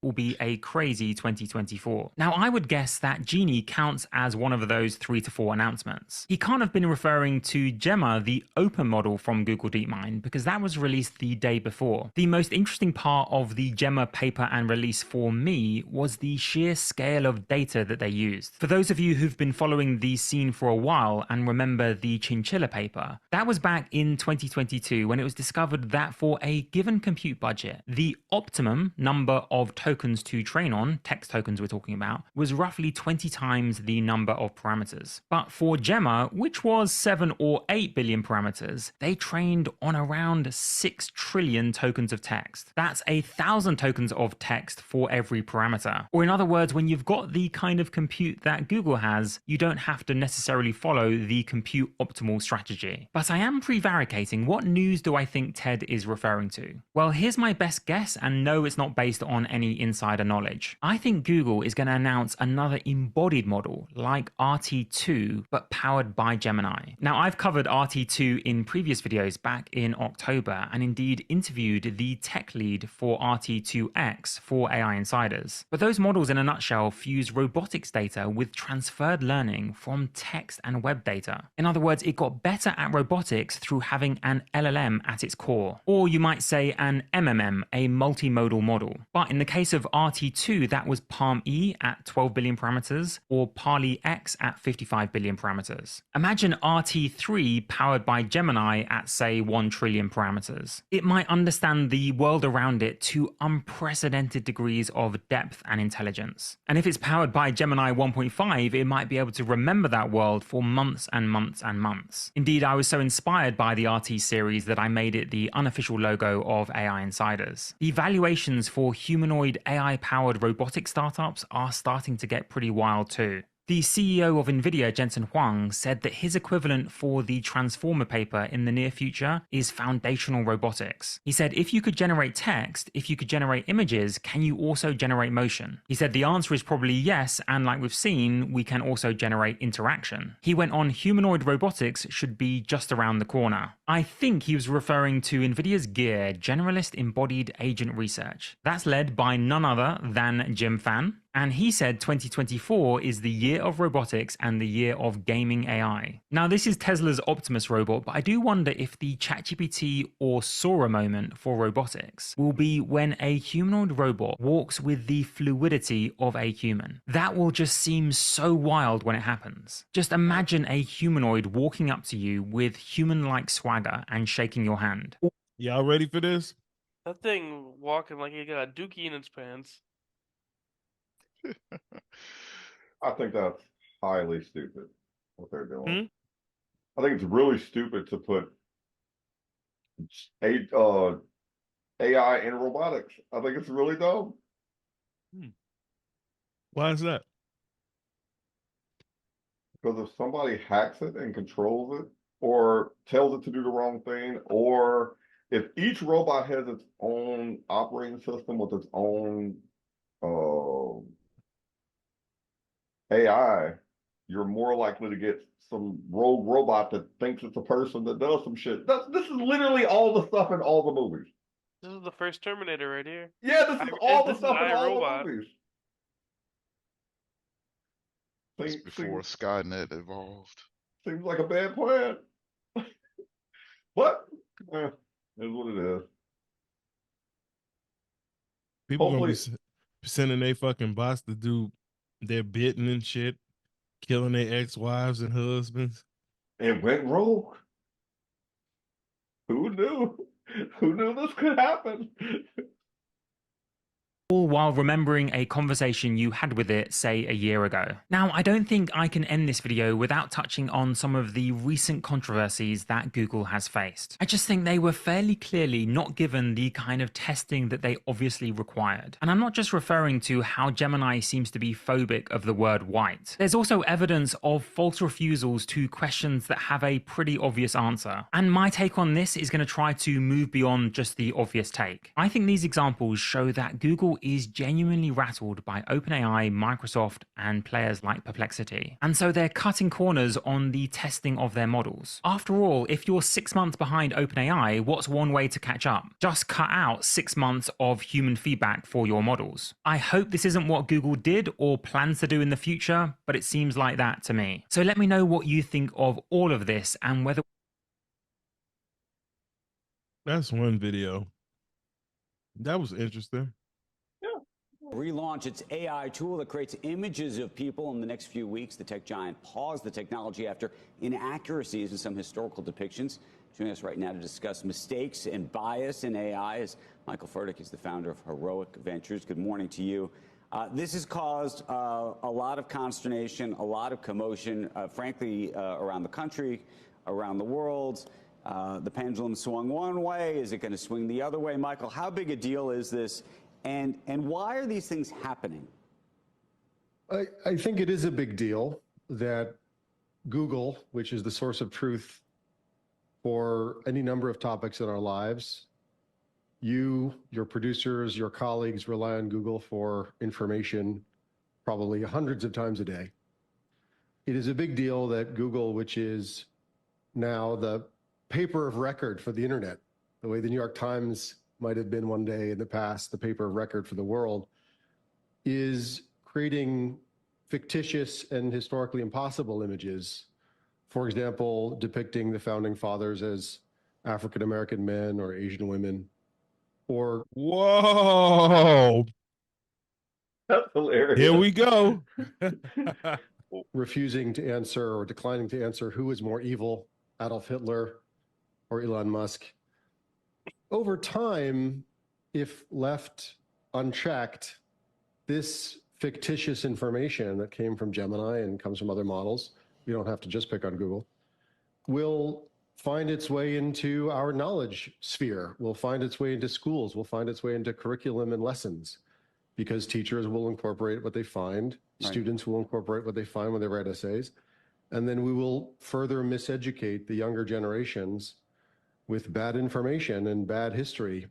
Will be a crazy 2024. Now, I would guess that Genie counts as one of those 3 to 4 announcements. He can't have been referring to Gemma, the open model from Google DeepMind, because that was released the day before. The most interesting part of the Gemma paper and release for me was the sheer scale of data that they used. For those of you who've been following the scene for a while and remember the Chinchilla paper, that was back in 2022 when it was discovered that for a given compute budget, the optimum maximum number of tokens to train on, text tokens we're talking about, was roughly 20 times the number of parameters. But for Gemma, which was 7 or 8 billion parameters, they trained on around 6 trillion tokens of text. That's 1,000 tokens of text for every parameter. Or in other words, when you've got the kind of compute that Google has, you don't have to necessarily follow the compute optimal strategy. But I am prevaricating. What news do I think Ted is referring to? Well, here's my best guess, and no, it's not based on any insider knowledge. I think Google is going to announce another embodied model like RT2, but powered by Gemini. Now, I've covered RT2 in previous videos back in October, and indeed interviewed the tech lead for RT2X for AI Insiders. But those models, in a nutshell, fuse robotics data with transferred learning from text and web data. In other words, it got better at robotics through having an LLM at its core, or you might say an MMM, a multimodal model. But in the case of RT2, that was Palm-E at 12 billion parameters, or Parley-X at 55 billion parameters. Imagine RT3 powered by Gemini at, say, 1 trillion parameters. It might understand the world around it to unprecedented degrees of depth and intelligence. And if it's powered by Gemini 1.5, it might be able to remember that world for months and months and months. Indeed, I was so inspired by the RT series that I made it the unofficial logo of AI Insiders. The valuations for humanoid AI-powered robotic startups are starting to get pretty wild too. The CEO of Nvidia, Jensen Huang, said that his equivalent for the Transformer paper in the near future is foundational robotics. He said, if you could generate text, if you could generate images, can you also generate motion? He said the answer is probably yes, and like we've seen, we can also generate interaction. He went on, humanoid robotics should be just around the corner. I think he was referring to Nvidia's GEAR, Generalist Embodied Agent Research. That's led by none other than Jim Fan. And he said 2024 is the year of robotics and the year of gaming AI. Now, this is Tesla's Optimus robot, but I do wonder if the ChatGPT or Sora moment for robotics will be when a humanoid robot walks with the fluidity of a human. That will just seem so wild when it happens. Just imagine a humanoid walking up to you with human-like swagger and shaking your hand. Y'all ready for this? That thing walking like he got a dookie in its pants. I think that's highly stupid what they're doing. I think it's really stupid to put AI in robotics. I think it's really dumb. Why is that? Because if somebody hacks it and controls it, or tells it to do the wrong thing, or if each robot has its own operating system with its own AI, you're more likely to get some rogue robot that thinks it's a person that does some shit. This is literally all the stuff in all the movies. This is the first Terminator right here. Yeah, this is all the stuff in all iRobot. the movies. It's before Skynet evolved. Seems like a bad plan. What? Is what it is. People gonna be sending their fucking bots to do their bidding and shit, killing their ex-wives and husbands. It went rogue. Who knew? Who knew this could happen? All while remembering a conversation you had with it, say, a year ago. Now, I don't think I can end this video without touching on some of the recent controversies that Google has faced. I just think they were fairly clearly not given the kind of testing that they obviously required. And I'm not just referring to how Gemini seems to be phobic of the word white. There's also evidence of false refusals to questions that have a pretty obvious answer. And my take on this is going to try to move beyond just the obvious take. I think these examples show that Google is genuinely rattled by OpenAI, Microsoft, and players like Perplexity. And so they're cutting corners on the testing of their models. After all, if you're 6 months behind OpenAI, what's one way to catch up? Just cut out 6 months of human feedback for your models. I hope this isn't what Google did or plans to do in the future, but it seems like that to me. So let me know what you think of all of this and whether... That's one video. That was interesting. Relaunch its AI tool that creates images of people in the next few weeks. The tech giant paused the technology after inaccuracies in some historical depictions. Joining us right now to discuss mistakes and bias in AI is Michael Furtick. He's the founder of Heroic Ventures. Good morning to you. This has caused a lot of consternation, a lot of commotion, frankly, around the country, around the world. The pendulum swung one way. Is it going to swing the other way? Michael, how big a deal is this? And why are these things happening? I think it is a big deal that Google, which is the source of truth for any number of topics in our lives, you, your producers, your colleagues rely on Google for information probably hundreds of times a day. It is a big deal that Google, which is now the paper of record for the internet, the way the New York Times might have been one day in the past, the paper of record for the world, is creating fictitious and historically impossible images. For example, depicting the founding fathers as African-American men or Asian women, or... Whoa! That's hilarious. Here we go. refusing to answer or declining to answer who is more evil, Adolf Hitler or Elon Musk. Over time, if left unchecked, this fictitious information that came from Gemini and comes from other models, we don't have to just pick on Google, will find its way into our knowledge sphere, will find its way into schools, will find its way into curriculum and lessons, because teachers will incorporate what they find, students will incorporate what they find when they write essays, and then we will further miseducate the younger generations with bad information and bad history.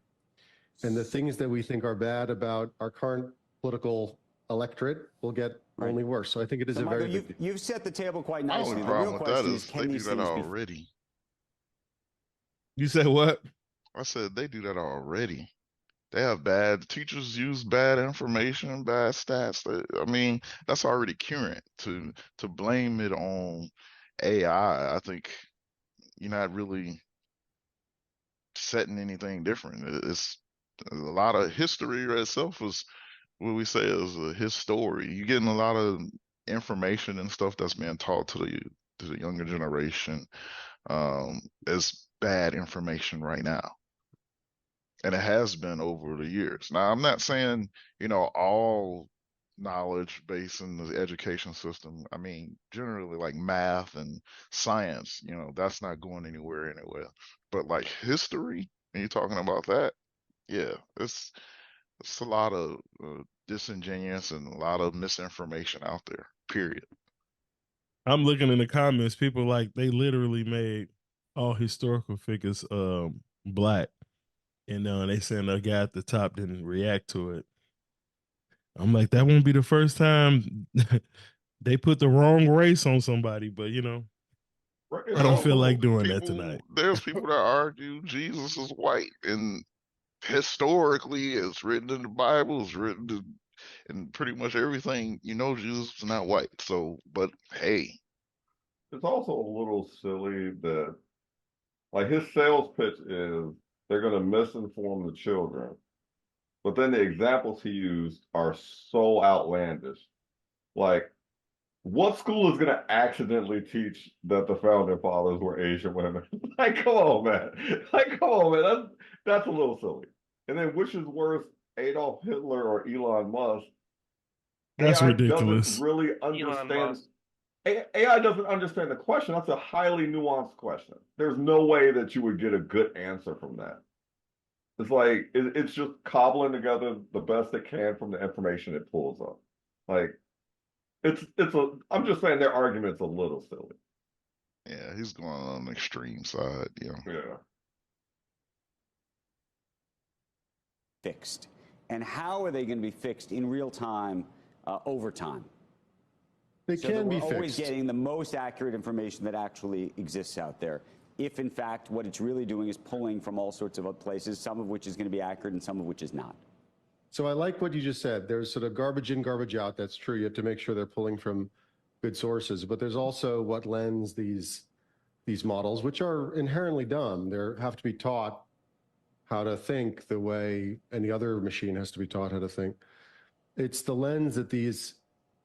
And the things that we think are bad about our current political electorate will get only worse. So I think it is a Michael, very big deal. You've set the table quite My nicely. only The problem real with that question is can they do these that things be already. You say what? I said they do that already. They have bad teachers use bad information, bad stats. I mean, that's already current. To blame it on AI, I think you're not really setting anything different. It's a lot of history itself is what we say is a his story. You're getting a lot of information and stuff that's being taught to the younger generation as bad information right now. And it has been over the years. Now, I'm not saying, all knowledge based in the education system. I mean, generally like math and science, that's not going anywhere anyway. But like history, and you're talking about that, yeah, it's a lot of disingenuous and a lot of misinformation out there, period. I'm looking in the comments, people like they literally made all historical figures black. And they saying the guy at the top didn't react to it. I'm like, that won't be the first time they put the wrong race on somebody, but I don't feel like doing that tonight. There's people that argue Jesus is white, and historically, it's written in the Bible, it's written in pretty much everything. Jesus is not white. So, but hey, it's also a little silly that, like, his sales pitch is they're going to misinform the children, but then the examples he used are so outlandish. Like, what school is going to accidentally teach that the founding fathers were Asian women? Like, come on, man. That's a little silly. And then, which is worse, Adolf Hitler or Elon Musk? That's AI ridiculous. Doesn't really understand. AI doesn't understand the question. That's a highly nuanced question. There's no way that you would get a good answer from that. It's like it's just cobbling together the best it can from the information it pulls up. Like, I'm just saying their argument's a little silly. Yeah, he's going on the extreme side. Yeah. Fixed. And how are they going to be fixed in real time, over time? They can be fixed. We're always getting the most accurate information that actually exists out there. If, in fact, what it's really doing is pulling from all sorts of places, some of which is going to be accurate and some of which is not. So I like what you just said. There's sort of garbage in, garbage out. That's true. You have to make sure they're pulling from good sources. But there's also what lends these models, which are inherently dumb. They have to be taught how to think the way any other machine has to be taught how to think. It's the lens that these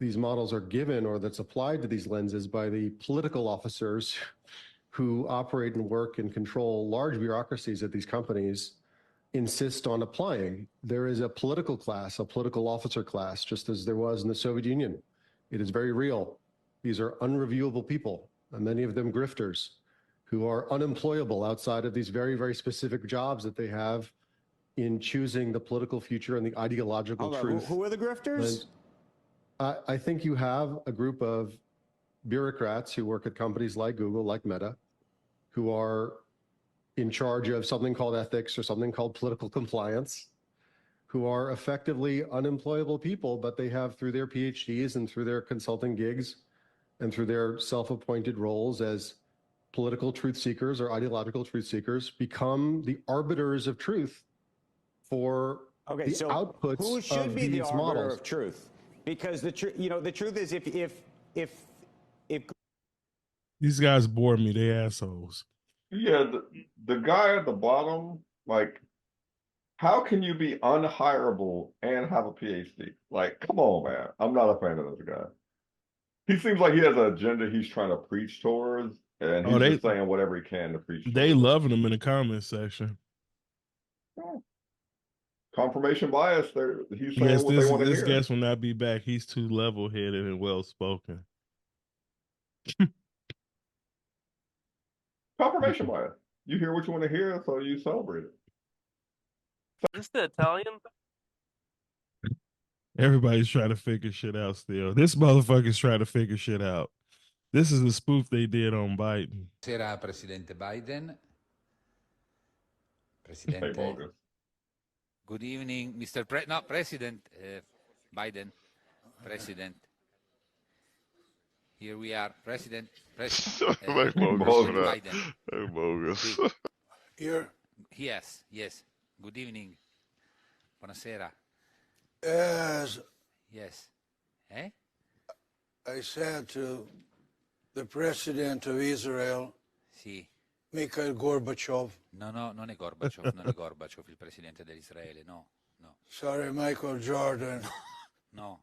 models are given, or that's applied to these lenses by the political officers who operate and work and control large bureaucracies at these companies insist on applying. There is a political class, a political officer class, just as there was in the Soviet Union. It is very real. These are unreviewable people, and many of them grifters, who are unemployable outside of these very, very specific jobs that they have in choosing the political future and the ideological truth. Who are the grifters? I think you have a group of bureaucrats who work at companies like Google, like Meta, who are in charge of something called ethics or something called political compliance, who are effectively unemployable people, but they have, through their PhDs and through their consulting gigs and through their self-appointed roles as political truth seekers or ideological truth seekers, become the arbiters of truth for the outputs who should of be the these arbiter models. of truth? Because the truth is, if these guys bore me, they assholes. Yeah, the guy at the bottom, like, how can you be unhireable and have a PhD? Like, come on, man. I'm not a fan of this guy. He seems like he has an agenda he's trying to preach towards, and he's just saying whatever he can to preach towards. They loving him in the comment section. Confirmation bias. He's saying what they want to hear. This guest will not be back. He's too level-headed and well-spoken. Confirmation bias. You hear what you want to hear, so you celebrate it. Is this the Italian? Everybody's trying to figure shit out still. This motherfucker's trying to figure shit out. This is the spoof they did on Biden. Buonasera, Presidente Biden. Presidente. Hey, Good evening, Mr. President Biden. President. Here we are, President Biden. Hey, bogus. Here? Yes. Good evening. Buonasera. Yes. Eh? I said to the President of Israel, Sì. Mikhail Gorbachev. No, non è Gorbachev, non è Gorbachev il presidente dell'Israele, no. Sorry, Michael Jordan. No.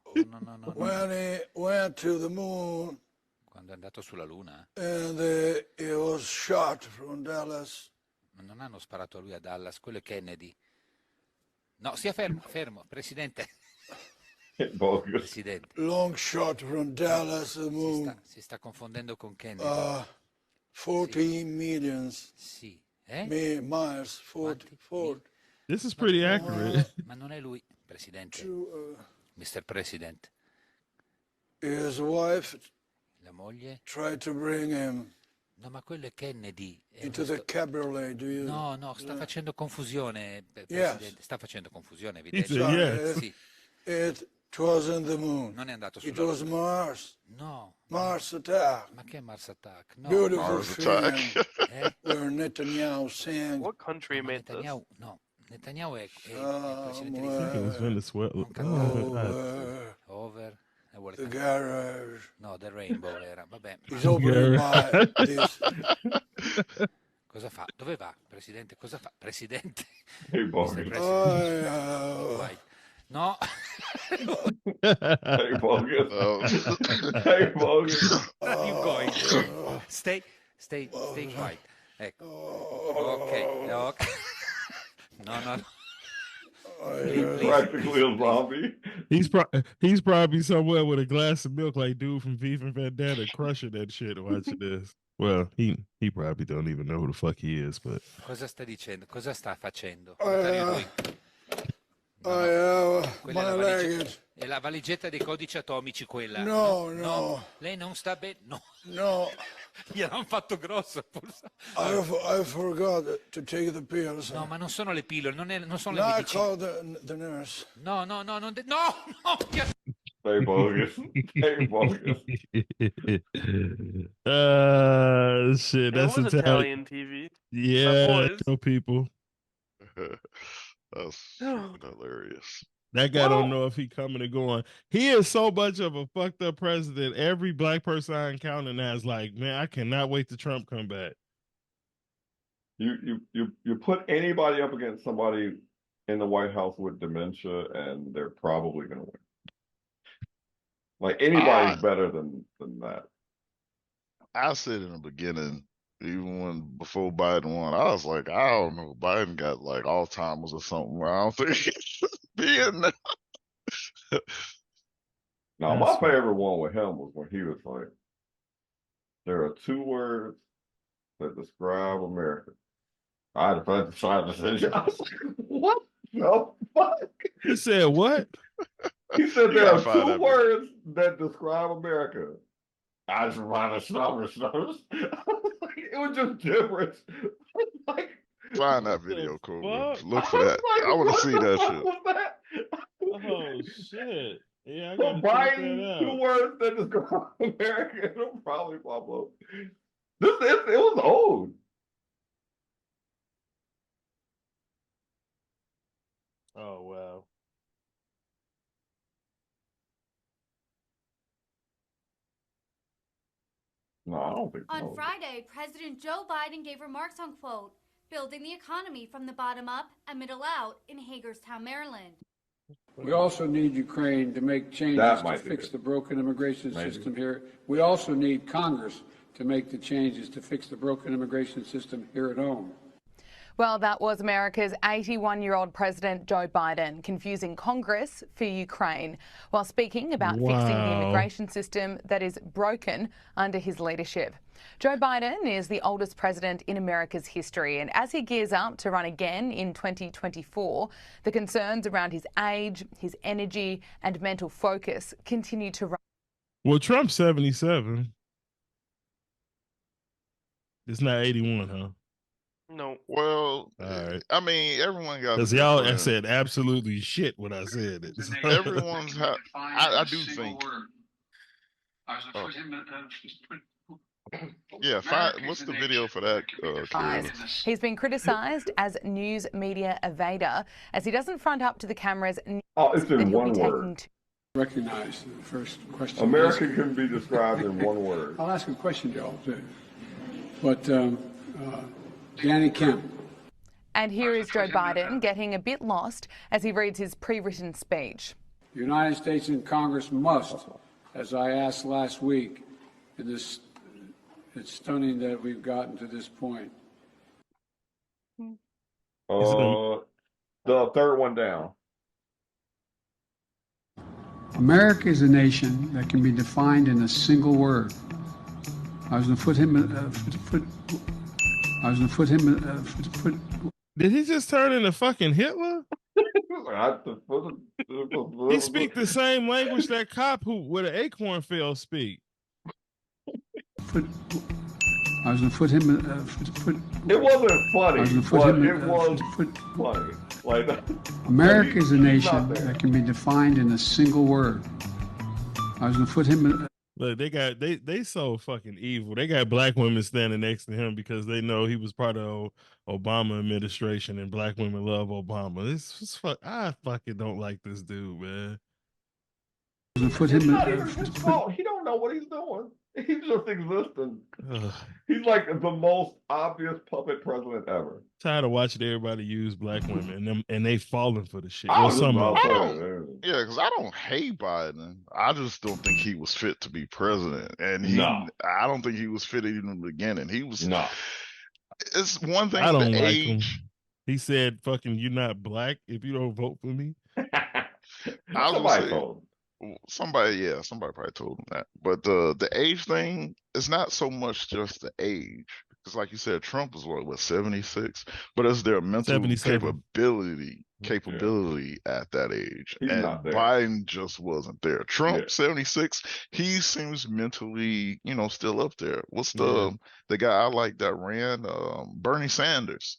When he went to the moon. Quando è andato sulla Luna. And he was shot from Dallas. Ma non hanno sparato a lui a Dallas, quello è Kennedy. No, stia fermo, Presidente. Presidente. Long shot from Dallas to the moon. Si sta confondendo con Kennedy. 14 millions. Sì. Miles, 40. This is pretty accurate. Ma non è lui, Presidente. Mr. President. His wife La moglie tried to bring him no, ma quello è Kennedy. into the cabriolet. Do you? No, sta facendo confusione, Presidente. Yes. Sta facendo confusione, evidente. Yes. Sì. It wasn't the moon. Non è andato sulla It was Luna. Mars. No. Mars attack. Ma che Mars Attack? No. Beautiful Mars film Attack. where Netanyahu sang. What country made this? Netanyahu è il presidente di Israele. It was Venezuela. Over. The garage. No, The Rainbow era. Vabbè. He's opening my this. Cosa fa? Dove va, Presidente? Cosa fa? Presidente? Hey, bogus. No. Hey, bogus. Hey, bogus. Where are you going? Stay quiet. Ecco. Ok. No. Please. Practically a zombie. He's probably somewhere with a glass of milk like dude from V for Vendetta crushing that shit watching this. Well, he probably don't even know who the fuck he is, but Cosa sta dicendo? Cosa sta facendo? My luggage. È la valigetta dei codici atomici quella. No. Lei non sta bene. No. Gliel'hanno fatto grosso. I forgot to take the pills. No, ma non sono le pillole, non sono Now le I medicine. called the nurse. No. Hey, bogus. Hey, bogus. Shit, It that's was Italian TV. Yeah, boys. no people. That's hilarious. That guy don't know if he coming or going. He is so much of a fucked up president. Every black person I encounter now is like, man, I cannot wait till Trump come back. You put anybody up against somebody in the White House with dementia, and they're probably going to win. Like anybody's better than that. I said in the beginning Even when before Biden won, I was like, I don't know, Biden got like Alzheimer's or something. I don't think he's being there. No, my favorite one with him was when he was like, there are 2 words that describe America. I decided to send you. I was like, what the fuck? He said what? He said You there gotta are find 2 that words that describe America. I just find a snubbers. It was just gibberish. Like, Find that What the video, Cobra. fuck? Look for that. like, I want to what see the that fuck shit. was that? Oh shit! Yeah, I So gotta check that Biden, 2 out. words that describe America. It'll probably pop up. It was old. Oh wow. No, I don't think On so. Friday, President Joe Biden gave remarks on, quote, building the economy from the bottom up and middle out in Hagerstown, Maryland. We also need Ukraine to make changes to fix the broken immigration system here. We also need Congress to make the changes to fix the broken immigration system here at home. Well, that was America's 81-year-old President Joe Biden confusing Congress for Ukraine while speaking about fixing the immigration system that is broken under his leadership. Joe Biden is the oldest president in America's history, and as he gears up to run again in 2024, the concerns around his age, his energy, and mental focus continue to rise. Well, Trump's 77. It's not 81, huh? No. Well, All right. I mean, everyone got. Because y'all, I said absolutely shit when I said it. Everyone's. I do think. Yeah, what's the video for that? He's been criticised as news media evader as he doesn't front up to the cameras. It's in one word. Recognize the first question. America can be described in one word. I'll ask a question, Joe. But Danny Kemp. And here is Joe Biden getting a bit lost as he reads his pre-written speech. The United States and Congress must, as I asked last week, and it's stunning that we've gotten to this point. The 3rd one down. America is a nation that can be defined in a single word. I was going to put him. Did he just turn into fucking Hitler? He speak the same language that cop who with an acorn fell speak. I was going to put him. It wasn't funny, but it was funny. Like, America is a nation that can be defined in a single word. I was going to put him. Look, they so fucking evil. They got black women standing next to him because they know he was part of Obama administration and black women love Obama. I fucking don't like this dude, man. It's not even his fault. He don't know what he's doing. He's just existing. He's like the most obvious puppet president ever. Tired of watching everybody use black women and they falling for the shit. Yeah, Because I don't hate Biden. I just don't think he was fit to be president, and I don't think he was fit even in the beginning. He was. No. It's one thing. I don't like him. He said, "Fucking, you're not black if you don't vote for me." Somebody told him. Somebody probably told him that. But the age thing is not so much just the age, because like you said, Trump was what 76, but it's their mental capability at that age, and Biden just wasn't there. Trump 76, he seems mentally, still up there. What's the guy I like that ran? Bernie Sanders.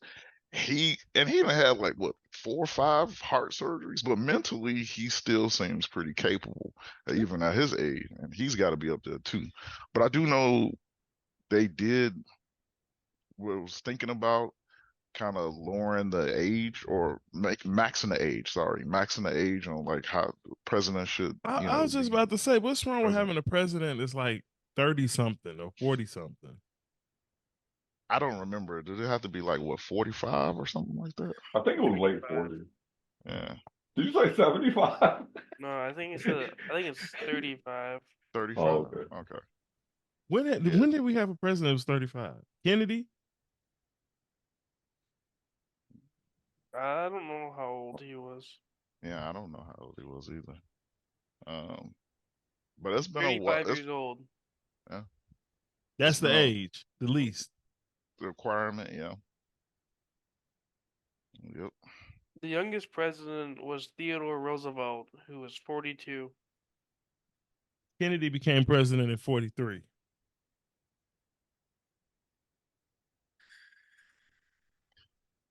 He done had like 4 or 5 heart surgeries, but mentally he still seems pretty capable, even at his age, and he's got to be up there too. But I do know they was thinking about kind of lowering the age or maxing the age on like how the president should. I was just about to say, what's wrong with having a president that's like 30 something or 40 something? I don't remember. Did it have to be like 45 or something like that? I think it was late 40s. Yeah. Did you say 75? No, I think it's 35. 35. Oh, okay. When did we have a president who was 35? Kennedy? I don't know how old he was. Yeah, I don't know how old he was either. But it's been a 35 while. years old. Yeah. That's the age, the least. The requirement, yeah. Yep. The youngest president was Theodore Roosevelt, who was 42. Kennedy became president at 43.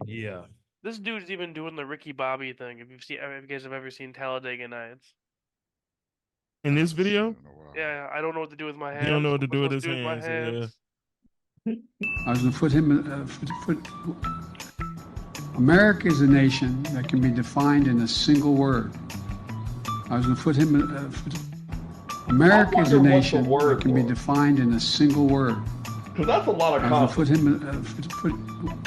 Yeah. This dude's even doing the Ricky Bobby thing. If you guys have ever seen Talladega Nights. In this video? Yeah, I don't know what to do with my hands. He don't know what to do with his my hands. Yeah. I was going to put him. America is a nation that can be defined in a single word. I was going to put him. America is a nation that can be defined in a single word. Because that's a lot of I was going to put him.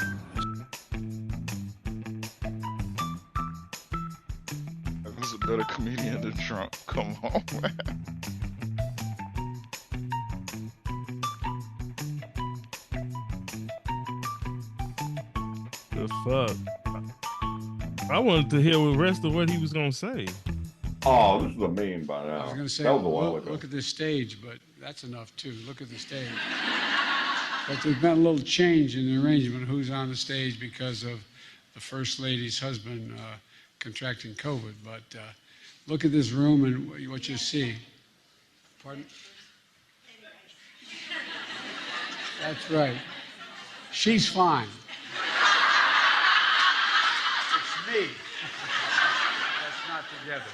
This is a better comedian than Trump. Come on, man. The fuck? I wanted to hear the rest of what he was gonna say. Oh, this is a meme by now. I was going to say, that was a while ago. look at this stage, but that's enough too. Look at the stage. But there's been a little change in the arrangement of who's on the stage because of the First Lady's husband contracting COVID. But look at this room and what you see. Pardon? That's right. She's fine. It's me. That's not together.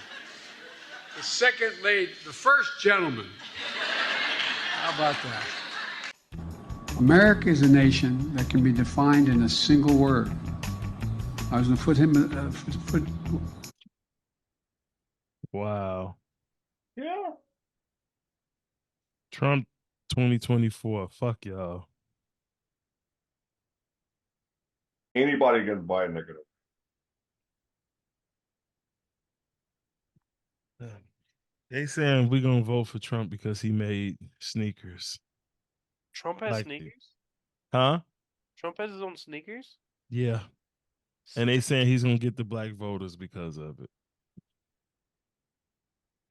The second lady, the first gentleman. How about that? America is a nation that can be defined in a single word. I was going to put him. Wow. Yeah. Trump 2024. Fuck y'all. Anybody against Biden, they're gonna. They saying we're gonna vote for Trump because he made sneakers. Trump has Like sneakers? Huh? Trump has his own sneakers? Yeah. And they saying he's gonna get the black voters because of it.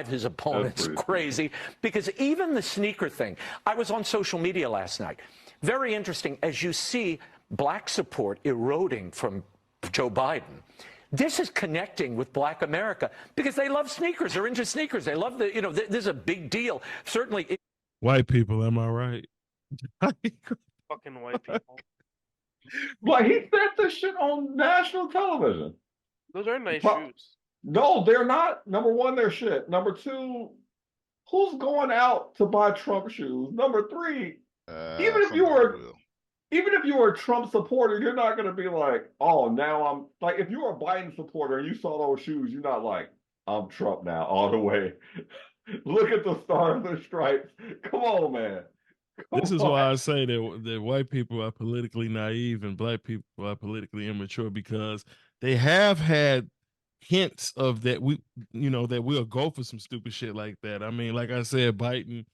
His opponent's crazy because even the sneaker thing, I was on social media last night. Very interesting as you see black support eroding from Joe Biden. This is connecting with black America because they love sneakers. They're into sneakers. They love the, this is a big deal. Certainly. White people, am I right? Fucking white people. Like, he said this shit on national television. Those are nice shoes. No, they're not. Number one, they're shit. Number two, who's going out to buy Trump shoes? Number three, even if you were a Trump supporter, you're not going to be like, oh, now I'm like, if you're a Biden supporter and you saw those shoes, you're not like, I'm Trump now all the way. Look at the stars and stripes. Come on, man. This is why I say that white people are politically naive and black people are politically immature because they have had hints of that that we'll go for some stupid shit like that. I mean, like I said, Biden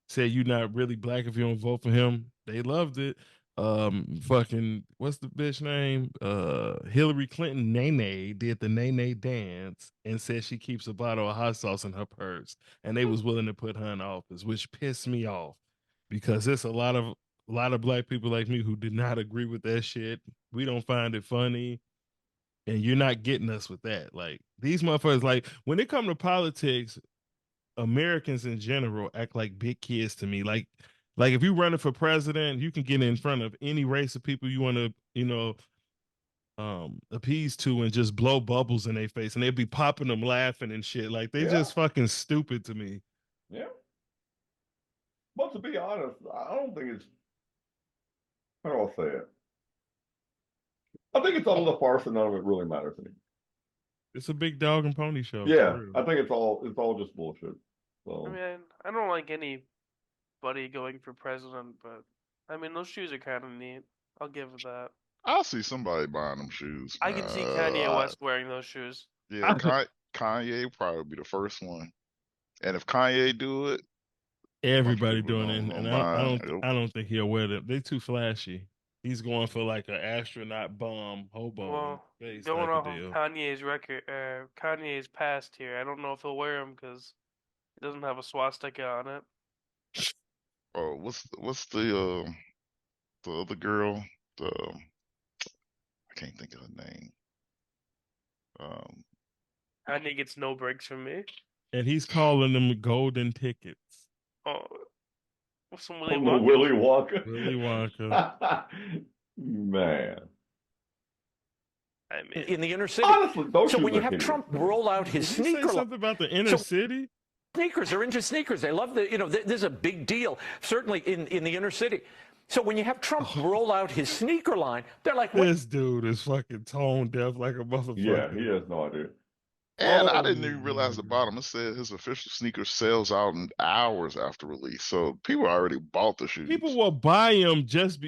said you're not really black if you don't vote for him. They loved it. Fucking what's the bitch name? Hillary Clinton Nene did the Nene dance and said she keeps a bottle of hot sauce in her purse, and they was willing to put her in office, which pissed me off because there's a lot of black people like me who did not agree with that shit. We don't find it funny. And you're not getting us with that. Like these motherfuckers, like when it comes to politics, Americans in general act like big kids to me. Like if you're running for president, you can get in front of any race of people you want to, appease to and just blow bubbles in their face and they'll be popping them laughing and shit. Like they just fucking stupid to me. Yeah. But to be honest, I don't think it's, how do I say it? I think it's all a farce and none of it really matters anymore. It's a big dog and pony show. Yeah, I think it's all just bullshit. So I mean, I don't like anybody going for president, but I mean those shoes are kind of neat. I'll give it that. I'll see somebody buying them shoes. I can see Kanye West wearing those shoes. Yeah, Kanye probably be the first one. And if Kanye do it, Everybody doing it, don't and mind. I don't think he'll wear them. They too flashy. He's going for like an astronaut bum hobo Well, face going type off of of deal. Kanye's record, Kanye's past here, I don't know if he'll wear them because it doesn't have a swastika on it. Oh, what's the other girl? The I can't think of her name. Kanye gets no breaks from me. And he's calling them golden tickets. Oh, some Willy Willy Wonka. Wonka. Willy Wonka. Man. I mean, in the inner city. Honestly, so when you have Trump roll out his Did you sneaker, say something about the inner city? Sneakers are into sneakers. They love the, this is a big deal, certainly in the inner city. So when you have Trump roll out his sneaker line, they're like, what? This dude is fucking tone deaf like a motherfucker. Yeah, he has no idea. And I didn't even realize the bottom. It said his official sneaker sells out in hours after release. So people already bought the shoes. People will buy them just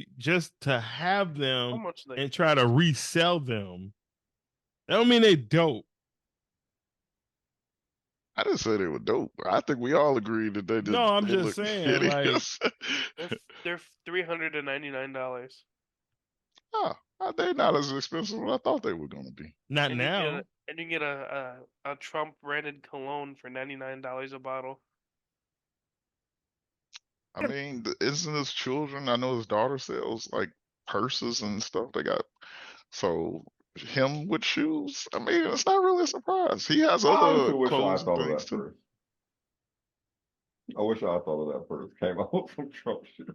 to have them and try to resell them. That don't mean they dope. I didn't say they were dope. I think we all agreed that they did. No, I'm just saying, like, they're $399. Oh, they're not as expensive as I thought they were going to be. Not and now. You can get a Trump branded cologne for $99 a bottle. I mean, isn't his children? I know his daughter sells like purses and stuff. They got so him with shoes. I mean, it's not really a surprise. He has other clothes and things too. I wish I thought of that first. Came out from Trump shoes.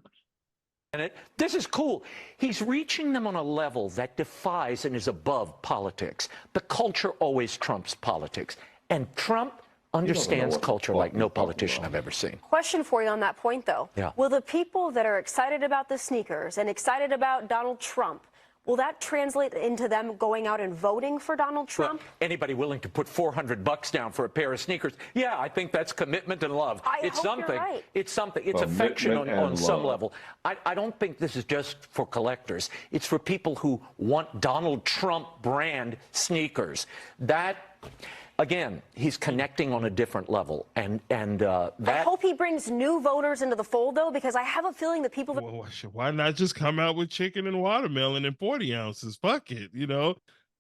And this is cool. He's reaching them on a level that defies and is above politics. The culture always trumps politics. And Trump understands culture like no politician I've ever seen. Question for you on that point, though. Yeah. Will the people that are excited about the sneakers and excited about Donald Trump, will that translate into them going out and voting for Donald Trump? Well, anybody willing to put $400 down for a pair of sneakers? Yeah, I think that's commitment and love. It's hope something. You're right. It's something. It's affection on some level. I don't think this is just for collectors. It's for people who want Donald Trump brand sneakers. That, again, he's connecting on a different level, and that. I hope he brings new voters into the fold, though, because I have a feeling that people. Well, why not just come out with chicken and watermelon in 40 ounces? Fuck it,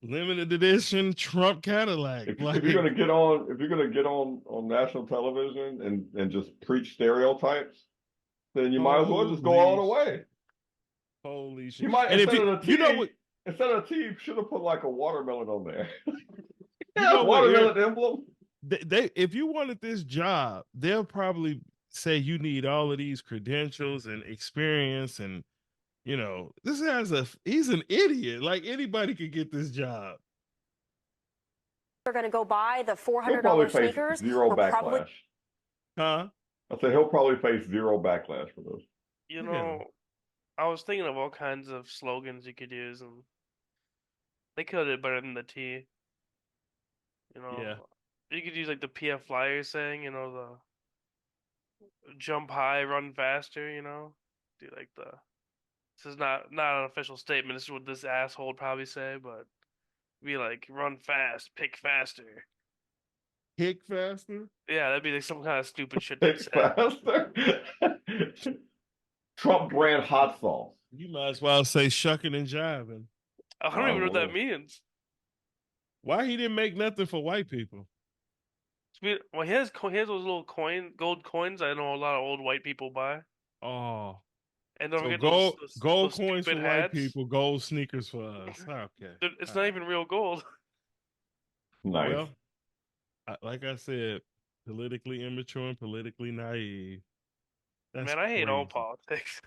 limited edition Trump Cadillac. If you're gonna get on national television and just preach stereotypes, then you might as well just go all the way. Holy shit! You might and instead of a T, you should have put like a watermelon on there. Watermelon emblem. They if you wanted this job, they'll probably say you need all of these credentials and experience, and he's an idiot. Like, anybody could get this job. They're going to go buy the $400 sneakers. Zero backlash. Huh? I said he'll probably face zero backlash for this. I was thinking of all kinds of slogans you could use, and they could have better than the T. Yeah. You could use like the PF Flyers saying, the jump high, run faster, do like this is not an official statement. This is what this asshole would probably say, but be like run fast, pick faster. Pick faster? Yeah, that'd be like some kind of stupid shit. Pick faster. Trump brand hot sauce. You might as well say shucking and jiving. I don't even know what that means. Why he didn't make nothing for white people? Well, he has those little gold coins. I know a lot of old white people buy. Oh, and don't forget gold those coins for hats. White people, gold sneakers for us. Okay, it's not even real gold. Nice. Well, like I said, politically immature and politically naive. Man, I hate all politics.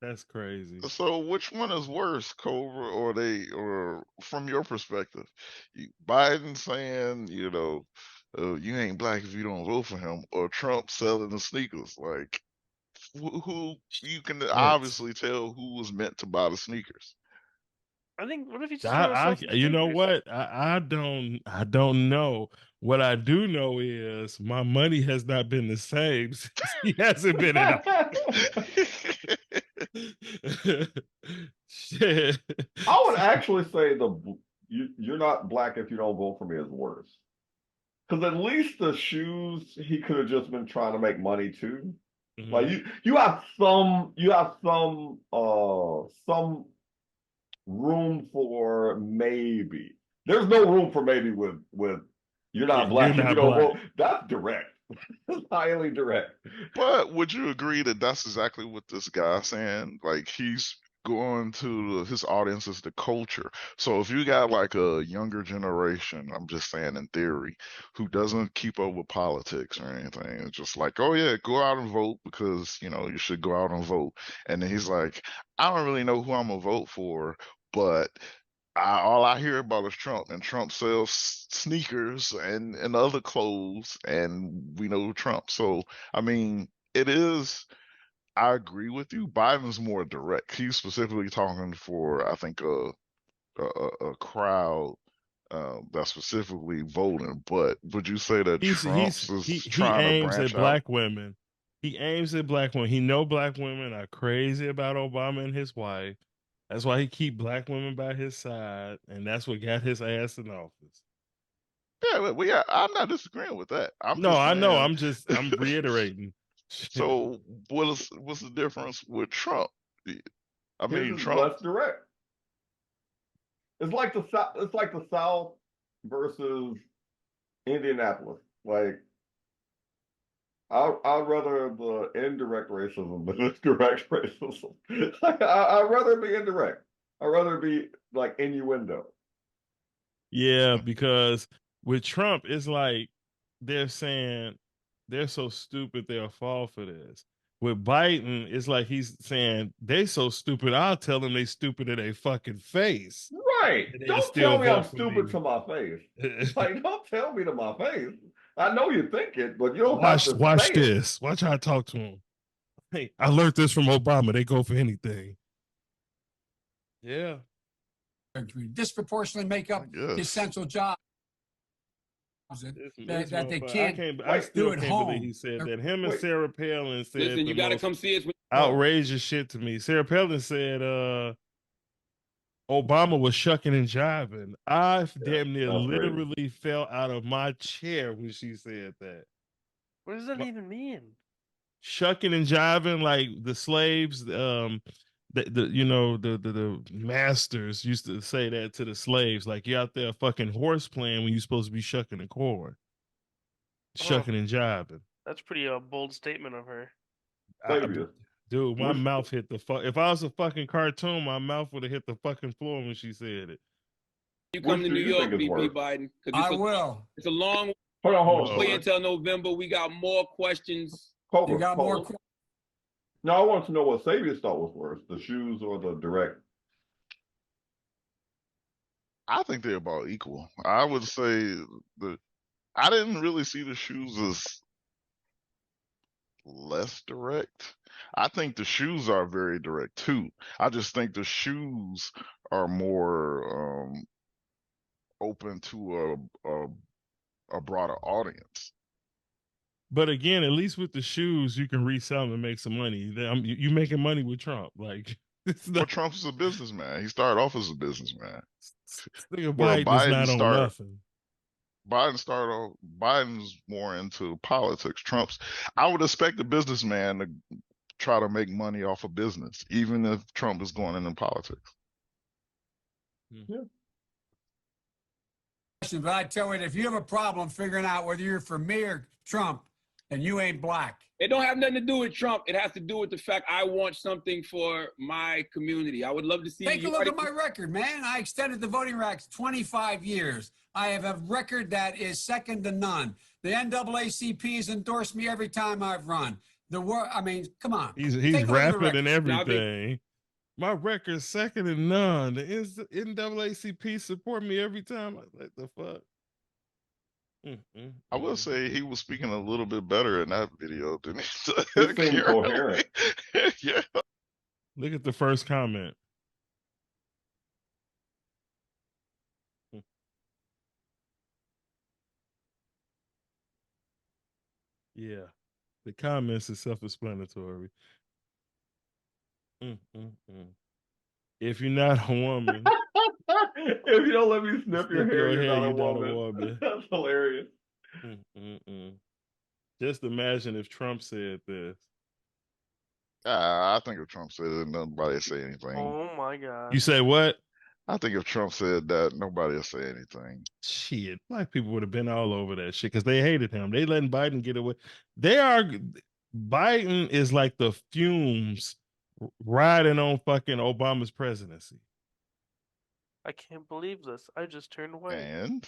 That's crazy. So which one is worse, Cobra, or from your perspective? Biden saying, you ain't black if you don't vote for him, or Trump selling the sneakers? Like, who you can obviously tell who was meant to buy the sneakers. I think. What if he's you know what? I don't know. What I do know is my money has not been the same since he hasn't been in. Shit. I would actually say you're not black if you don't vote for me is worse. Because at least the shoes he could have just been trying to make money too. Like you have some room for maybe. There's no room for maybe with you're not black if you don't vote. That's direct. That's highly direct. But would you agree that that's exactly what this guy's saying? Like he's going to his audience is the culture. So if you got like a younger generation, I'm just saying in theory, who doesn't keep up with politics or anything, it's just like, oh yeah, go out and vote because you should go out and vote. And then he's like, I don't really know who I'm gonna vote for, but all I hear about is Trump, and Trump sells sneakers and other clothes, and we know Trump. So I mean, it is. I agree with you. Biden's more direct. He's specifically talking for, I think, a crowd that's specifically voting. But would you say that Trump's is he trying to aims at branch out? black women. He aims at black women. He know black women are crazy about Obama and his wife. That's why he keep black women by his side, and that's what got his ass in office. Yeah, I'm not disagreeing with that. I know. I'm reiterating. So what's the difference with Trump? I mean, His is Trump. less direct. It's like the South. It's like the South versus Indianapolis. Like I'd rather the indirect racism than the direct racism. I'd rather it be indirect. I'd rather it be like innuendo. Yeah, because with Trump, it's like they're saying they're so stupid they'll fall for this. With Biden, it's like he's saying they so stupid, I'll tell them they stupid in their fucking face. Right. Don't tell me I'm stupid to my face. Like, don't tell me to my face. I know you think it, but you don't have to watch say this. it. Watch how I talk to him. Hey, I learned this from Obama. They go for anything. Yeah. Disproportionately make up essential jobs that they can't I still do at can't home. believe he said that. Him and Sarah Palin said Listen, you gotta come see us. Outrageous shit to me. Sarah Palin said Obama was shucking and jiving. I damn near literally fell out of my chair when she said that. What does that even mean? Shucking and jiving, like the slaves, the masters used to say that to the slaves, like you're out there fucking horse playing when you're supposed to be shucking a corn. Shucking and jiving. That's pretty bold statement of her. Dude, my mouth hit the fuck. If I was a fucking cartoon, my mouth would have hit the fucking floor when she said it. You come to New York, BP Biden. I will. It's a long way until November. We got more questions. You got more. No, I want to know what Savius thought was worse, the shoes or the direct. I think they're about equal. I would say I didn't really see the shoes as less direct. I think the shoes are very direct too. I just think the shoes are more open to a broader audience. But again, at least with the shoes, you can resell them and make some money. You making money with Trump, like. But Trump's a businessman. He started off as a businessman. Biden's more into politics. I would expect a businessman to try to make money off of business, even if Trump is going into politics. Yeah. But I tell you, if you have a problem figuring out whether you're for me or Trump, and you ain't black. It don't have nothing to do with Trump. It has to do with the fact I want something for my community. I would love to see. Take a look at my record, man. I extended the voting rights 25 years. I have a record that is second to none. The NAACP has endorsed me every time I've run. I mean, come on. He's rapping and everything. My record's second to none. The NAACP support me every time. Like the fuck. I will say he was speaking a little bit better in that video than he seemed coherent. Yeah. Look at the first comment. Yeah. The comments is self-explanatory. If you're not a woman. If you don't let me snip your hair, you're not a woman. That's hilarious. Just imagine if Trump said this. I think if Trump said it, nobody would say anything. Oh my God. You say what? I think if Trump said that, nobody would say anything. Shit, black people would have been all over that shit because they hated him. They letting Biden get away. Biden is like the fumes riding on fucking Obama's presidency. I can't believe this. I just turned white. And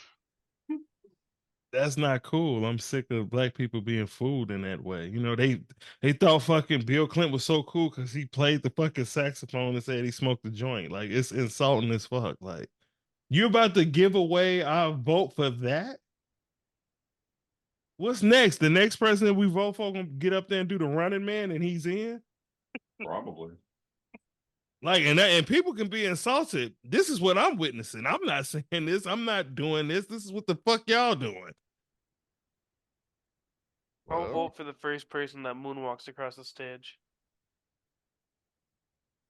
that's not cool. I'm sick of black people being fooled in that way. You know, they thought fucking Bill Clinton was so cool because he played the fucking saxophone and said he smoked a joint. Like, it's insulting as fuck. Like, you about to give away our vote for that? What's next? The next president we vote for gonna get up there and do the running man and he's in? Probably. Like, and people can be insulted. This is what I'm witnessing. I'm not saying this. I'm not doing this. This is what the fuck y'all doing. I'll vote for the first person that moonwalks across the stage.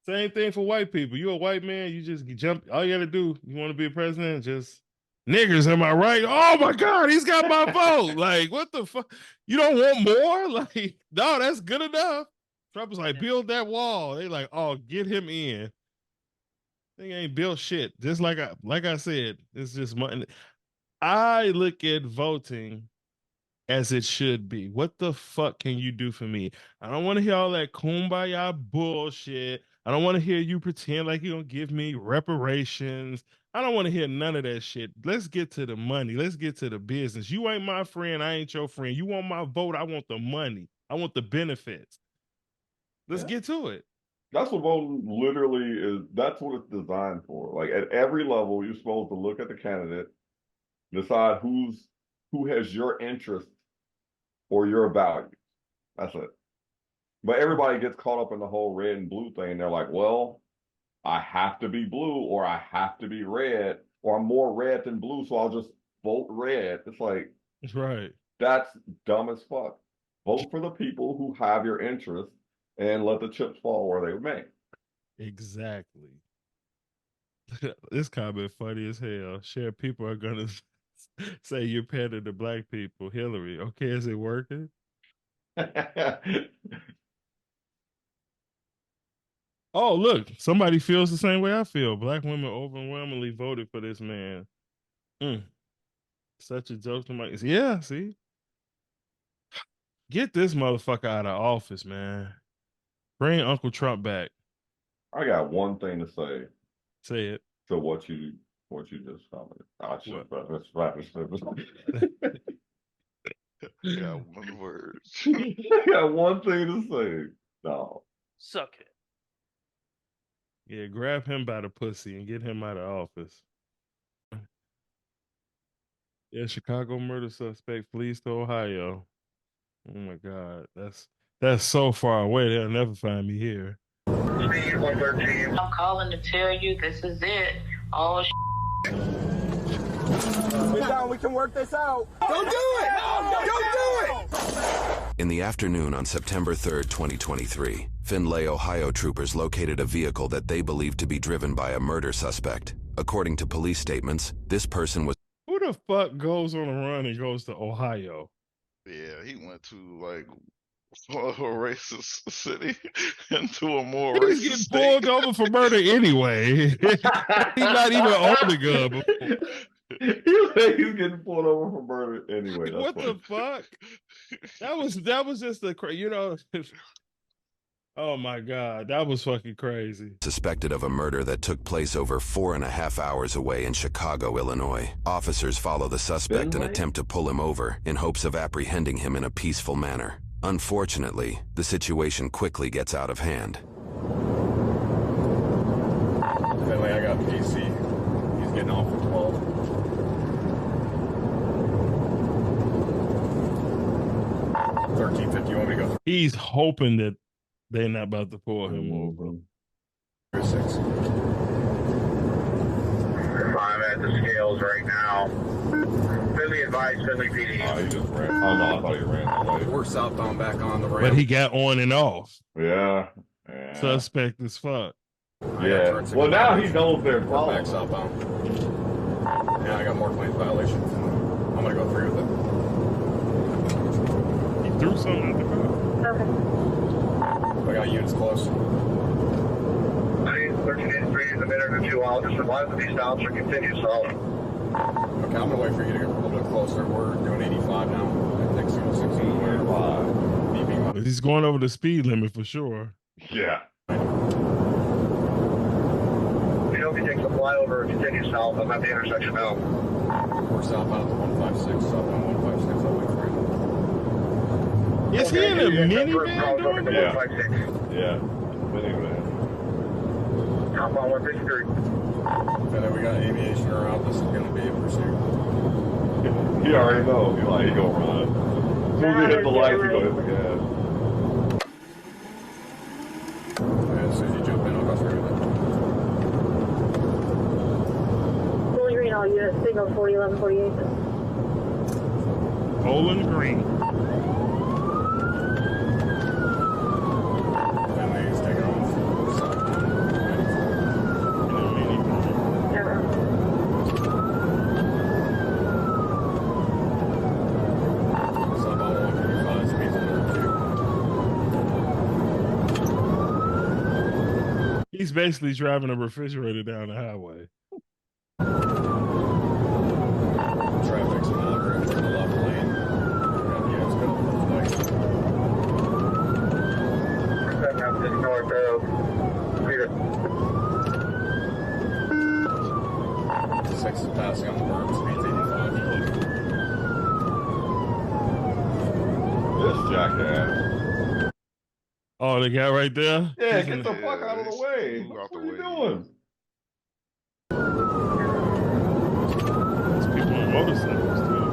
Same thing for white people. You a white man, you just jump. All you gotta do, you want to be a president, just niggers, am I right? Oh my God, he's got my vote. Like, what the fuck? You don't want more? Like, no, that's good enough. Trump was like, build that wall. They like, oh, get him in. They ain't built shit. Just like I said, it's just money. I look at voting as it should be. What the fuck can you do for me? I don't want to hear all that kumbaya bullshit. I don't want to hear you pretend like you're going to give me reparations. I don't want to hear none of that shit. Let's get to the money. Let's get to the business. You ain't my friend. I ain't your friend. You want my vote. I want the money. I want the benefits. Let's get to it. That's what voting literally is. That's what it's designed for. Like, at every level, you're supposed to look at the candidate, decide who has your interest or your values. That's it. But everybody gets caught up in the whole red and blue thing. They're like, well, I have to be blue or I have to be red, or I'm more red than blue, so I'll just vote red. It's like, right. That's dumb as fuck. Vote for the people who have your interest and let the chips fall where they may. Exactly. This comment funny as hell. Share people are gonna say you're pandering to black people. Hillary, okay, is it working? Oh, look, somebody feels the same way I feel. Black women overwhelmingly voted for this man. Such a joke to my... Yeah, see? Get this motherfucker out of office, man. Bring Uncle Trump back. I got one thing to say. Say it. To what you just commented. I should got one word. I got one thing to say. No. Suck it. Yeah, grab him by the pussy and get him out of office. Yeah, Chicago murder suspect flees to Ohio. Oh my God, that's so far away. They'll never find me here. I'm calling to tell you this is it. Oh, Sit down, we can work this out. Don't do it! No, don't do it! In the afternoon on September 3rd, 2023, Findlay, Ohio troopers located a vehicle that they believed to be driven by a murder suspect. According to police statements, this person was... Who the fuck goes on a run and goes to Ohio? Yeah, he went to like a racist city into a more He's racist getting state. pulled over for murder anyway. He's not even on the gun. He's getting pulled over for murder anyway. What the fuck? That was just the oh my God, that was fucking crazy. Suspected of a murder that took place over 4.5 hours away in Chicago, Illinois. Officers follow the suspect and attempt to pull him over in hopes of apprehending him in a peaceful manner. Unfortunately, the situation quickly gets out of hand. Finley, I got PC. He's getting off at 12. $13.50. You want me to go? He's hoping that they're not about to pull him over. 6. I'm at the scales right now. Finley advised Finley PD. He just ran. Oh no, I thought he ran away. We're southbound back on the ramp. But he got on and off. Yeah. Suspect as fuck. Yeah. Well, now he knows they're We're back southbound. Yeah, I got more claims violations. I'm gonna go through with it. He threw something at the car. We got units close. 1383 is a minute or two out. Just advise of these stops or continue south. Okay, I'm gonna wait for you to get a little bit closer. We're doing 85 now. It takes 16. He's going over the speed limit for sure. Yeah. You know, if you take the flyover or continue south, I'm at the intersection now. We're southbound to 156, southbound 156, all the way through. Is he in a minivan doing that? Yeah. Minivan. Top on 153. Okay, then we got aviation around. This is going to be a pursuit. He already knows. He gonna run. As soon as he hit the lights, he gonna hit the gas. Okay, as soon as you jump in, I'll go through that. Bowling Green, all units, signal 401148. Bowling Green. Family's taking off. Southbound 155, speeds of 2. He's basically driving a refrigerator down the highway. Traffic's moderate in the left lane. Yeah, it's going North Arrow. Peter. 6 is passing on the berm, speeds 85. This jackass. Oh, the guy right there? Yeah, get the fuck out of the way. What are you doing? There's people on motorcycles too.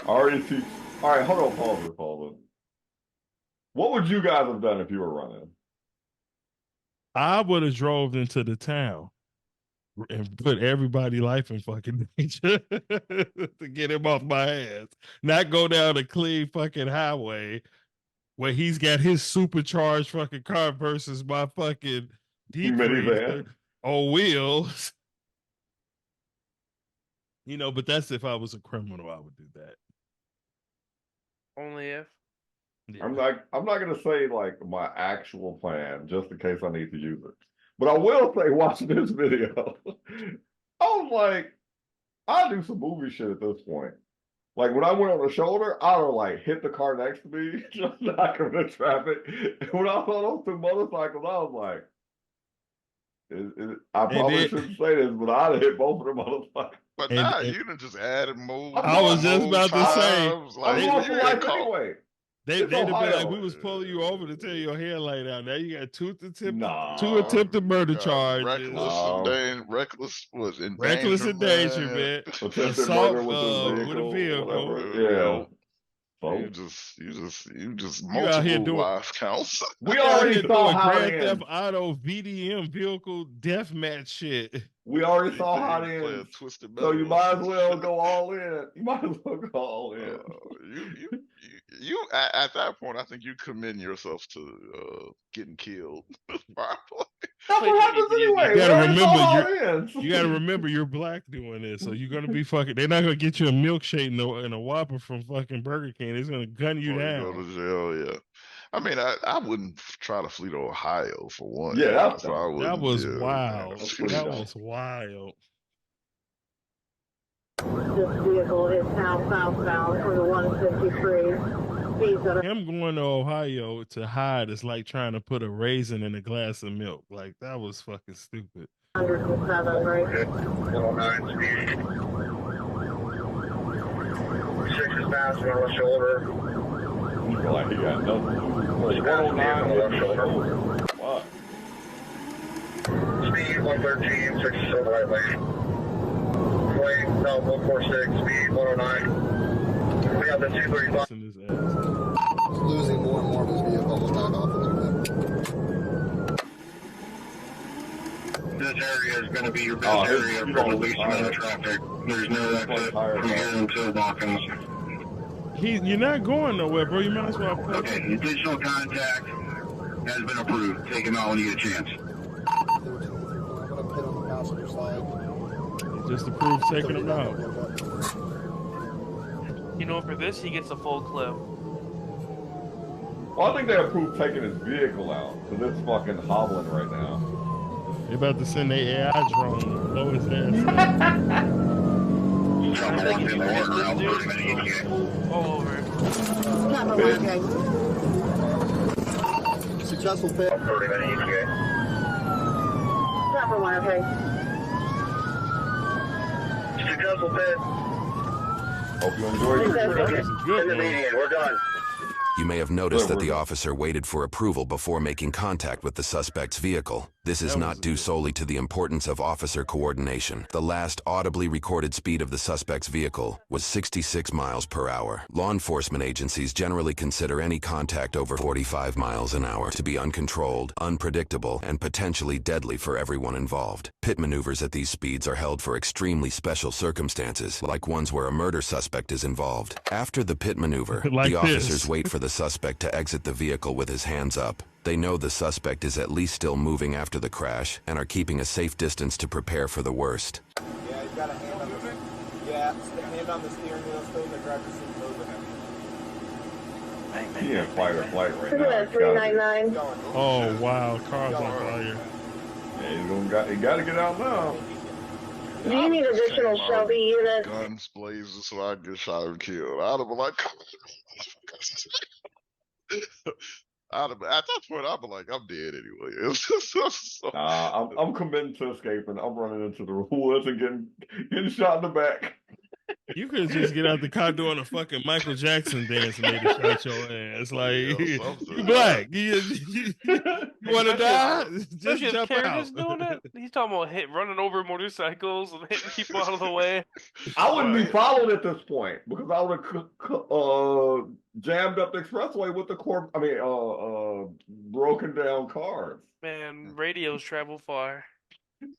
Already see. All right, hold on, pause. What would you guys have done if you were running? I would have drove into the town and put everybody's life in fucking danger to get him off my ass. Not go down a clean fucking highway where he's got his supercharged fucking car versus my fucking deep freeze on wheels. You know, but that's if I was a criminal, I would do that. Only if. Yeah. I'm not gonna say like my actual plan just in case I need to use it. But I will say watching this video, I was like, I'll do some movie shit at this point. Like when I went on the shoulder, I'd have like hit the car next to me, just knock him in traffic. And when I saw those two motorcycles, I was like, I probably shouldn't say this, but I'd have hit both of them motorcycles. But now you done just added more. I was just about to say, like, I'm for life anyway. They'd have been like, we was pulling you over to tear your hairline out. Now you got two attempted murder charges. Reckless endangerment. Assault with a vehicle. Yeah. You just You out here multiple doing life counts. We already saw how Grand it Theft ends. Auto VDM vehicle deathmatch shit. We already saw how it ends. So you might as well go all in. You at that point, I think you commend yourself to getting killed. That's what happens anyway. You gotta remember you're black doing this, so you're gonna be fucking. They're not gonna get you a milkshake and a Whopper from fucking Burger King. They're gonna gun you down. Go to jail, yeah. I mean, I wouldn't try to flee to Ohio for one. Yeah, that's what I would. That was wild. That was wild. This vehicle is now southbound from the 153. Him going to Ohio to hide is like trying to put a raisin in a glass of milk. Like, that was fucking stupid. 107, right? 109 speed. 6 is passing on the shoulder. Like he got nothing. 109 on the left shoulder. What? Speed 113, 6 is over right lane. Lane south 146, speed 109. We got the 235. Losing more and more of his vehicle. We'll back off a little bit. This area is going to be your best area for the least amount of traffic. There's no exit from here until Dawkins. You're not going nowhere, bro. You might as well pull. Okay, additional contact has been approved. Take him out when you get a chance. I'm going to pit on the passenger side. Just approved taking him out. You know, for this, he gets a full clip. Well, I think they approved taking his vehicle out because it's fucking hobbling right now. They about to send their AI drone to blow his ass up. I think if you miss this dude, all over it. Successful pit. Proper one, okay. Successful pit. Hope you enjoyed your trip. We're done. You may have noticed that the officer waited for approval before making contact with the suspect's vehicle. This is not due solely to the importance of officer coordination. The last audibly recorded speed of the suspect's vehicle was 66 miles per hour. Law enforcement agencies generally consider any contact over 45 miles an hour to be uncontrolled, unpredictable, and potentially deadly for everyone involved. Pit maneuvers at these speeds are held for extremely special circumstances, like ones where a murder suspect is involved. After the pit maneuver, the officers wait for the suspect to exit the vehicle with his hands up. They know the suspect is at least still moving after the crash and are keeping a safe distance to prepare for the worst. Yeah, he's got a hand on the hand on the steering wheel, still in the driver's seat, moving. He in fight or flight right now. 399. Oh wow, car's on fire. Yeah, he got to get out now. Do you need additional Shelby units? Guns blazing so I get shot and killed. I'd have been like, come on. At that point, I'd be like, I'm dead anyway. I'm committing to escaping. I'm running into the woods and getting shot in the back. You could just get out the car doing a fucking Michael Jackson dance and they'd shot your ass. Like, you black. You want to die? Just His jump character's out. doing it. He's talking about running over motorcycles and hitting people out of the way. I wouldn't be followed at this point because I would have jammed up the expressway with the broken down cars. Man, radios travel far.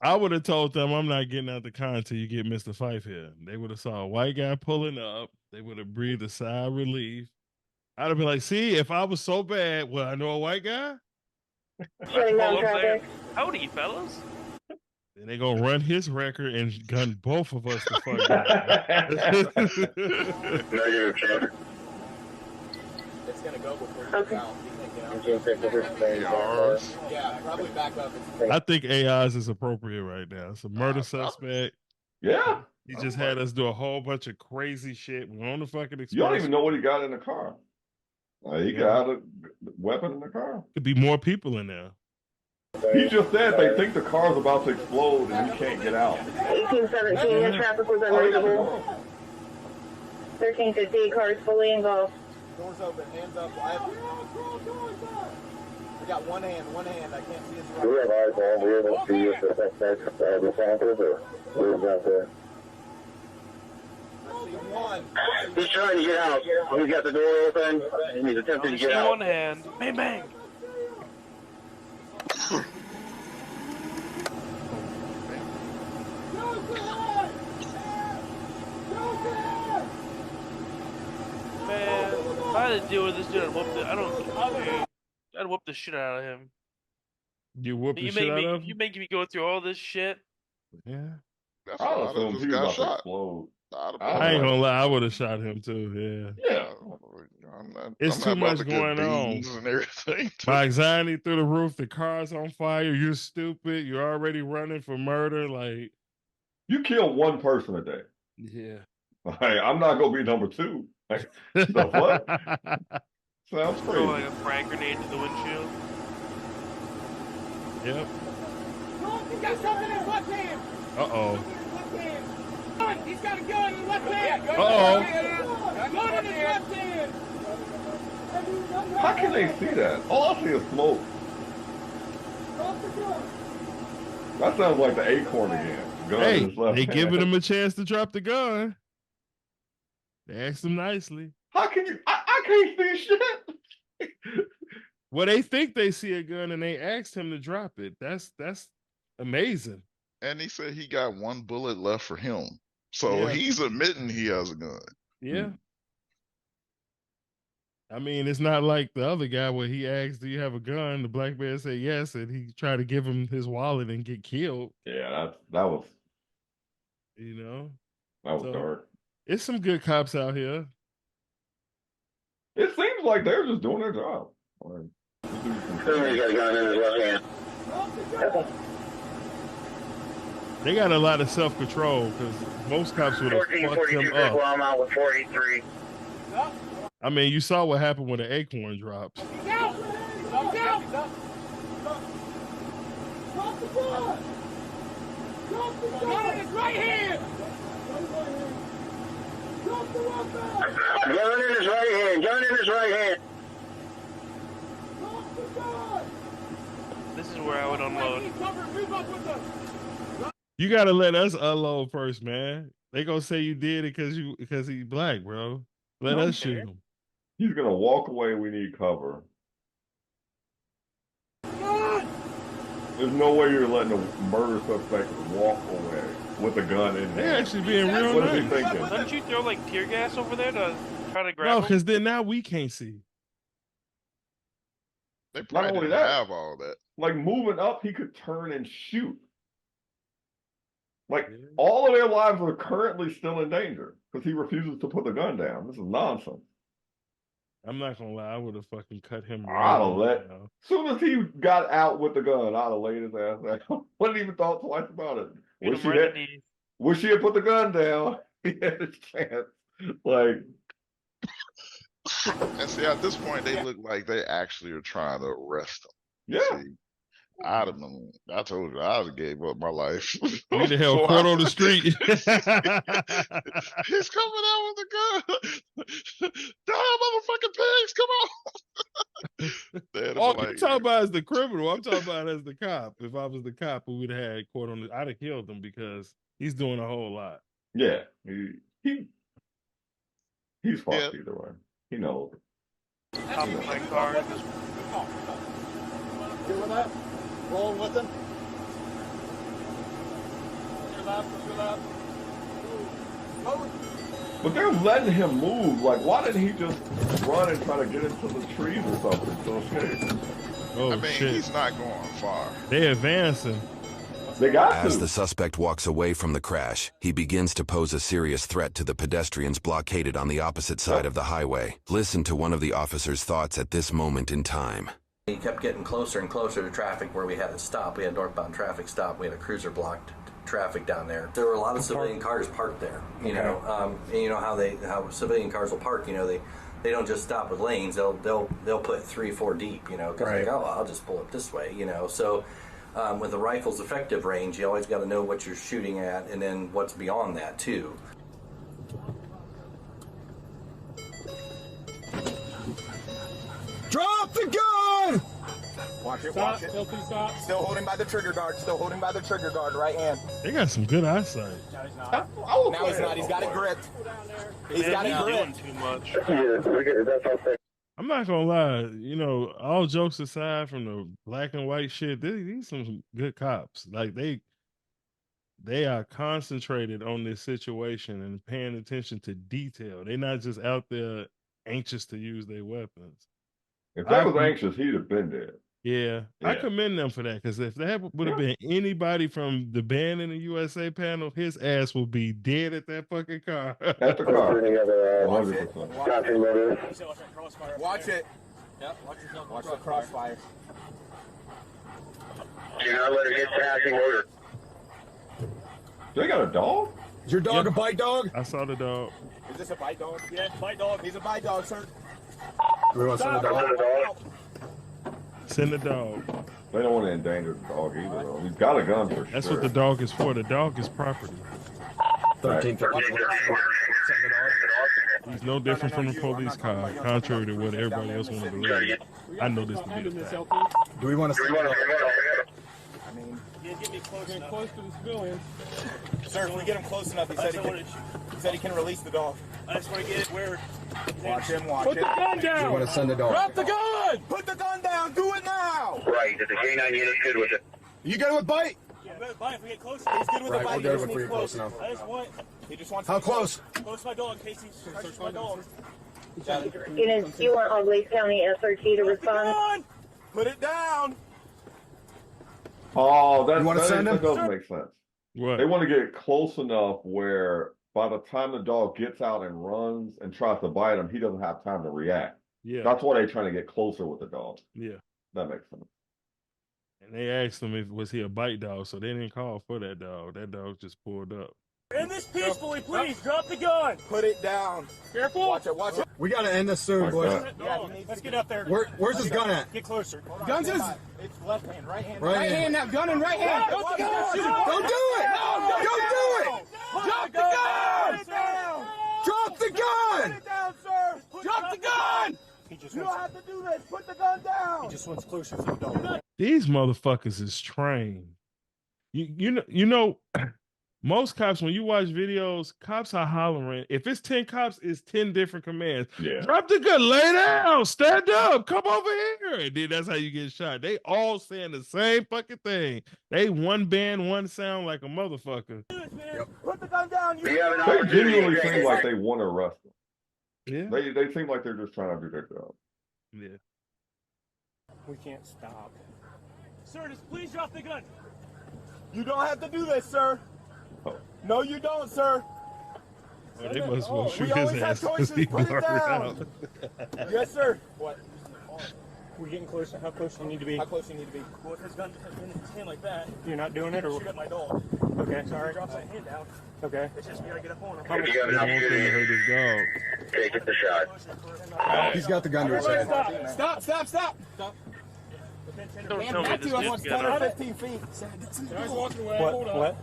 I would have told them I'm not getting out the car until you get Mr. Fife here. They would have saw a white guy pulling up. They would have breathed a sigh of relief. I'd have been like, see, if I was so bad, would I know a white guy? Shutting down traffic. Howdy, fellas. And they're going to run his record and gun both of us the fuck down. Negative traffic. It's going to go before you Okay. get out. Yeah, probably back up. I think AIs is appropriate right now. It's a murder suspect. Yeah. He just had us do a whole bunch of crazy shit. We're on the fucking express. You don't even know what he got in the car. He got a weapon in the car. Could be more people in there. He just said they think the car's about to explode and he can't get out. 1817, your traffic was unreadable. 1350, cars fully involved. Doors open, hands up. I got one hand. I can't see his right. We have eyes on. We able to see if the suspect the samples or lives out there. He's trying to get out. He's got the door open and he's attempting to get out. One hand. Bang, bang. Man, if I had to deal with this dude, I'd whoop I'd whoop the shit out of him. You whoop the shit out of him? You make me go through all this shit. Yeah. That's I why assumed he was about to explode. I ain't gonna lie, I would have shot him too. Yeah. It's too much going on. And everything. My anxiety through the roof. The car's on fire. You're stupid. You're already running for murder. Like, you kill one person a day. Yeah. Hey, I'm not gonna be number two. Like, the what? Sounds crazy. Throw like a frag grenade to the windshield. Yep. He's got something in his left hand. Uh-oh. He's got a gun in his left hand. Uh-oh. Gun in his left hand. How can they see that? All I see is smoke. That sounds like the Acorn again. Gun in his left They hand. giving him a chance to drop the gun. They asked him nicely. How can you? I can't see shit. Well, they think they see a gun and they asked him to drop it. That's amazing. And he said he got one bullet left for him. So Yeah. he's admitting he has a gun. Yeah. I mean, it's not like the other guy where he asked, "Do you have a gun?" The black man said yes, and he tried to give him his wallet and get killed. Yeah, that was. You know, That was dark. It's some good cops out here. It seems like they're just doing their job. Like, They got a lot of self-control because most cops would have fucked him up. I'm out with 483. I mean, you saw what happened when the Acorn dropped. He's out! He's out! Drop the gun! Drop the gun in his right hand! Drop the weapon! Gun in his right hand! Gun in his right hand! Drop the gun! This is where I would unload. You gotta let us unload first, man. They gonna say you did it because he's black, bro. Let us shoot him. He's gonna walk away. We need cover. There's no way you're letting a murder suspect walk away with a gun in hand. They're actually being real What is he nice. thinking? Don't you throw like tear gas over there to try to grab No, him? because then now we can't see. They Not probably only didn't that, have all that. like moving up, he could turn and shoot. Like all of their lives are currently still in danger because he refuses to put the gun down. This is nonsense. I'm not gonna lie, I would have fucking cut him. I'd have right let. now. As soon as he got out with the gun, I'd have laid his ass down. Wouldn't even thought twice about it. Hit Wish him he, right had, in the knees. wish he had put the gun down. He had his chance. Like, And see, at this point, they look like they actually are trying to arrest him. yeah. See, I'd have been, I told you, I'd have gave up my life. We the hell caught on the street. He's coming out with a gun. Die, motherfucking pigs, come on. They'd have Oh, been you like, talking about as the criminal. I'm talking about as the cop. If I was the cop who would have had caught on the, I'd have killed him because he's doing a whole lot. Yeah. He's fucked Yeah. either way. He knows. Top of my car. Good with that? Rolling with him? Your left, your left. But they're letting him move. Like, why didn't he just run and try to get into the trees or something to escape? Oh, I mean, shit. he's not going far. They advancing. They got As to. the suspect walks away from the crash, he begins to pose a serious threat to the pedestrians blockaded on the opposite side of the highway. Listen to one of the officer's thoughts at this moment in time. He kept getting closer and closer to traffic where we had to stop. We had northbound traffic stop. We had a cruiser blocked traffic down there. There were a lot of civilian cars parked there. You know, and you know how civilian cars will park. You know, they don't just stop with lanes. They'll put 3-4 deep. You know, because Right. like, oh, I'll just pull it this way. You know, so. With the rifle's effective range, you always got to know what you're shooting at and then what's beyond that too. Drop the gun! Watch it, Stop, watch it. stop. Still holding by the trigger guard. Still holding by the trigger guard, right hand. They got some good eyesight. Now he's not. He's got it gripped. He's got it doing gripped. too much. I'm not gonna lie, you know, all jokes aside from the black and white shit, these some good cops. Like they are concentrated on this situation and paying attention to detail. They're not just out there anxious to use their weapons. If that was anxious, he'd have been dead. Yeah, I Yeah. commend them for that because if that would have been anybody from the band in the USA panel, his ass would be dead at that fucking car. At the car. Watch it. 100%. Watch it. Yep. Watch the crossfire. Do not let it get passing order. They got a dog? Is your dog a bite dog? I saw the dog. Is this a bite dog? Yeah, bite dog. He's a bite dog, sir. We want to send the dog. Send the dog. They don't want to endanger the dog either, though. He's got a gun for That's sure. what the dog is for. The dog is property. 13:30. He's no different from a police car, contrary to what everybody else want to believe. I know this to be a fact. Do we want to? I mean, get me close to the civilian. Sir, if we get him close enough, he said he can release the dog. I just want to get it where. Watch him. Watch Put it. the gun down! We want to send the dog. Drop the gun! Put the gun down! Do it now! Right, the K9 unit good with it. You good with bite? Yeah, bite if we get close. He's good with Right, the bite. we'll He get it just before needs you're close enough. I just want He just wants. How close? close to my dog, Casey. Touch my dog. Units, do you want all Blaze County SRT to respond? Put it down. Oh, You wanna send him? that doesn't make sense. What? They want to get close enough where by the time the dog gets out and runs and tries to bite him, he doesn't have time to react. Yeah. That's why they're trying to get closer with the dog. Yeah. That makes sense. And they asked him if was he a bite dog, so they didn't call for that dog. That dog just pulled up. End this peacefully, please. Drop the gun. Put it down. Careful. Watch it. Watch it. We got to end this soon, boys. Yeah, let's get up there. Where's his gun at? Get closer. Guns is It's left hand, right hand. right hand. Now, gun in right hand. Don't do it! Don't do it! Drop the gun. Drop the gun! Put it down, sir. Drop the gun. You don't have to do this. Put the gun down. He just wants closer to the dog. These motherfuckers is trained. You know, most cops, when you watch videos, cops are hollering. If it's 10 cops, it's 10 different commands. Yeah. Drop the gun, lay down, stand up, come over here. And then that's how you get shot. They all saying the same fucking thing. They one band, one sound like a motherfucker. Put the gun down. They genuinely seem like they want to arrest them. Yeah. They seem like they're just trying to do their job. Yeah. We can't stop. Sir, just please drop the gun. You don't have to do this, sir. Oh. No, you don't, sir. Well, they must well shoot we his always ass have because choices. he Put it blurred down. out. Yes, sir. What? We're getting closer. How close do you need to be? How close do you need to be? Well, if his gun has been in his hand like that, you're not doing it, or shoot at my dog. Okay, sorry. Drops that hand down. Okay. It's just we gotta get up on him. If you have an opportunity, hurt his dog. take the shot. He's got the gun to his head. Stop! Stop! Don't tell me this wants 10 or 15 feet. Guy's walking away. Hold on. What?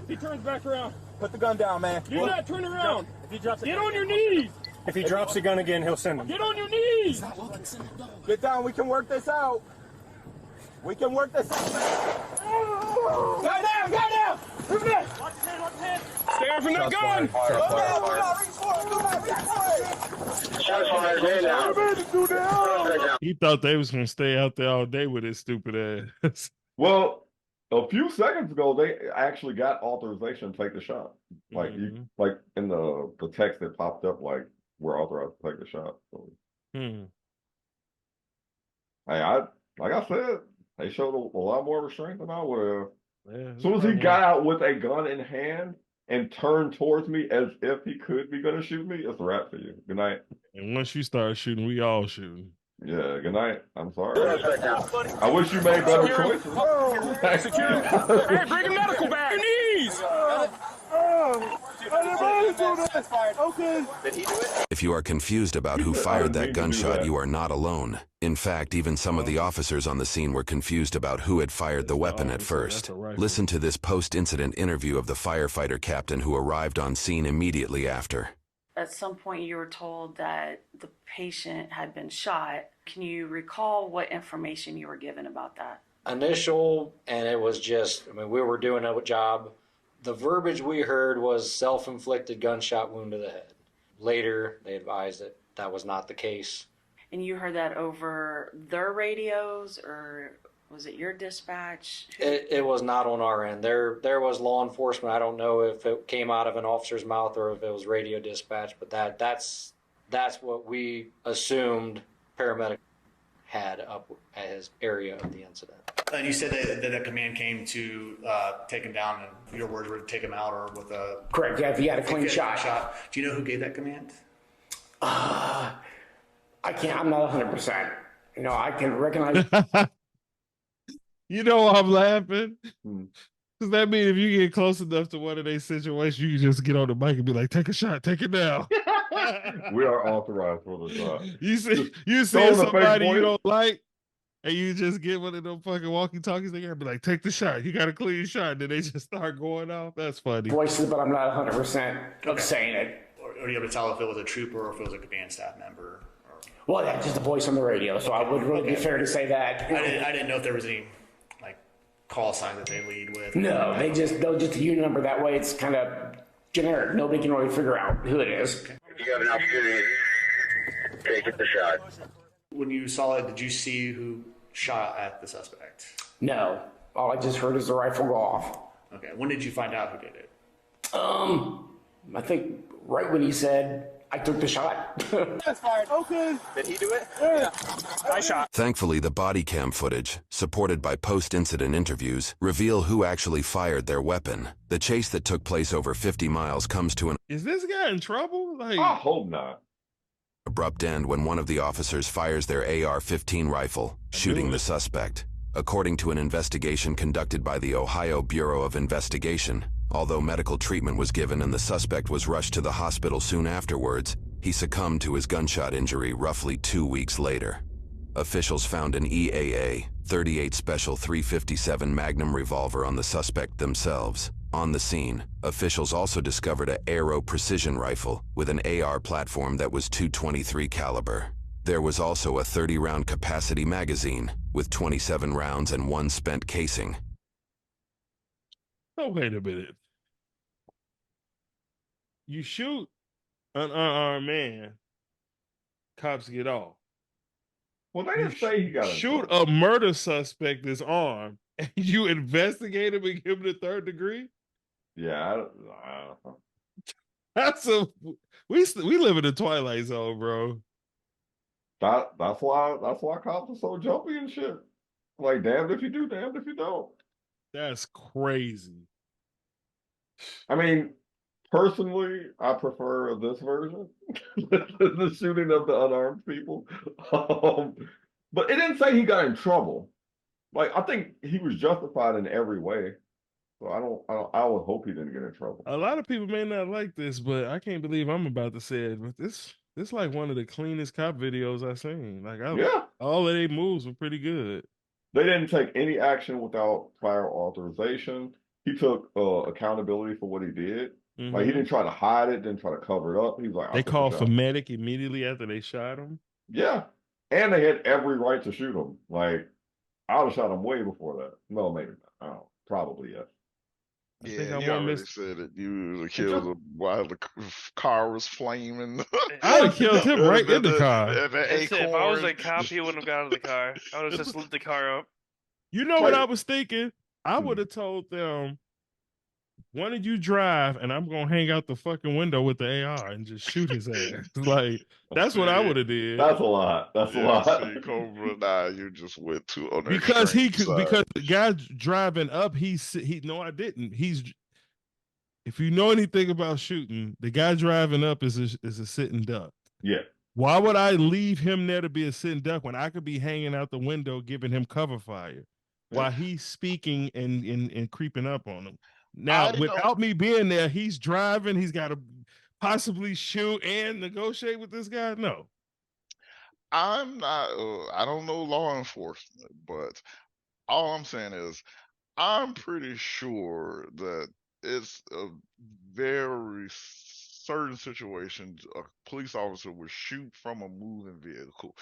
If he turns back around. Put the gun down, man. Do not turn around. If he drops Get on your knees. If he drops the gun again, he'll send him. Get on your knees. Get down. We can work this out. We can work this out. Go down. Go down. Move it. Watch his hand. Watch his hand. Stay away from that gun. He thought they was gonna stay out there all day with his stupid ass. Well, a few seconds ago, they actually got authorization to take the shot. Like you, like in the text that popped up, like we're authorized to take the shot. So, hey, like I said, they showed a lot more restraint than I would have. Yeah, as soon as he got out with a gun in hand and turned towards me as if he could be gonna shoot me, it's a wrap for you. Good night. And once you start shooting, we all shooting. Yeah, good night. I'm sorry. I wish you made better choices. Hey, bring a medical bag. Your knees. Okay. Did he do it? If you are confused about who fired that gunshot, you are not alone. In fact, even some of the officers on the scene were confused about who had fired the weapon at first. Listen to this post-incident interview of the firefighter captain who arrived on scene immediately after. At some point you were told that the patient had been shot. Can you recall what information you were given about that? Initial, and it was just, I mean, we were doing a job. The verbiage we heard was self-inflicted gunshot wound to the head. Later, they advised that that was not the case. And you heard that over their radios, or was it your dispatch? It was not on our end. There was law enforcement. I don't know if it came out of an officer's mouth or if it was radio dispatch, but that's what we assumed paramedic had up at his area of the incident. And you said that command came to take him down, and your words were to take him out, or with a correct. Yeah, if he had a clean shot. Do you know who gave that command? I can't. I'm not 100%. You know, I can recognize. You know why I'm laughing? Does that mean if you get close enough to one of these situations, you can just get on the mic and be like, "Take a shot, take it now." We are authorized for the shot. You see somebody you don't like, and you just get one of them fucking walkie-talkies. They gotta be like, "Take the shot. You got a clean shot." And then they just start going off. That's funny. Voices, but I'm not 100% of saying it. Or are you able to tell if it was a trooper or if it was a command staff member? Well, that's just a voice on the radio, so I would really be fair to say that. I didn't know if there was any like call sign that they lead with. No, they'll just a unit number. That way, it's kind of generic. Nobody can really figure out who it is. If you have an opportunity, take the shot. When you saw it, did you see who shot at the suspect? No, all I just heard is the rifle go off. Okay, when did you find out who did it? I think right when he said, I took the shot. That's fired. Okay. Did he do it? Yeah. I shot. Thankfully, the body cam footage, supported by post-incident interviews, reveal who actually fired their weapon. The chase that took place over 50 miles comes to an... Is this guy in trouble? Like, I hope not. abrupt end when one of the officers fires their AR-15 rifle, shooting the suspect. According to an investigation conducted by the Ohio Bureau of Investigation, although medical treatment was given and the suspect was rushed to the hospital soon afterwards, he succumbed to his gunshot injury roughly 2 weeks later. Officials found an EAA 38 Special 357 Magnum revolver on the suspect themselves. On the scene, officials also discovered an Aero precision rifle with an AR platform that was .223 caliber. There was also a 30-round capacity magazine with 27 rounds and 1 spent casing. Oh, wait a minute. You shoot an unarmed man, cops get off. Well, they didn't say he got in shoot trouble. a murder suspect that's armed, and you investigate him and give him the 3rd degree? Yeah, I don't know. That's a we live in the twilight zone, bro. That's why cops are so jumpy and shit. Like, damned if you do, damned if you don't. That's crazy. I mean, personally, I prefer this version, the shooting of the unarmed people. But it didn't say he got in trouble. Like, I think he was justified in every way. So I would hope he didn't get in trouble. A lot of people may not like this, but I can't believe I'm about to say it. But this like one of the cleanest cop videos I've seen. Like, yeah, all of their moves were pretty good. They didn't take any action without prior authorization. He took accountability for what he did. Like, he didn't try to hide it, didn't try to cover it up. He was like, they called for medic immediately after they shot him. Yeah, and they had every right to shoot him. Like, I would have shot him way before that. No, maybe not. I don't know. Probably yes. Yeah, you already said it. You would have killed him while the car was flaming. I would have killed him right in the car. If I was a cop, he wouldn't have got out of the car. I would have just lit the car up. You know what I was thinking? I would have told them, why don't you drive and I'm gonna hang out the fucking window with the AR and just shoot his ass. Like, that's what I would have did. That's a lot. That's a lot. See, Cobra, nah, you just went too on the because because the guy driving up, no, I didn't. If you know anything about shooting, the guy driving up is a sitting duck. Yeah. Why would I leave him there to be a sitting duck when I could be hanging out the window giving him cover fire while he's speaking and creeping up on him? Now, without me being there, he's driving. He's got to possibly shoot and negotiate with this guy. No, I'm not. I don't know law enforcement, but all I'm saying is, I'm pretty sure that it's a very certain situations a police officer would shoot from a moving vehicle.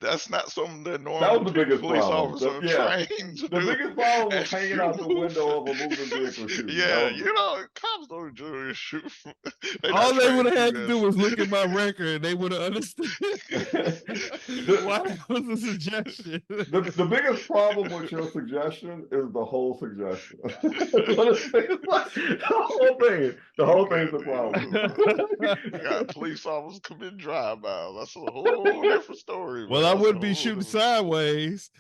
That's not something that normally police officers are trained to do. The biggest problem was hanging out the window of a moving vehicle shooting. Yeah, you know, cops don't generally shoot from. All they would have had to do was look at my record and they would have understood why that was a suggestion. The biggest problem with your suggestion is the whole suggestion. The whole thing is the problem. You got police officers commit drive-bys. That's a whole different story. Well, I wouldn't be shooting sideways.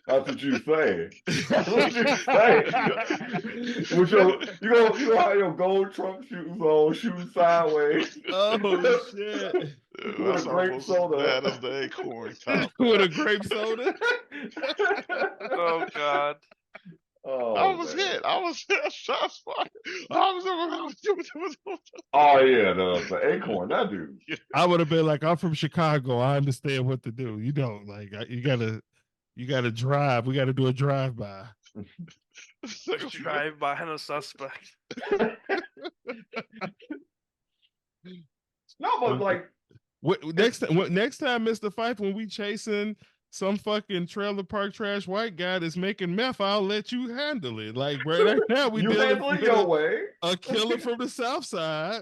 That's what you say. That's what you say. With your, you know how your gold trunk shooters on shooting sideways. Oh shit! With a grape soda. That is the Acorn top. With a grape soda. Oh God. Oh, I was hit. I was hit. Shots fired. Oh yeah, the Acorn, that dude. I would have been like, I'm from Chicago. I understand what to do. You know, like you gotta drive. We gotta do a drive-by. Drive by on a suspect. No, but like next time, Mr. Fife, when we chasing some fucking trailer park trash white guy that's making meth, I'll let you handle it. Like right now, we handle it your way. A killer from the south side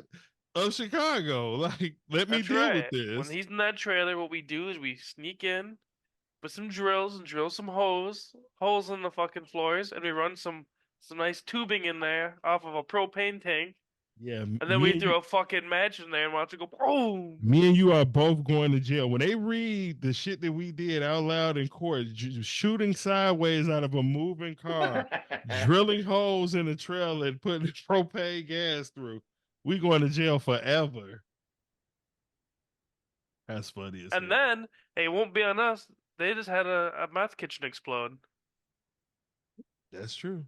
of Chicago. Like, let me deal with this. When he's in that trailer, what we do is we sneak in, put some drills and drill some holes in the fucking floors, and we run some nice tubing in there off of a propane tank. Yeah, and then we throw a fucking match in there and watch it go boom. Me and you are both going to jail. When they read the shit that we did out loud in court, shooting sideways out of a moving car, drilling holes in the trailer and putting propane gas through, we going to jail forever. That's funny as And hell. then, hey, it won't be on us. They just had a meth kitchen explode. That's true.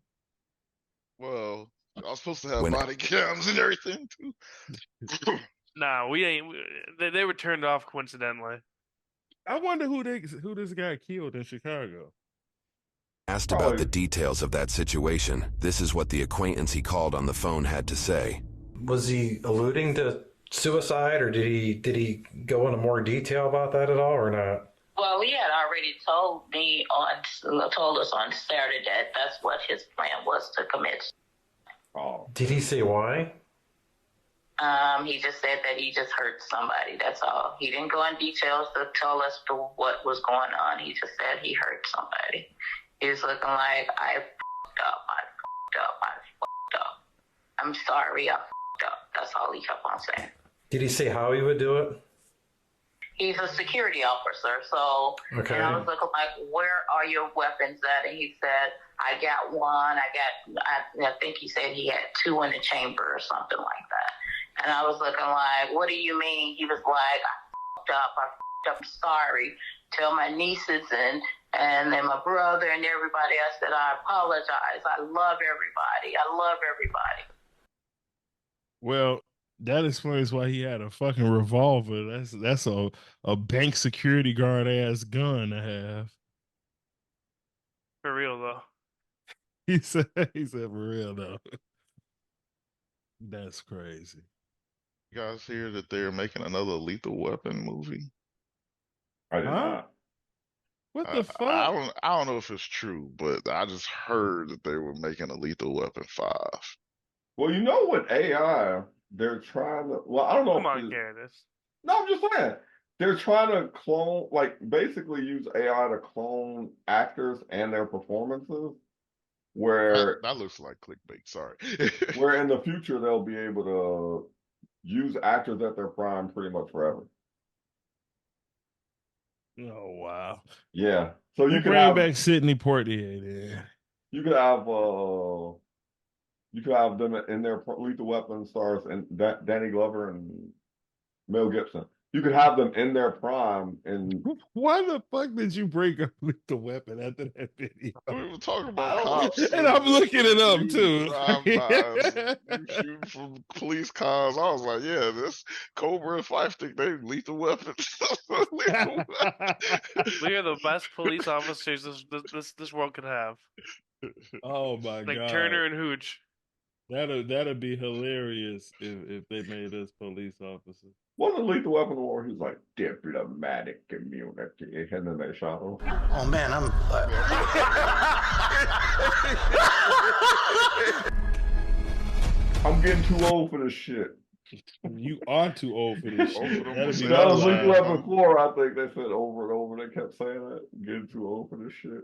Well, I was supposed to have When- body cams and everything too. Nah, we ain't. They were turned off coincidentally. I wonder who this guy killed in Chicago. Asked about the details of that situation, this is what the acquaintance he called on the phone had to say. Was he alluding to suicide, or did he go into more detail about that at all, or not? Well, he had already told us on Saturday that that's what his plan was, to commit. Oh. Did he say why? He just said that he just hurt somebody. That's all. He didn't go in details to tell us what was going on. He just said he hurt somebody. He was looking like, I fucked up. I'm sorry, I fucked up. That's all he kept on saying. Did he say how he would do it? He's a security officer, so Okay. and I was looking like, where are your weapons at? And he said, I got one. I think he said he had two in the chamber or something like that. And I was looking like, what do you mean? He was like, I fucked up. I'm sorry. Tell my nieces and then my brother and everybody. I said, I apologize. I love everybody. Well, that explains why he had a fucking revolver. That's a bank security guard ass gun to have. For real though. He said for real though. That's crazy. You guys hear that they're making another Lethal Weapon movie? I did not. What the fuck? I don't know if it's true, but I just heard that they were making a Lethal Weapon 5. Well, you know, with AI, they're trying to. Well, I don't know. Come on, Candace. No, I'm just saying they're trying to clone, like basically use AI to clone actors and their performances. Where that looks like clickbait. Sorry. where in the future they'll be able to use actors at their prime pretty much forever. Oh wow. Yeah. So you can bring have back Sidney Poitier then. you could have them in their Lethal Weapon stars and Danny Glover and Mel Gibson. You could have them in their prime. And why the fuck did you break up with the weapon after that video? We were talking about cops, and I'm looking it up too. You shooting from police cars. I was like, yeah, this Cobra and Fife think they lethal weapons. Lethal weapons. We are the best police officers this world could have. Oh my god. Like Turner and Hooch. That'd be hilarious if they made us police officers. Wasn't Lethal Weapon war? He's like diplomatic immunity, and then they shot him. Oh man, I'm getting too old for this shit. You are too old for this shit. That was Lethal Weapon 4. I think they said over and over. They kept saying that. Getting too old for this shit.